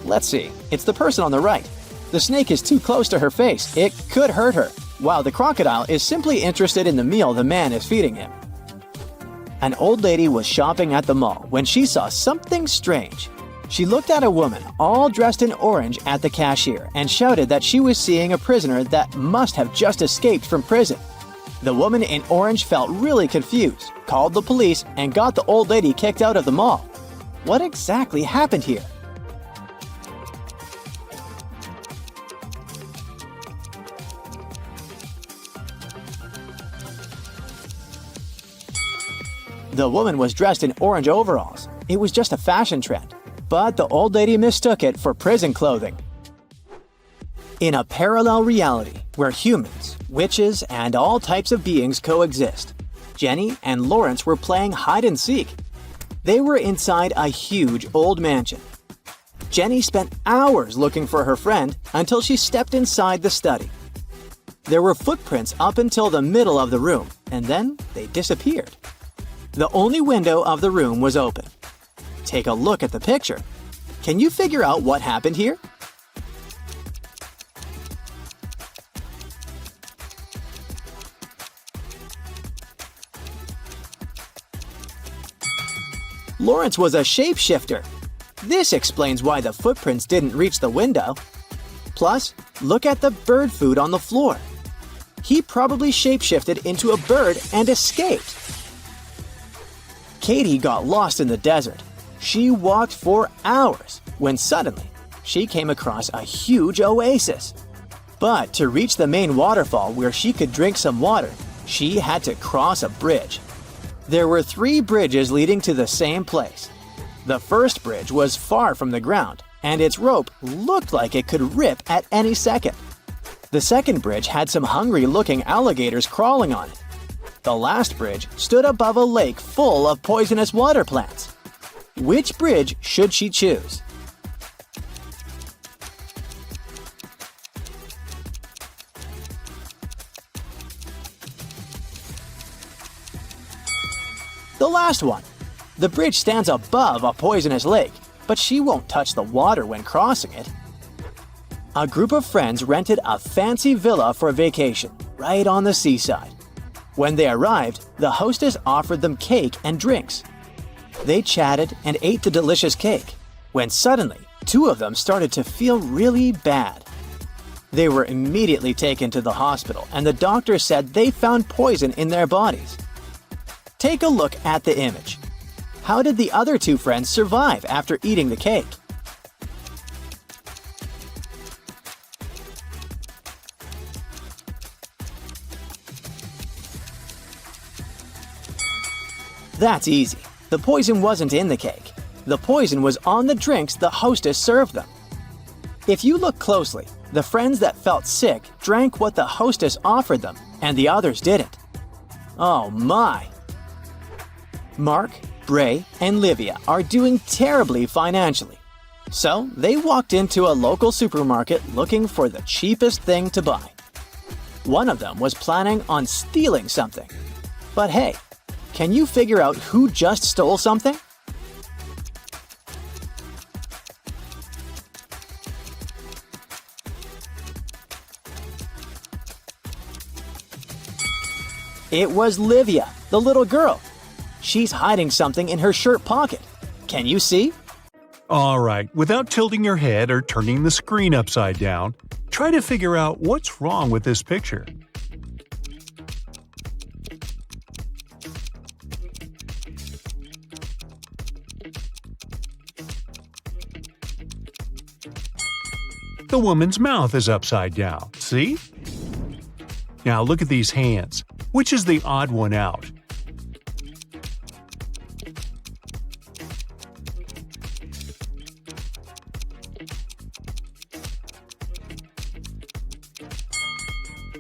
Let's see. It's the person on the right. The snake is too close to her face. It could hurt her, while the crocodile is simply interested in the meal the man is feeding him. An old lady was shopping at the mall when she saw something strange. She looked at a woman all dressed in orange at the cashier and shouted that she was seeing a prisoner that must have just escaped from prison. The woman in orange felt really confused, called the police, and got the old lady kicked out of the mall. What exactly happened here? The woman was dressed in orange overalls. It was just a fashion trend, but the old lady mistook it for prison clothing. In a parallel reality where humans, witches, and all types of beings coexist, Jenny and Lawrence were playing hide and seek. They were inside a huge old mansion. Jenny spent hours looking for her friend until she stepped inside the study. There were footprints up until the middle of the room, and then they disappeared. The only window of the room was open. Take a look at the picture. Can you figure out what happened here? Lawrence was a shapeshifter. This explains why the footprints didn't reach the window. Plus, look at the bird food on the floor. He probably shapeshifted into a bird and escaped. Katie got lost in the desert. She walked for hours when suddenly she came across a huge oasis. But to reach the main waterfall where she could drink some water, she had to cross a bridge. There were 3 bridges leading to the same place. The first bridge was far from the ground, and its rope looked like it could rip at any second. The second bridge had some hungry-looking alligators crawling on it. The last bridge stood above a lake full of poisonous water plants. Which bridge should she choose? The last one. The bridge stands above a poisonous lake, but she won't touch the water when crossing it. A group of friends rented a fancy villa for vacation, right on the seaside. When they arrived, the hostess offered them cake and drinks. They chatted and ate the delicious cake, when suddenly, two of them started to feel really bad. They were immediately taken to the hospital, and the doctor said they found poison in their bodies. Take a look at the image. How did the other two friends survive after eating the cake? That's easy. The poison wasn't in the cake. The poison was on the drinks the hostess served them. If you look closely, the friends that felt sick drank what the hostess offered them, and the others didn't. Oh my! Mark, Bray, and Livia are doing terribly financially. So they walked into a local supermarket looking for the cheapest thing to buy. One of them was planning on stealing something. But hey, can you figure out who just stole something? It was Livia, the little girl. She's hiding something in her shirt pocket. Can you see? All right, without tilting your head or turning the screen upside down, try to figure out what's wrong with this picture. The woman's mouth is upside down, see? Now look at these hands. Which is the odd one out?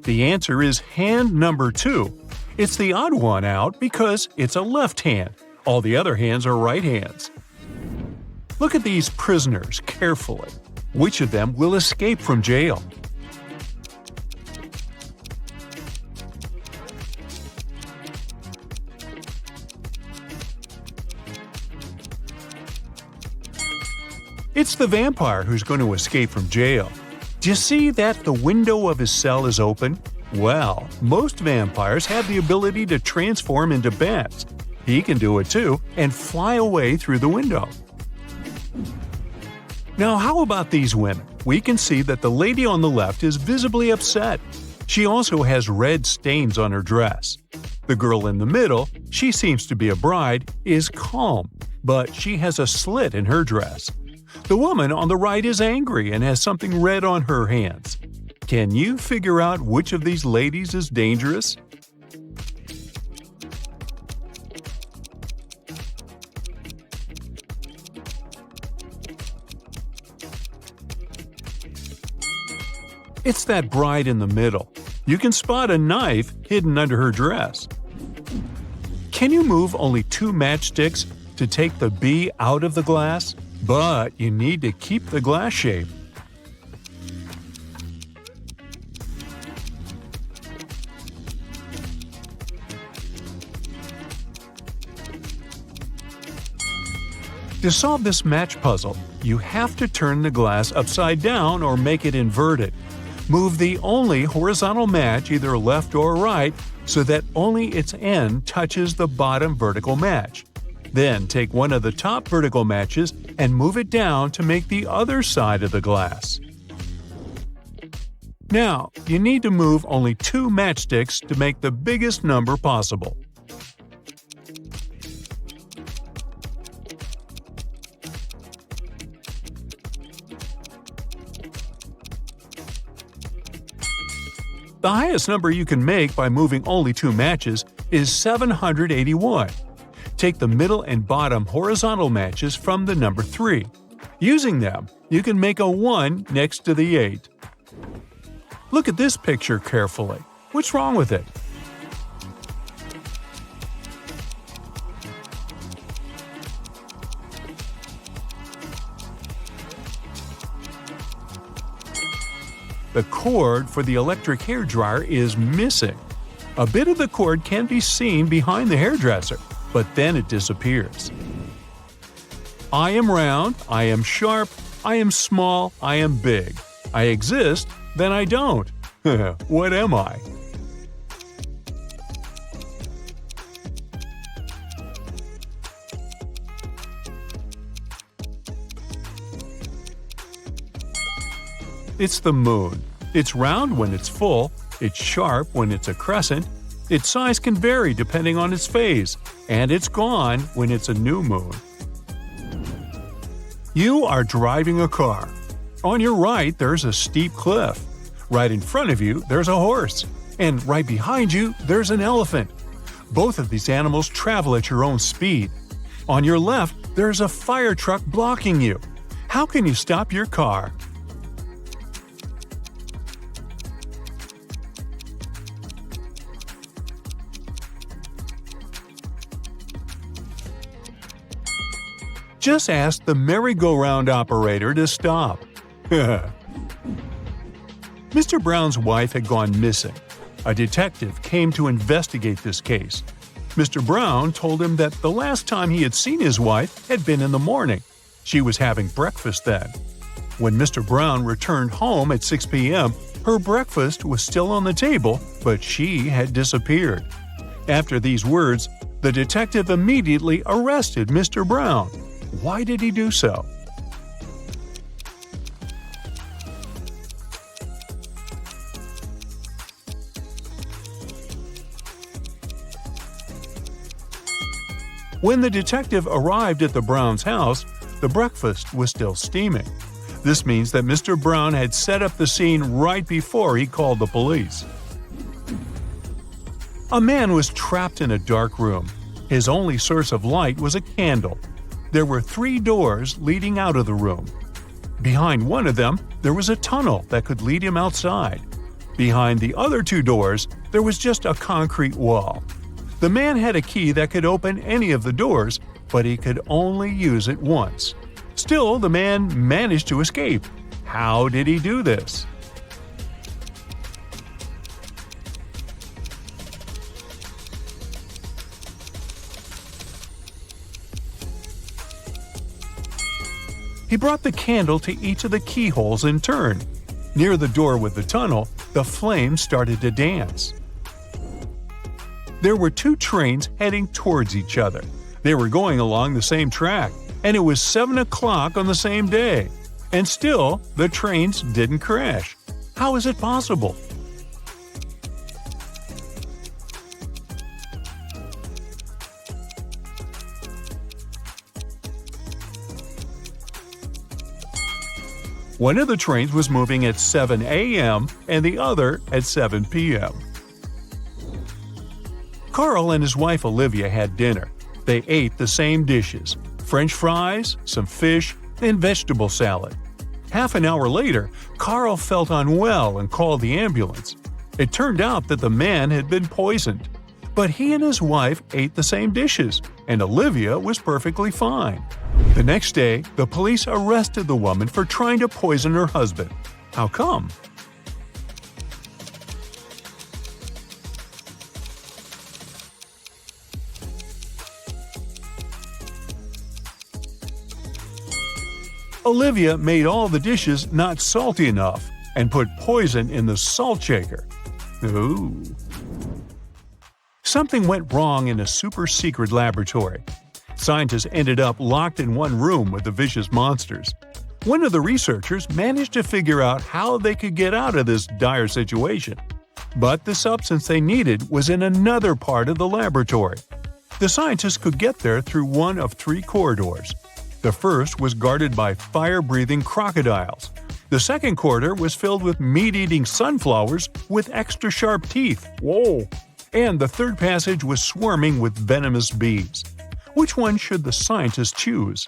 The answer is hand number 2. It's the odd one out because it's a left hand. All the other hands are right hands. Look at these prisoners carefully. Which of them will escape from jail? It's the vampire who's going to escape from jail. Do you see that the window of his cell is open? Well, most vampires have the ability to transform into bats. He can do it too and fly away through the window. Now how about these women? We can see that the lady on the left is visibly upset. She also has red stains on her dress. The girl in the middle, she seems to be a bride, is calm, but she has a slit in her dress. The woman on the right is angry and has something red on her hands. Can you figure out which of these ladies is dangerous? It's that bride in the middle. You can spot a knife hidden under her dress. Can you move only 2 matchsticks to take the bee out of the glass? But you need to keep the glass shape. To solve this match puzzle, you have to turn the glass upside down or make it inverted. Move the only horizontal match either left or right so that only its end touches the bottom vertical match. Then take one of the top vertical matches and move it down to make the other side of the glass. Now, you need to move only 2 matchsticks to make the biggest number possible. The highest number you can make by moving only 2 matches is 781. Take the middle and bottom horizontal matches from the number 3. Using them, you can make a 1 next to the 8. Look at this picture carefully. What's wrong with it? The cord for the electric hairdryer is missing. A bit of the cord can be seen behind the hairdresser. but then it disappears. I am round, I am sharp, I am small, I am big. I exist, then I don't. What am I? It's the moon. It's round when it's full, it's sharp when it's a crescent, its size can vary depending on its phase, and it's gone when it's a new moon. You are driving a car. On your right, there's a steep cliff. Right in front of you, there's a horse. And right behind you, there's an elephant. Both of these animals travel at your own speed. On your left, there's a fire truck blocking you. How can you stop your car? Just ask the merry-go-round operator to stop. Mr. Brown's wife had gone missing. A detective came to investigate this case. Mr. Brown told him that the last time he had seen his wife had been in the morning. She was having breakfast then. When Mr. Brown returned home at 6 p.m., her breakfast was still on the table, but she had disappeared. After these words, the detective immediately arrested Mr. Brown. Why did he do so? When the detective arrived at the Browns' house, the breakfast was still steaming. This means that Mr. Brown had set up the scene right before he called the police. A man was trapped in a dark room. His only source of light was a candle. There were 3 doors leading out of the room. Behind one of them, there was a tunnel that could lead him outside. Behind the other 2 doors, there was just a concrete wall. The man had a key that could open any of the doors, but he could only use it once. Still, the man managed to escape. How did he do this? He brought the candle to each of the keyholes in turn. Near the door with the tunnel, the flames started to dance. There were 2 trains heading towards each other. They were going along the same track, and it was 7 o'clock on the same day. And still, the trains didn't crash. How is it possible? One of the trains was moving at 7 a.m. and the other at 7 p.m. Carl and his wife Olivia had dinner. They ate the same dishes: French fries, some fish, and vegetable salad. Half an hour later, Carl felt unwell and called the ambulance. It turned out that the man had been poisoned. But he and his wife ate the same dishes, and Olivia was perfectly fine. The next day, the police arrested the woman for trying to poison her husband. How come? Olivia made all the dishes not salty enough and put poison in the salt shaker. Ooh. Something went wrong in a super-secret laboratory. Scientists ended up locked in one room with the vicious monsters. One of the researchers managed to figure out how they could get out of this dire situation. But the substance they needed was in another part of the laboratory. The scientists could get there through one of 3 corridors. The first was guarded by fire-breathing crocodiles. The second corridor was filled with meat-eating sunflowers with extra sharp teeth. Whoa! And the third passage was swarming with venomous bees. Which one should the scientists choose?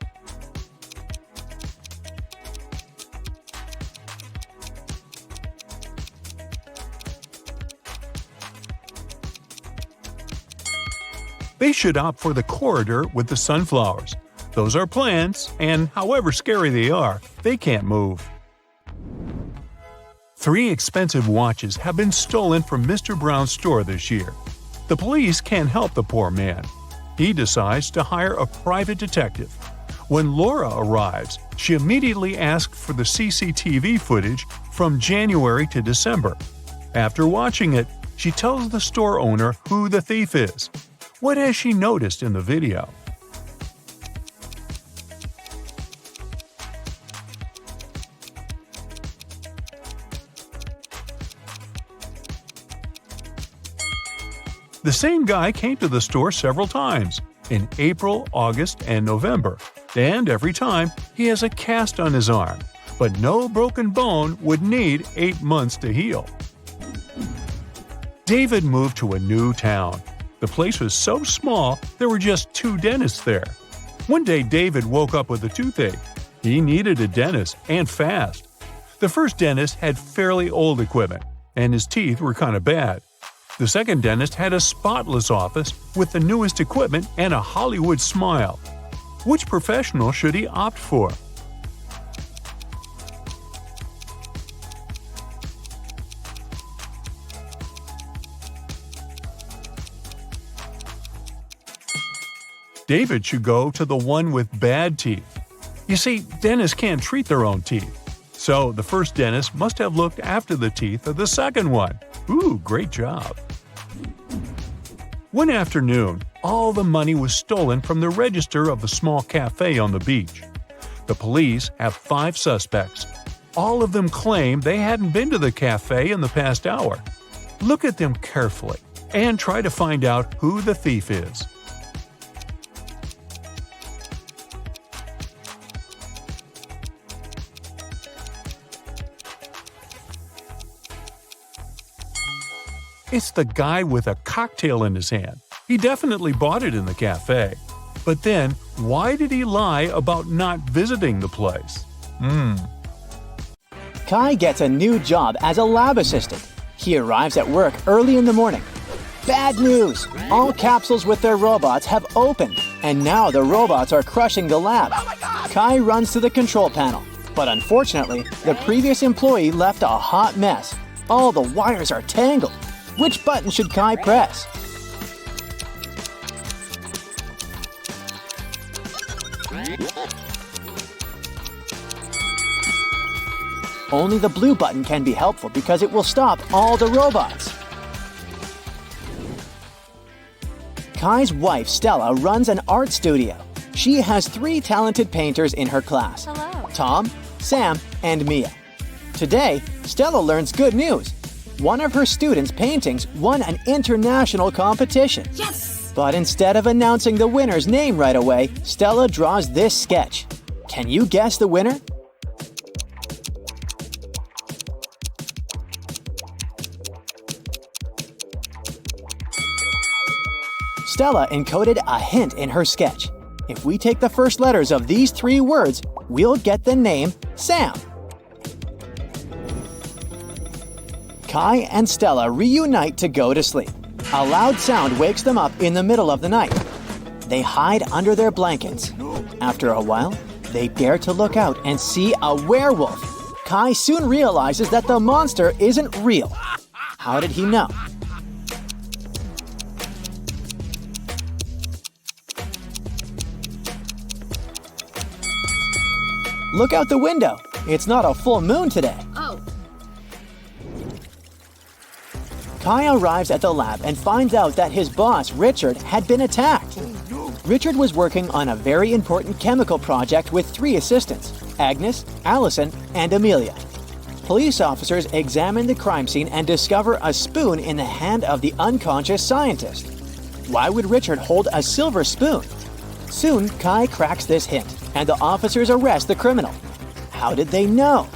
They should opt for the corridor with the sunflowers. Those are plants, and however scary they are, they can't move. 3 expensive watches have been stolen from Mr. Brown's store this year. The police can't help the poor man. He decides to hire a private detective. When Laura arrives, she immediately asks for the CCTV footage from January to December. After watching it, she tells the store owner who the thief is. What has she noticed in the video? The same guy came to the store several times, in April, August, and November, and every time he has a cast on his arm, but no broken bone would need 8 months to heal. David moved to a new town. The place was so small there were just 2 dentists there. One day David woke up with a toothache. He needed a dentist, and fast. The first dentist had fairly old equipment, and his teeth were kind of bad. The second dentist had a spotless office with the newest equipment and a Hollywood smile. Which professional should he opt for? David should go to the one with bad teeth. You see, dentists can't treat their own teeth. So the first dentist must have looked after the teeth of the second one. Ooh, great job. One afternoon, all the money was stolen from the register of the small cafe on the beach. The police have 5 suspects. All of them claim they hadn't been to the cafe in the past hour. Look at them carefully and try to find out who the thief is. It's the guy with a cocktail in his hand. He definitely bought it in the cafe. But then, why did he lie about not visiting the place? Kai gets a new job as a lab assistant. He arrives at work early in the morning. Bad news! All capsules with their robots have opened, and now the robots are crushing the lab. Kai runs to the control panel, but unfortunately, the previous employee left a hot mess. All the wires are tangled. Which button should Kai press? Only the blue button can be helpful because it will stop all the robots. Kai's wife, Stella, runs an art studio. She has 3 talented painters in her class: Hello. Tom, Sam, and Mia. Today, Stella learns good news. One of her students' paintings won an international competition. Yes! But instead of announcing the winner's name right away, Stella draws this sketch. Can you guess the winner? Stella encoded a hint in her sketch. If we take the first letters of these 3 words, we'll get the name Sam. Kai and Stella reunite to go to sleep. A loud sound wakes them up in the middle of the night. They hide under their blankets. After a while, they dare to look out and see a werewolf. Kai soon realizes that the monster isn't real. How did he know? Look out the window. It's not a full moon today. Oh. Kai arrives at the lab and finds out that his boss, Richard, had been attacked. Richard was working on a very important chemical project with 3 assistants: Agnes, Allison, and Amelia. Police officers examine the crime scene and discover a spoon in the hand of the unconscious scientist. Why would Richard hold a silver spoon? Soon, Kai cracks this hint, and the officers arrest the criminal. How did they know?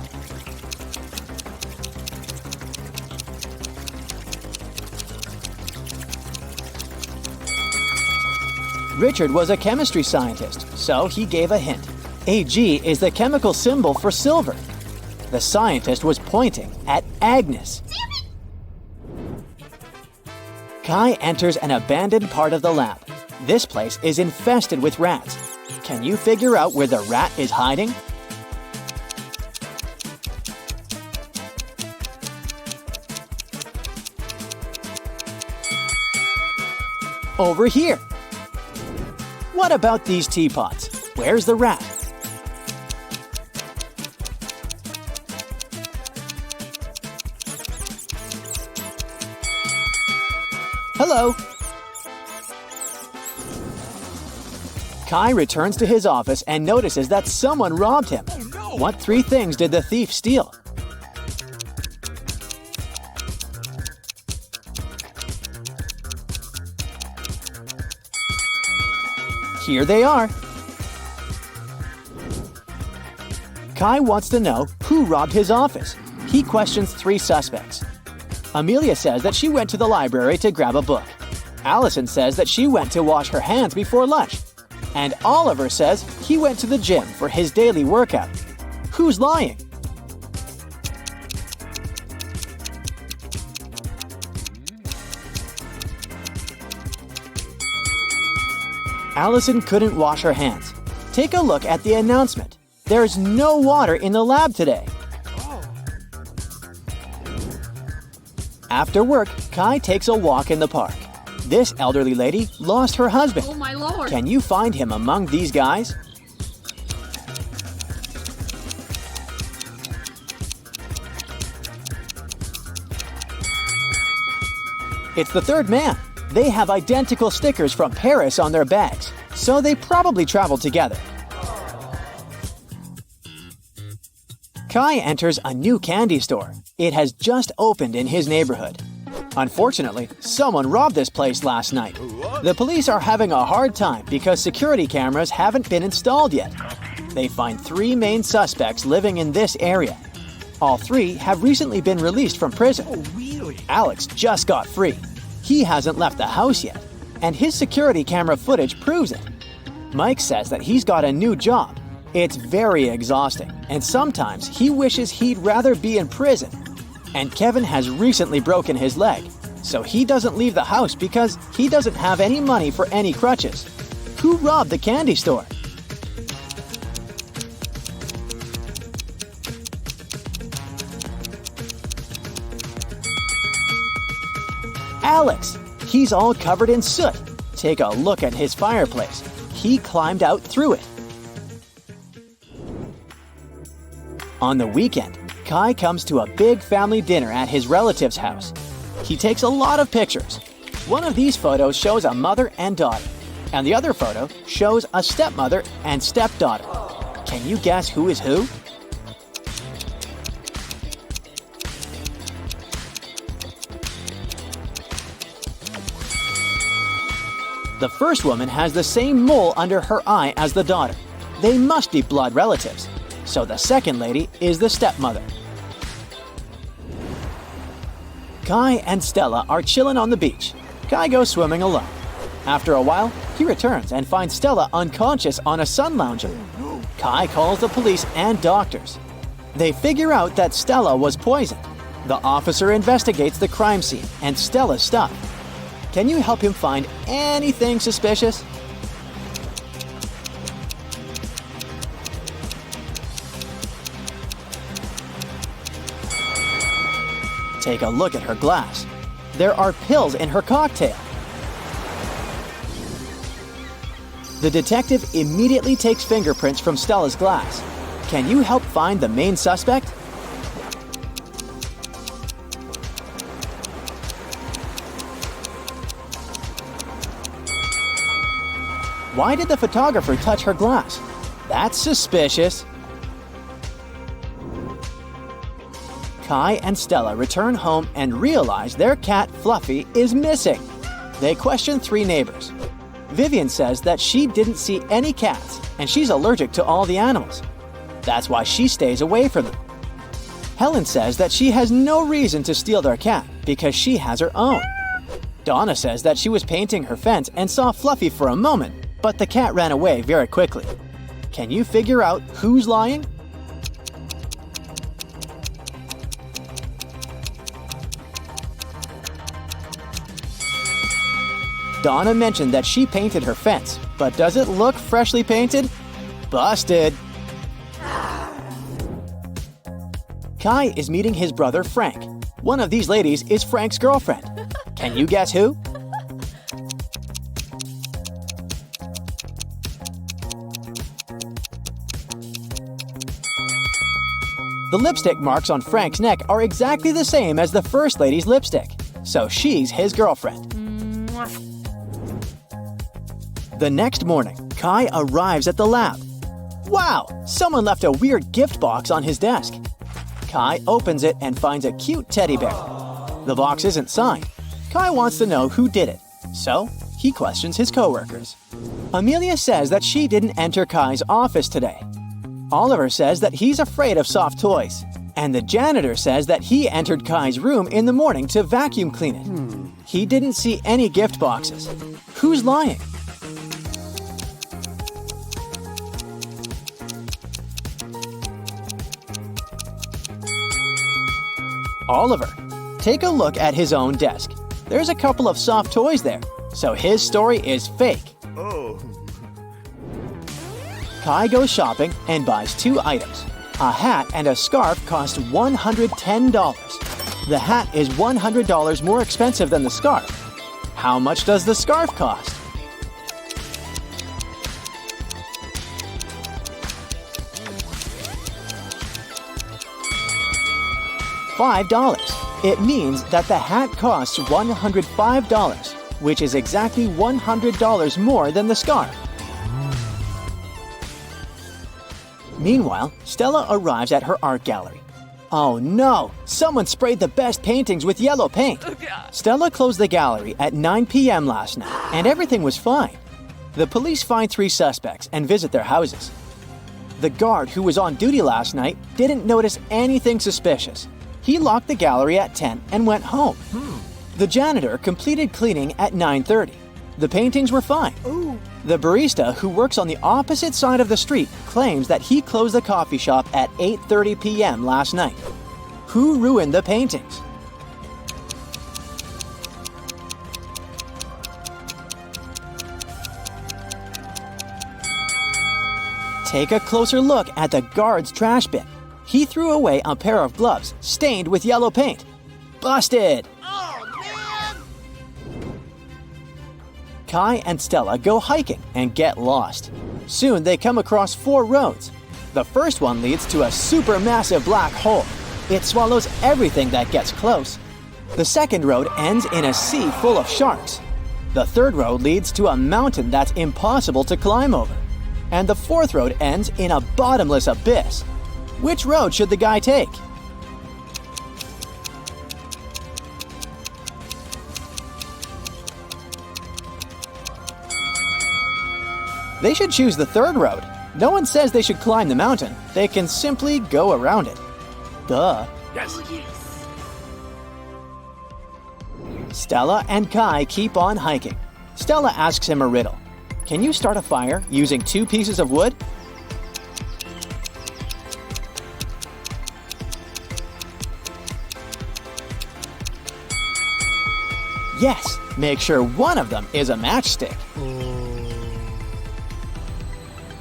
Richard was a chemistry scientist, so he gave a hint. Ag is the chemical symbol for silver. The scientist was pointing at Agnes. Kai enters an abandoned part of the lab. This place is infested with rats. Can you figure out where the rat is hiding? Over here. What about these teapots? Where's the rat? Hello. Kai returns to his office and notices that someone robbed him. Oh, no. What 3 things did the thief steal? Here they are. Kai wants to know who robbed his office. He questions 3 suspects. Amelia says that she went to the library to grab a book. Allison says that she went to wash her hands before lunch. And Oliver says he went to the gym for his daily workout. Who's lying? Allison couldn't wash her hands. Take a look at the announcement. There's no water in the lab today. After work, Kai takes a walk in the park. This elderly lady lost her husband. Oh my lord! Can you find him among these guys? It's the 3rd man. They have identical stickers from Paris on their bags, so they probably traveled together. Kai enters a new candy store. It has just opened in his neighborhood. Unfortunately, someone robbed this place last night. The police are having a hard time because security cameras haven't been installed yet. They find 3 main suspects living in this area. All 3 have recently been released from prison. Oh, really? Alex just got free. He hasn't left the house yet, and his security camera footage proves it. Mike says that he's got a new job. It's very exhausting, and sometimes he wishes he'd rather be in prison. And Kevin has recently broken his leg, so he doesn't leave the house because he doesn't have any money for any crutches. Who robbed the candy store? Alex! He's all covered in soot. Take a look at his fireplace. He climbed out through it. On the weekend, Kai comes to a big family dinner at his relative's house. He takes a lot of pictures. One of these photos shows a mother and daughter, and the other photo shows a stepmother and stepdaughter. Can you guess who is who? The first woman has the same mole under her eye as the daughter. They must be blood relatives. So the second lady is the stepmother. Kai and Stella are chilling on the beach. Kai goes swimming alone. After a while, he returns and finds Stella unconscious on a sun lounger. Kai calls the police and doctors. They figure out that Stella was poisoned. The officer investigates the crime scene and Stella's stuff. Can you help him find anything suspicious? Take a look at her glass. There are pills in her cocktail. The detective immediately takes fingerprints from Stella's glass. Can you help find the main suspect? Why did the photographer touch her glass? That's suspicious. Kai and Stella return home and realize their cat Fluffy is missing. They question 3 neighbors. Vivian says that she didn't see any cats and she's allergic to all the animals. That's why she stays away from them. Helen says that she has no reason to steal their cat because she has her own. Donna says that she was painting her fence and saw Fluffy for a moment, but the cat ran away very quickly. Can you figure out who's lying? Donna mentioned that she painted her fence, but does it look freshly painted? Busted! Kai is meeting his brother Frank. One of these ladies is Frank's girlfriend. Can you guess who? The lipstick marks on Frank's neck are exactly the same as the First Lady's lipstick, so she's his girlfriend. The next morning, Kai arrives at the lab. Wow! Someone left a weird gift box on his desk. Kai opens it and finds a cute teddy bear. The box isn't signed. Kai wants to know who did it, so he questions his coworkers. Amelia says that she didn't enter Kai's office today. Oliver says that he's afraid of soft toys. And the janitor says that he entered Kai's room in the morning to vacuum clean it. He didn't see any gift boxes. Who's lying? Oliver. Take a look at his own desk. There's a couple of soft toys there, so his story is fake. Kai goes shopping and buys 2 items. A hat and a scarf cost $110. The hat is $100 more expensive than the scarf. How much does the scarf cost? $5. It means that the hat costs $105, which is exactly $100 more than the scarf. Meanwhile, Stella arrives at her art gallery. Oh no! Someone sprayed the best paintings with yellow paint! Stella closed the gallery at 9 p.m. last night, and everything was fine. The police find 3 suspects and visit their houses. The guard who was on duty last night didn't notice anything suspicious. He locked the gallery at 10 and went home. The janitor completed cleaning at 9:30. The paintings were fine. The barista, who works on the opposite side of the street, claims that he closed the coffee shop at 8:30 p.m. last night. Who ruined the paintings? Take a closer look at the guard's trash bin. He threw away a pair of gloves stained with yellow paint. Busted! Kai and Stella go hiking and get lost. Soon they come across 4 roads. The first one leads to a supermassive black hole. It swallows everything that gets close. The second road ends in a sea full of sharks. The third road leads to a mountain that's impossible to climb over. And the fourth road ends in a bottomless abyss. Which road should the guy take? They should choose the third road. No one says they should climb the mountain. They can simply go around it. Duh. Yes. Stella and Kai keep on hiking. Stella asks him a riddle. Can you start a fire using 2 pieces of wood? Yes, make sure one of them is a matchstick.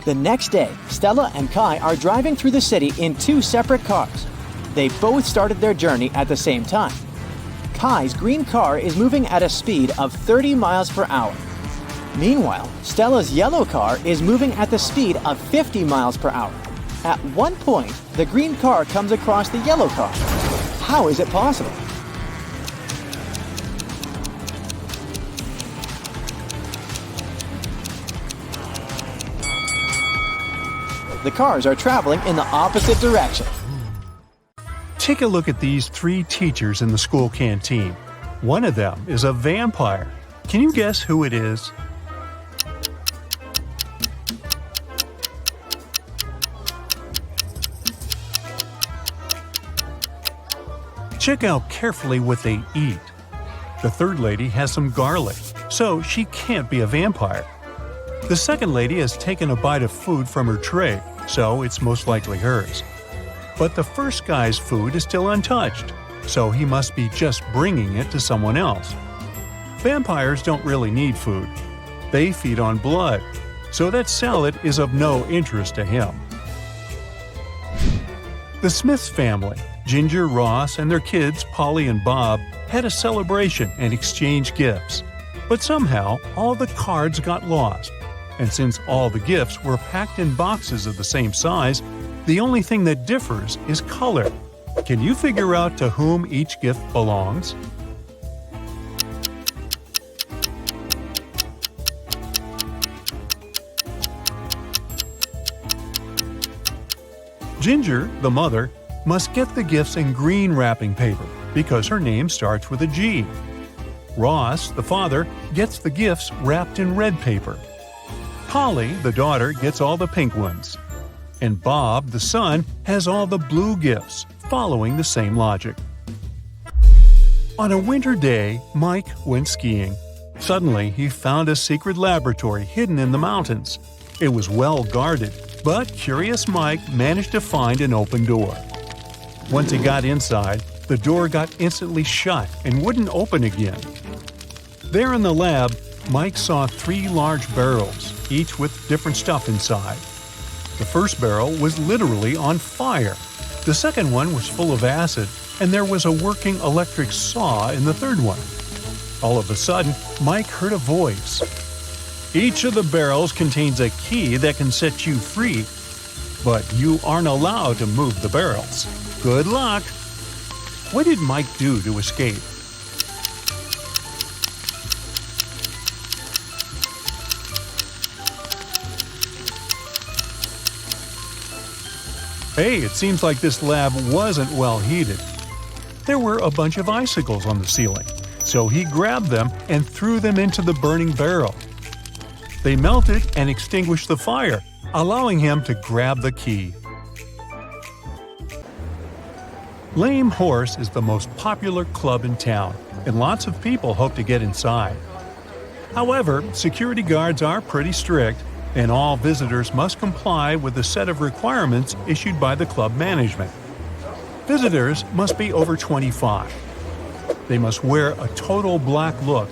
The next day, Stella and Kai are driving through the city in 2 separate cars. They both started their journey at the same time. Kai's green car is moving at a speed of 30 miles per hour. Meanwhile, Stella's yellow car is moving at the speed of 50 miles per hour. At one point, the green car comes across the yellow car. How is it possible? The cars are traveling in the opposite direction. Take a look at these 3 teachers in the school canteen. One of them is a vampire. Can you guess who it is? Check out carefully what they eat. The third lady has some garlic, so she can't be a vampire. The second lady has taken a bite of food from her tray, so it's most likely hers. But the first guy's food is still untouched, so he must be just bringing it to someone else. Vampires don't really need food. They feed on blood, so that salad is of no interest to him. The Smiths family, Ginger, Ross, and their kids, Polly and Bob, had a celebration and exchanged gifts. But somehow, all the cards got lost. And since all the gifts were packed in boxes of the same size, The only thing that differs is color. Can you figure out to whom each gift belongs? Ginger, the mother, must get the gifts in green wrapping paper because her name starts with a G. Ross, the father, gets the gifts wrapped in red paper. Polly, the daughter, gets all the pink ones. And Bob, the son, has all the blue gifts, following the same logic. On a winter day, Mike went skiing. Suddenly, he found a secret laboratory hidden in the mountains. It was well guarded, but curious Mike managed to find an open door. Once he got inside, the door got instantly shut and wouldn't open again. There in the lab, Mike saw 3 large barrels, each with different stuff inside. The first barrel was literally on fire. The second one was full of acid, and there was a working electric saw in the third one. All of a sudden, Mike heard a voice. Each of the barrels contains a key that can set you free, but you aren't allowed to move the barrels. Good luck! What did Mike do to escape? Hey, it seems like this lab wasn't well heated. There were a bunch of icicles on the ceiling, so he grabbed them and threw them into the burning barrel. They melted and extinguished the fire, allowing him to grab the key. Lame Horse is the most popular club in town, and lots of people hope to get inside. However, security guards are pretty strict, and all visitors must comply with a set of requirements issued by the club management. Visitors must be over 25. They must wear a total black look,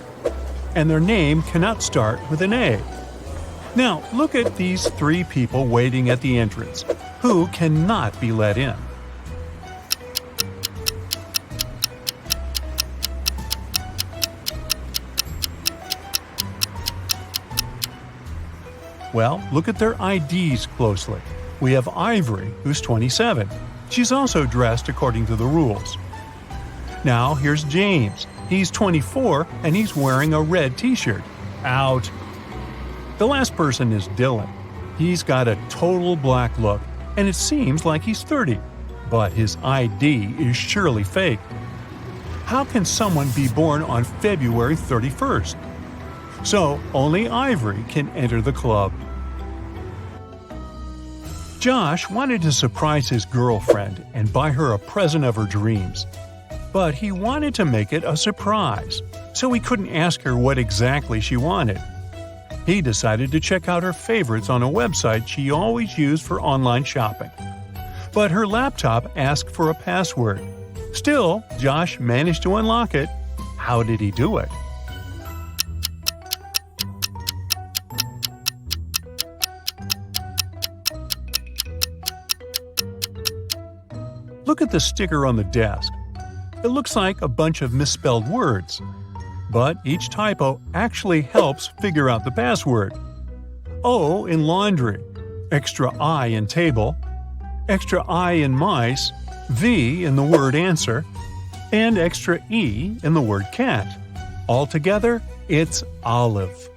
and their name cannot start with an A. Now, look at these 3 people waiting at the entrance, who cannot be let in. Well, look at their IDs closely. We have Ivory, who's 27. She's also dressed according to the rules. Now, here's James. He's 24, and he's wearing a red t-shirt. Out. The last person is Dylan. He's got a total black look, and it seems like he's 30. But his ID is surely fake. How can someone be born on February 31st? So, only Ivory can enter the club. Josh wanted to surprise his girlfriend and buy her a present of her dreams. But he wanted to make it a surprise, so he couldn't ask her what exactly she wanted. He decided to check out her favorites on a website she always used for online shopping. But her laptop asked for a password. Still, Josh managed to unlock it. How did he do it? Look at the sticker on the desk. It looks like a bunch of misspelled words. But each typo actually helps figure out the password. O in laundry, extra I in table, extra I in mice, V in the word answer, and extra E in the word cat. Altogether, it's olive.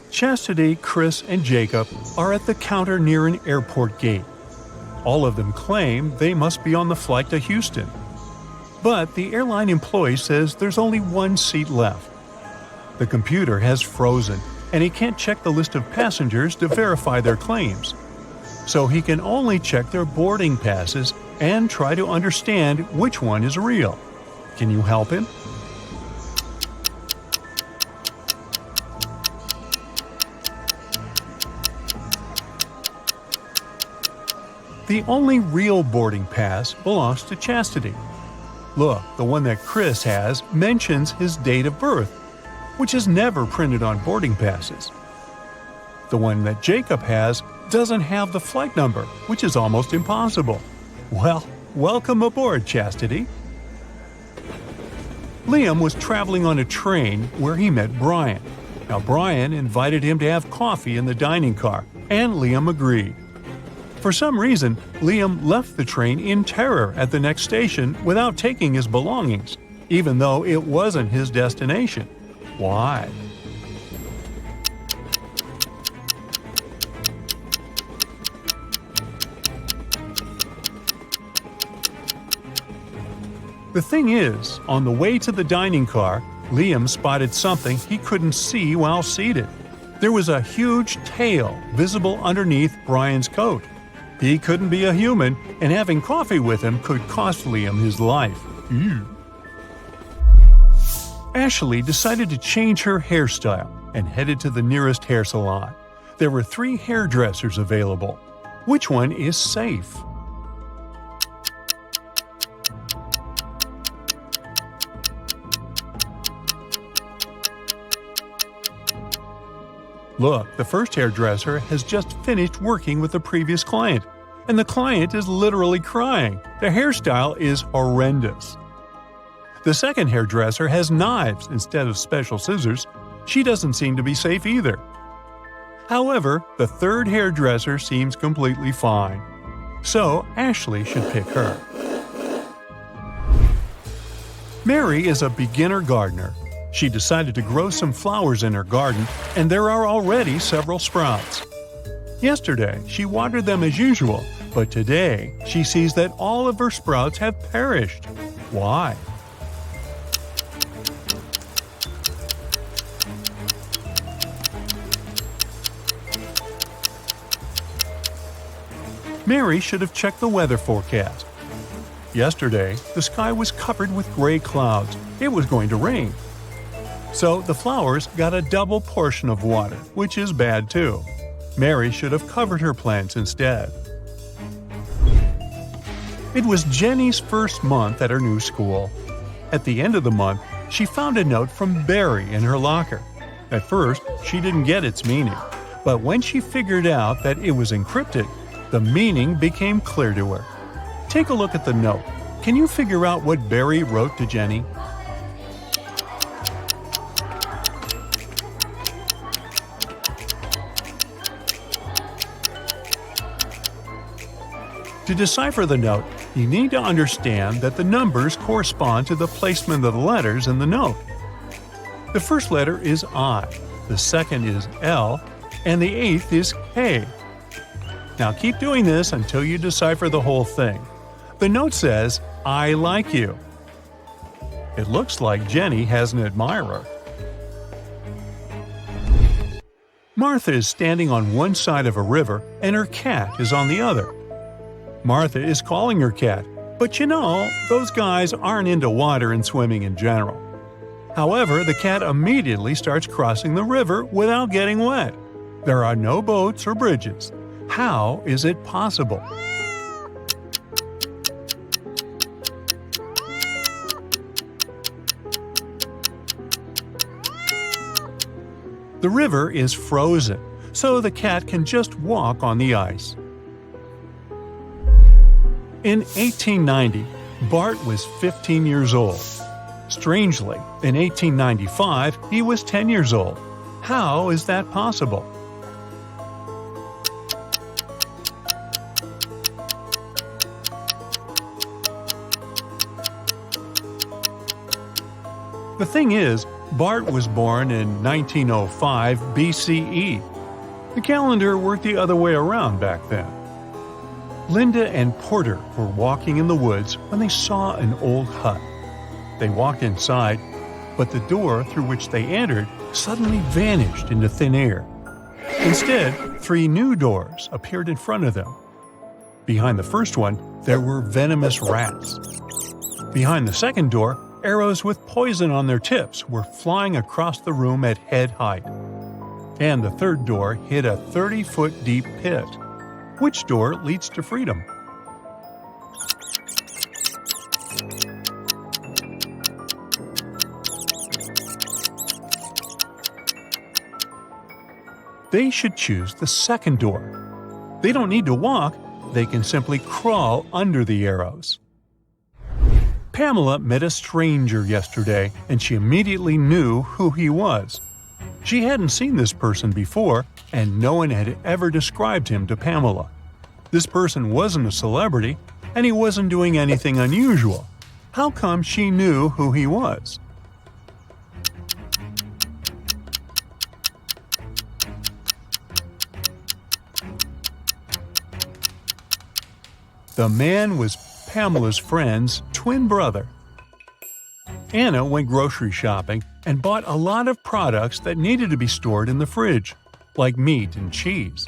Chastity, Chris, and Jacob are at the counter near an airport gate. All of them claim they must be on the flight to Houston. But the airline employee says there's only 1 seat left. The computer has frozen, and he can't check the list of passengers to verify their claims. So he can only check their boarding passes and try to understand which one is real. Can you help him? The only real boarding pass belongs to Chastity. Look, the one that Chris has mentions his date of birth, which is never printed on boarding passes. The one that Jacob has doesn't have the flight number, which is almost impossible. Well, welcome aboard, Chastity. Liam was traveling on a train where he met Brian. Now, Brian invited him to have coffee in the dining car, and Liam agreed. For some reason, Liam left the train in terror at the next station without taking his belongings, even though it wasn't his destination. Why? The thing is, on the way to the dining car, Liam spotted something he couldn't see while seated. There was a huge tail visible underneath Brian's coat. He couldn't be a human, and having coffee with him could cost Liam his life. Ew. Ashley decided to change her hairstyle and headed to the nearest hair salon. There were 3 hairdressers available. Which one is safe? Look, the first hairdresser has just finished working with the previous client, and the client is literally crying. The hairstyle is horrendous. The second hairdresser has knives instead of special scissors. She doesn't seem to be safe either. However, the third hairdresser seems completely fine. So Ashley should pick her. Mary is a beginner gardener. She decided to grow some flowers in her garden, and there are already several sprouts. Yesterday, she watered them as usual, but today she sees that all of her sprouts have perished. Why? Mary should have checked the weather forecast. Yesterday, the sky was covered with gray clouds. It was going to rain. So the flowers got a double portion of water, which is bad too. Mary should have covered her plants instead. It was Jenny's first month at her new school. At the end of the month, she found a note from Barry in her locker. At first, she didn't get its meaning, but when she figured out that it was encrypted, the meaning became clear to her. Take a look at the note. Can you figure out what Barry wrote to Jenny? To decipher the note, you need to understand that the numbers correspond to the placement of the letters in the note. The first letter is I, the second is L, and the 8th is K. Now keep doing this until you decipher the whole thing. The note says, I like you. It looks like Jenny has an admirer. Martha is standing on one side of a river and her cat is on the other. Martha is calling her cat, but you know, those guys aren't into water and swimming in general. However, the cat immediately starts crossing the river without getting wet. There are no boats or bridges. How is it possible? The river is frozen, so the cat can just walk on the ice. In 1890, Bart was 15 years old. Strangely, in 1895, he was 10 years old. How is that possible? The thing is, Bart was born in 1905 BCE. The calendar worked the other way around back then. Linda and Porter were walking in the woods when they saw an old hut. They walked inside, but the door through which they entered suddenly vanished into thin air. Instead, 3 new doors appeared in front of them. Behind the first one, there were venomous rats. Behind the second door, arrows with poison on their tips were flying across the room at head height. And the third door hid a 30-foot deep pit. Which door leads to freedom? They should choose the second door. They don't need to walk, they can simply crawl under the arrows. Pamela met a stranger yesterday, and she immediately knew who he was. She hadn't seen this person before, and no one had ever described him to Pamela. This person wasn't a celebrity, and he wasn't doing anything unusual. How come she knew who he was? The man was Pamela's friend's twin brother. Anna went grocery shopping and bought a lot of products that needed to be stored in the fridge, like meat and cheese.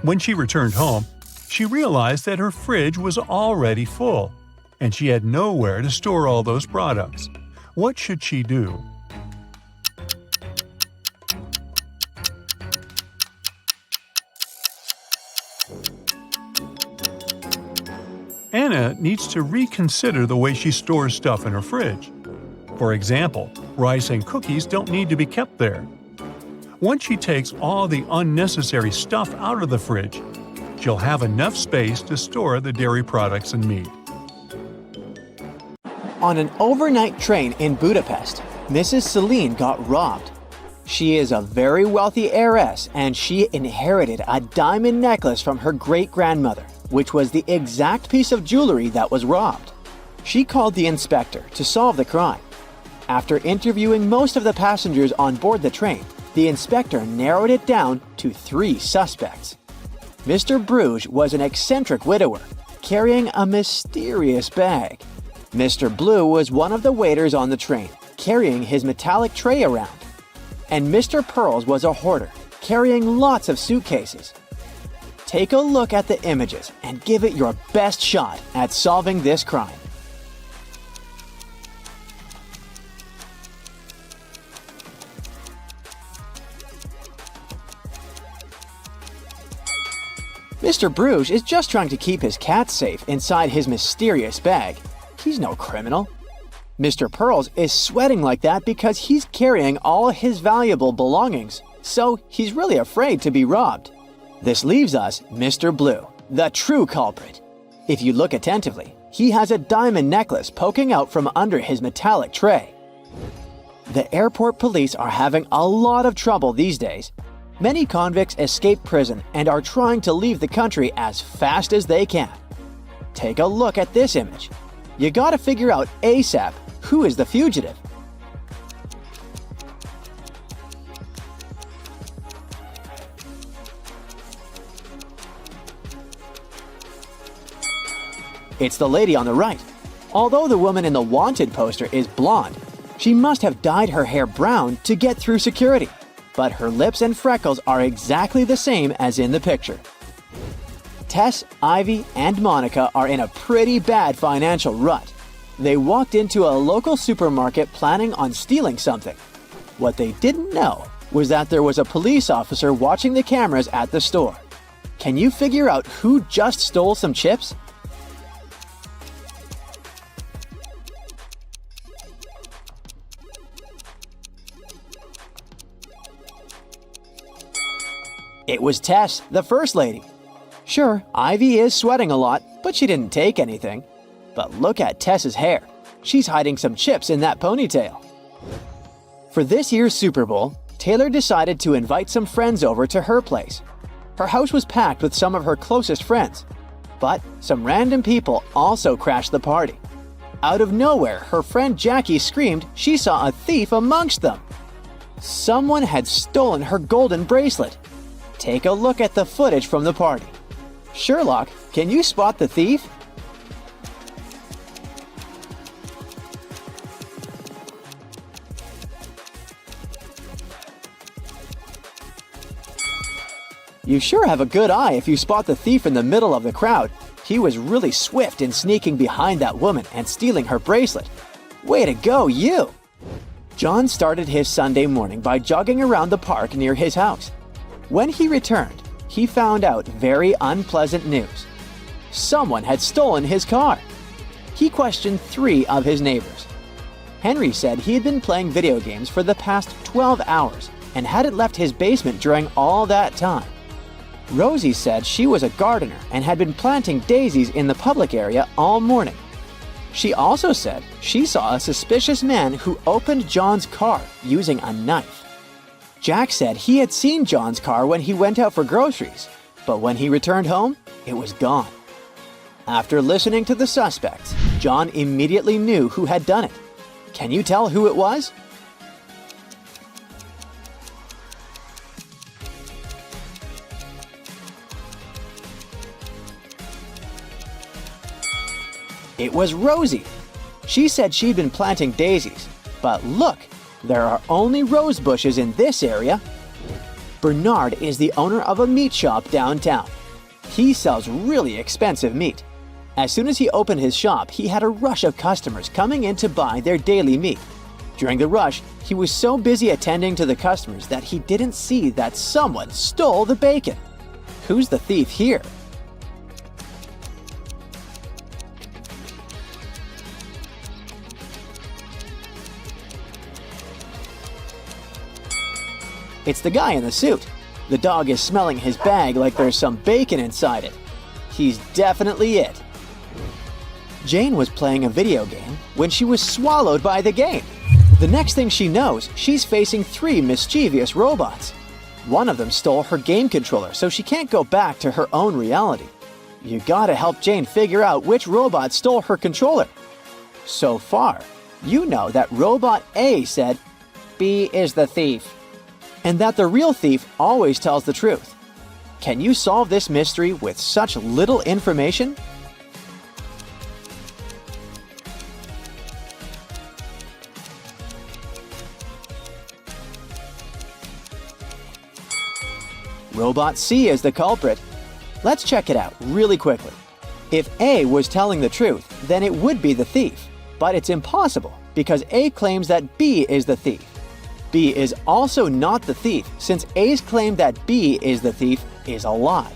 When she returned home, she realized that her fridge was already full, and she had nowhere to store all those products. What should she do? Anna needs to reconsider the way she stores stuff in her fridge. For example, rice and cookies don't need to be kept there. Once she takes all the unnecessary stuff out of the fridge, she'll have enough space to store the dairy products and meat. On an overnight train in Budapest, Mrs. Celine got robbed. She is a very wealthy heiress, and she inherited a diamond necklace from her great-grandmother, which was the exact piece of jewelry that was robbed. She called the inspector to solve the crime. After interviewing most of the passengers on board the train, the inspector narrowed it down to 3 suspects. Mr. Bruges was an eccentric widower, carrying a mysterious bag. Mr. Blue was one of the waiters on the train, carrying his metallic tray around. And Mr. Pearls was a hoarder, carrying lots of suitcases. Take a look at the images and give it your best shot at solving this crime. Mr. Bruges is just trying to keep his cat safe inside his mysterious bag. He's no criminal. Mr. Pearls is sweating like that because he's carrying all his valuable belongings, so he's really afraid to be robbed. This leaves us Mr. Blue, the true culprit. If you look attentively, he has a diamond necklace poking out from under his metallic tray. The airport police are having a lot of trouble these days. Many convicts escape prison and are trying to leave the country as fast as they can. Take a look at this image. You gotta figure out ASAP who is the fugitive. It's the lady on the right. Although the woman in the wanted poster is blonde, she must have dyed her hair brown to get through security. But her lips and freckles are exactly the same as in the picture. Tess, Ivy, and Monica are in a pretty bad financial rut. They walked into a local supermarket planning on stealing something. What they didn't know was that there was a police officer watching the cameras at the store. Can you figure out who just stole some chips? It was Tess, the first lady. Sure, Ivy is sweating a lot, but she didn't take anything. But look at Tess's hair. She's hiding some chips in that ponytail. For this year's Super Bowl, Taylor decided to invite some friends over to her place. Her house was packed with some of her closest friends. But some random people also crashed the party. Out of nowhere, her friend Jackie screamed she saw a thief amongst them. Someone had stolen her golden bracelet. Take a look at the footage from the party. Sherlock, can you spot the thief? You sure have a good eye if you spot the thief in the middle of the crowd. He was really swift in sneaking behind that woman and stealing her bracelet. Way to go, you! John started his Sunday morning by jogging around the park near his house. When he returned, he found out very unpleasant news. Someone had stolen his car. He questioned 3 of his neighbors. Henry said he had been playing video games for the past 12 hours and hadn't left his basement during all that time. Rosie said she was a gardener and had been planting daisies in the public area all morning. She also said she saw a suspicious man who opened John's car using a knife. Jack said he had seen John's car when he went out for groceries, but when he returned home, it was gone. After listening to the suspects, John immediately knew who had done it. Can you tell who it was? It was Rosie. She said she'd been planting daisies, but look, there are only rose bushes in this area. Bernard is the owner of a meat shop downtown. He sells really expensive meat. As soon as he opened his shop, he had a rush of customers coming in to buy their daily meat. During the rush, he was so busy attending to the customers that he didn't see that someone stole the bacon. Who's the thief here? It's the guy in the suit. The dog is smelling his bag like there's some bacon inside it. He's definitely it. Jane was playing a video game when she was swallowed by the game. The next thing she knows, she's facing 3 mischievous robots. One of them stole her game controller, so she can't go back to her own reality. You gotta help Jane figure out which robot stole her controller. So far, you know that Robot A said, "B is the thief," and that the real thief always tells the truth. Can you solve this mystery with such little information? Robot C is the culprit. Let's check it out really quickly. If A was telling the truth, then it would be the thief. But it's impossible because A claims that B is the thief. B is also not the thief since A's claim that B is the thief is a lie.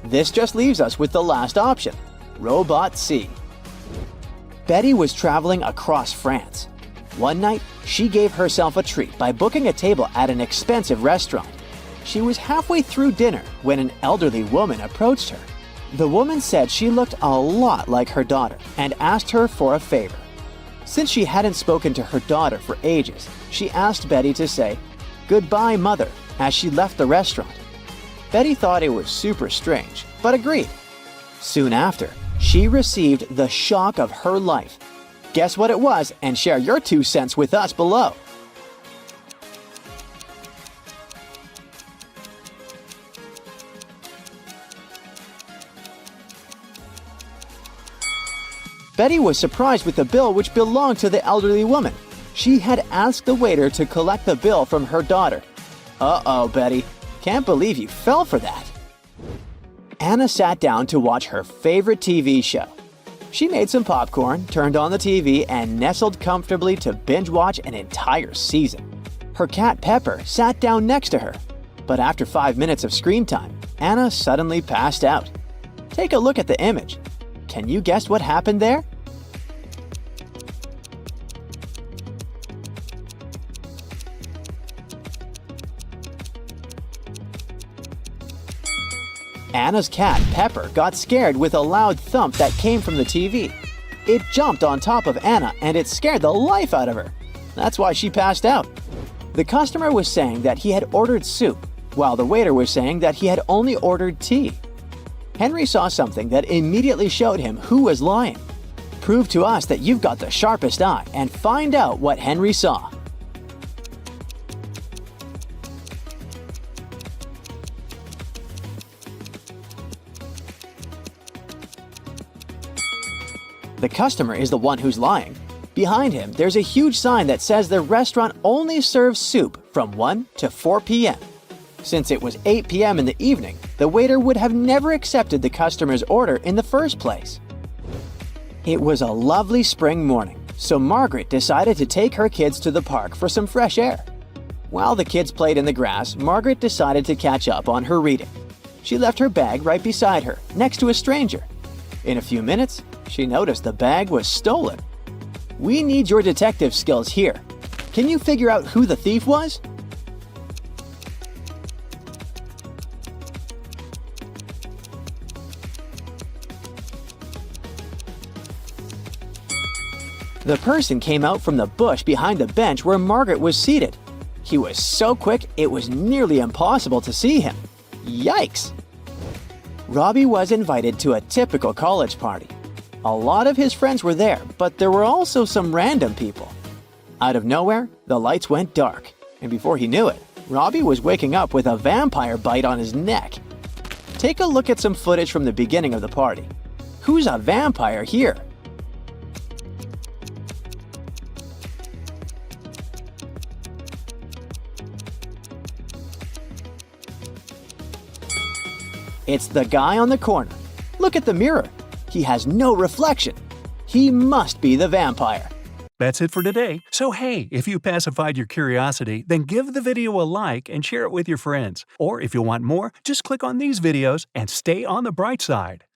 This just leaves us with the last option, Robot C. Betty was traveling across France. One night, she gave herself a treat by booking a table at an expensive restaurant. She was halfway through dinner when an elderly woman approached her. The woman said she looked a lot like her daughter and asked her for a favor. Since she hadn't spoken to her daughter for ages, she asked Betty to say, "Goodbye, Mother," as she left the restaurant. Betty thought it was super strange, but agreed. Soon after, she received the shock of her life. Guess what it was and share your 2 cents with us below. Betty was surprised with the bill which belonged to the elderly woman. She had asked the waiter to collect the bill from her daughter. Uh-oh, Betty. Can't believe you fell for that. Anna sat down to watch her favorite TV show. She made some popcorn, turned on the TV, and nestled comfortably to binge-watch an entire season. Her cat Pepper sat down next to her. But after 5 minutes of screen time, Anna suddenly passed out. Take a look at the image. Can you guess what happened there? Anna's cat, Pepper, got scared with a loud thump that came from the TV. It jumped on top of Anna and it scared the life out of her. That's why she passed out. The customer was saying that he had ordered soup, while the waiter was saying that he had only ordered tea. Henry saw something that immediately showed him who was lying. Prove to us that you've got the sharpest eye and find out what Henry saw. The customer is the one who's lying. Behind him, there's a huge sign that says the restaurant only serves soup from 1 to 4 p.m. Since it was 8 p.m. in the evening, the waiter would have never accepted the customer's order in the first place. It was a lovely spring morning, so Margaret decided to take her kids to the park for some fresh air. While the kids played in the grass, Margaret decided to catch up on her reading. She left her bag right beside her, next to a stranger. In a few minutes, she noticed the bag was stolen. We need your detective skills here. Can you figure out who the thief was? The person came out from the bush behind the bench where Margaret was seated. He was so quick it was nearly impossible to see him. Yikes! Robbie was invited to a typical college party. A lot of his friends were there, but there were also some random people. Out of nowhere, the lights went dark, and before he knew it, Robbie was waking up with a vampire bite on his neck. Take a look at some footage from the beginning of the party. Who's a vampire here? It's the guy on the corner. Look at the mirror. He has no reflection. He must be the vampire. That's it for today. So hey, if you pacified your curiosity, then give the video a like and share it with your friends. Or if you want more, just click on these videos and stay on the bright side.